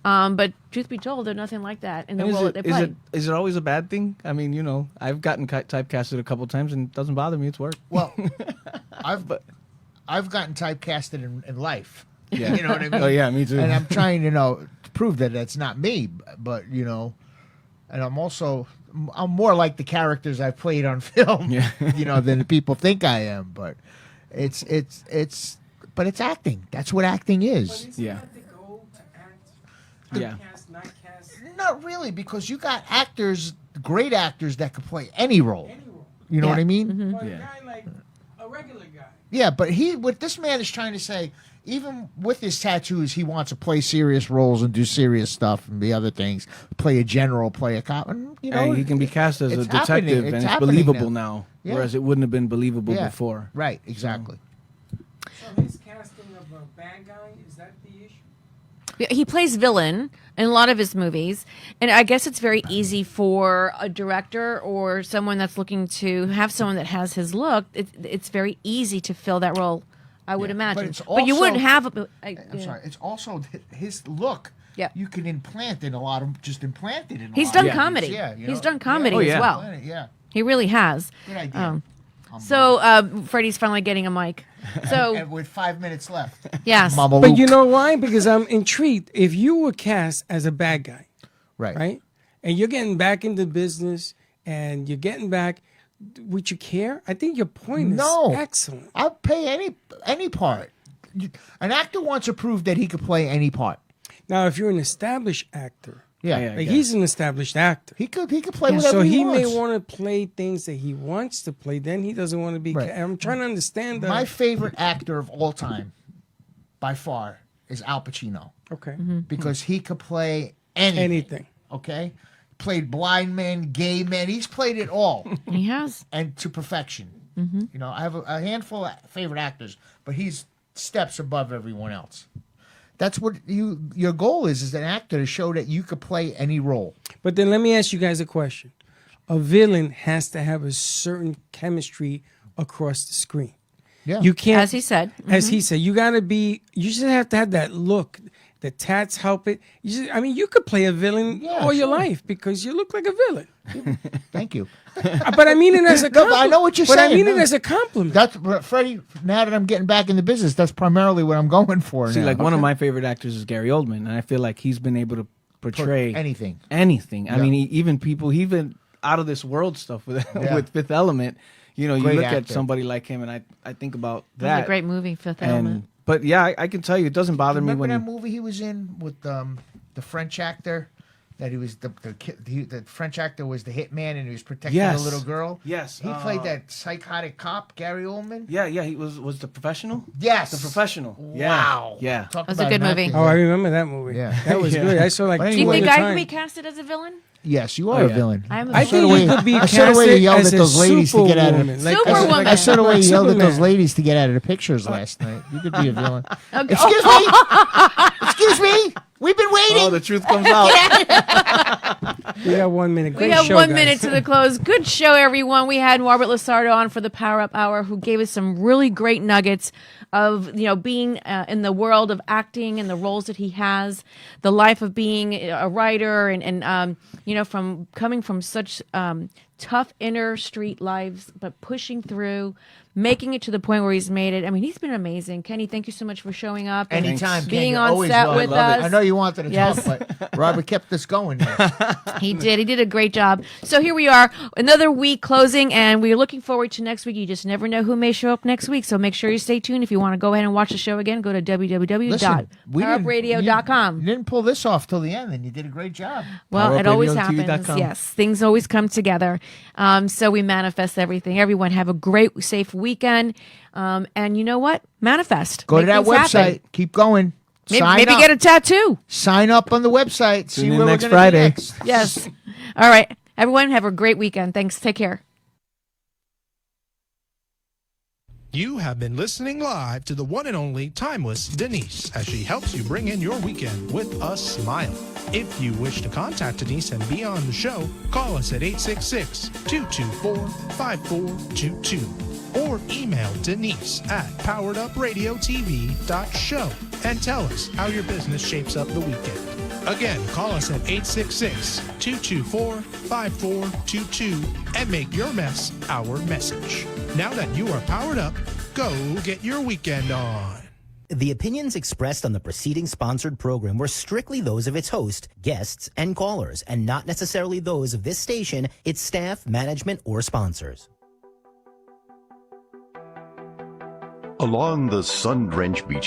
But truth be told, they're nothing like that in the role that they play. Is it always a bad thing? I've gotten typecasted a couple times and it doesn't bother me. It's work. Well, I've gotten typecasted in life. Yeah. You know what I mean? Oh, yeah, me too. And I'm trying, to prove that that's not me. But, and I'm more like the characters I played on film, than people think I am. But it's acting. That's what acting is. Yeah. Yeah. Not really, because you got actors, great actors that could play any role. You know what I mean? Mm-hmm. But a guy like a regular guy. Yeah, but what this man is trying to say, even with his tattoos, he wants to play serious roles and do serious stuff and the other things. Play a general, play a cop. And, And he can be cast as a it's detective, happening. and it's happening believable now, Yeah. whereas it wouldn't have been believable Yeah. before. Right, exactly. So his casting of a bad guy, is that the issue? He plays villain in a lot of his movies, and I guess it's very easy for a director or someone that's looking to have someone that has his look. It's very easy to fill that role, I would imagine. But you wouldn't have. I'm sorry. It's also his look. Yeah, you can implant in a lot of implanted in. He's done comedy. Yeah, he's done comedy as well. Yeah, he really has. Good idea. So Freddie's finally getting a mic. So and with 5 minutes left. Yes. But you know why? Because I'm intrigued. If you were cast as a bad guy, right, and you're getting back into business and you're getting back, would you care? I think your point is excellent. I'll pay any part. An actor wants to prove that he could play any part. Now, if you're an established actor. Yeah, like he's an established actor. He could play whatever so he may wants. want to play things that he wants to play. Then he doesn't want to be. I'm trying to understand that. My favorite actor of all time, by far, is Al Pacino. Okay, because he could play anything. Okay, played blind men, gay men. He's played it all. He has, and to perfection. You know, I have a handful of favorite actors, but he's steps above everyone else. That's what your goal is as an actor, to show that you could play any role. But then let me ask you guys a question. A villain has to have a certain chemistry across the screen. Yeah. You can't, as he said. As he said, you just have to have that look. The tats help it. You could play a villain all your life because you look like a villain. Thank you. But I mean it as a compliment. I know what you're saying. But I mean it as a compliment. That's Freddie. Now that I'm getting back in the business, that's primarily what I'm going for. See, now. one of my favorite actors is Gary Oldman, and I feel like he's been able to portray anything. Anything. I mean, even out of this world stuff with Fifth Element. You know, Great you look actor. at somebody like him, and I think about It that. was a great movie, Fifth Element. But yeah, I can tell you, it doesn't bother me when that movie he was in with the French actor. That he was the French actor was the hitman and he was protecting the little girl. Yes, he played that psychotic cop, Gary Oldman. Yeah, he was The Professional. Yes, The Professional. Wow, yeah. Talk That was a good movie. Oh, I remember that movie. Yeah, that was good. I saw like. Do you think I can be casted as a villain? Yes, you are a villain. I think you could be I saw the way you casted yelled as at a those ladies to get out of superwoman. Superwoman. I saw the way you yelled at those Superman. ladies to get out of the pictures last night. You could be a villain. Okay. Excuse me. Excuse me. We've been waiting. Oh, the truth comes out. We have 1 minute. We Great have show, 1 guys. minute to the close. Good show, everyone. We had Robert Lasardo on for the Power Up Hour, who gave us some really great nuggets of being in the world of acting and the roles that he has, the life of being a writer, and from coming from such tough inner street lives, but pushing through, making it to the point where he's made it. I mean, he's been amazing. Kenny, thank you so much for showing up. and Anytime, Ken, being you're on always set welcome. with us. I know you wanted to Yes. talk, but Robert kept this going. He did a great job. So here we are, another week closing, and we're looking forward to next week. You just never know who may show up next week, so make sure you stay tuned. If you want to go ahead and watch the show again, go to www.powerupradio.com. You didn't pull this off till the end, and you did a great job. Well, it always PowerUpRadio.tv.com. happens. Yes, things always come together. So we manifest everything. Everyone have a great, safe weekend. And you know what? Manifest. Go to Make that things website. happen. Keep going. Maybe up. get a tattoo. Sign up on the website. See Tune in where next we're gonna be Friday. next. Yes. All right. Everyone have a great weekend. Thanks. Take care. You have been listening live to the one and only timeless Denise as she helps you bring in your weekend with a smile. If you wish to contact Denise and be on the show, call us at 866-224-5422 or email Denise at poweredUpRadioTV.show and tell us how your business shapes up the weekend. Again, call us at 866-224-5422 and make your mess our message. Now that you are powered up, go get your weekend on. The opinions expressed on the preceding sponsored program were strictly those of its host, guests, and callers, and not necessarily those of this station, its staff, management, or sponsors. Along the sun-drenched beach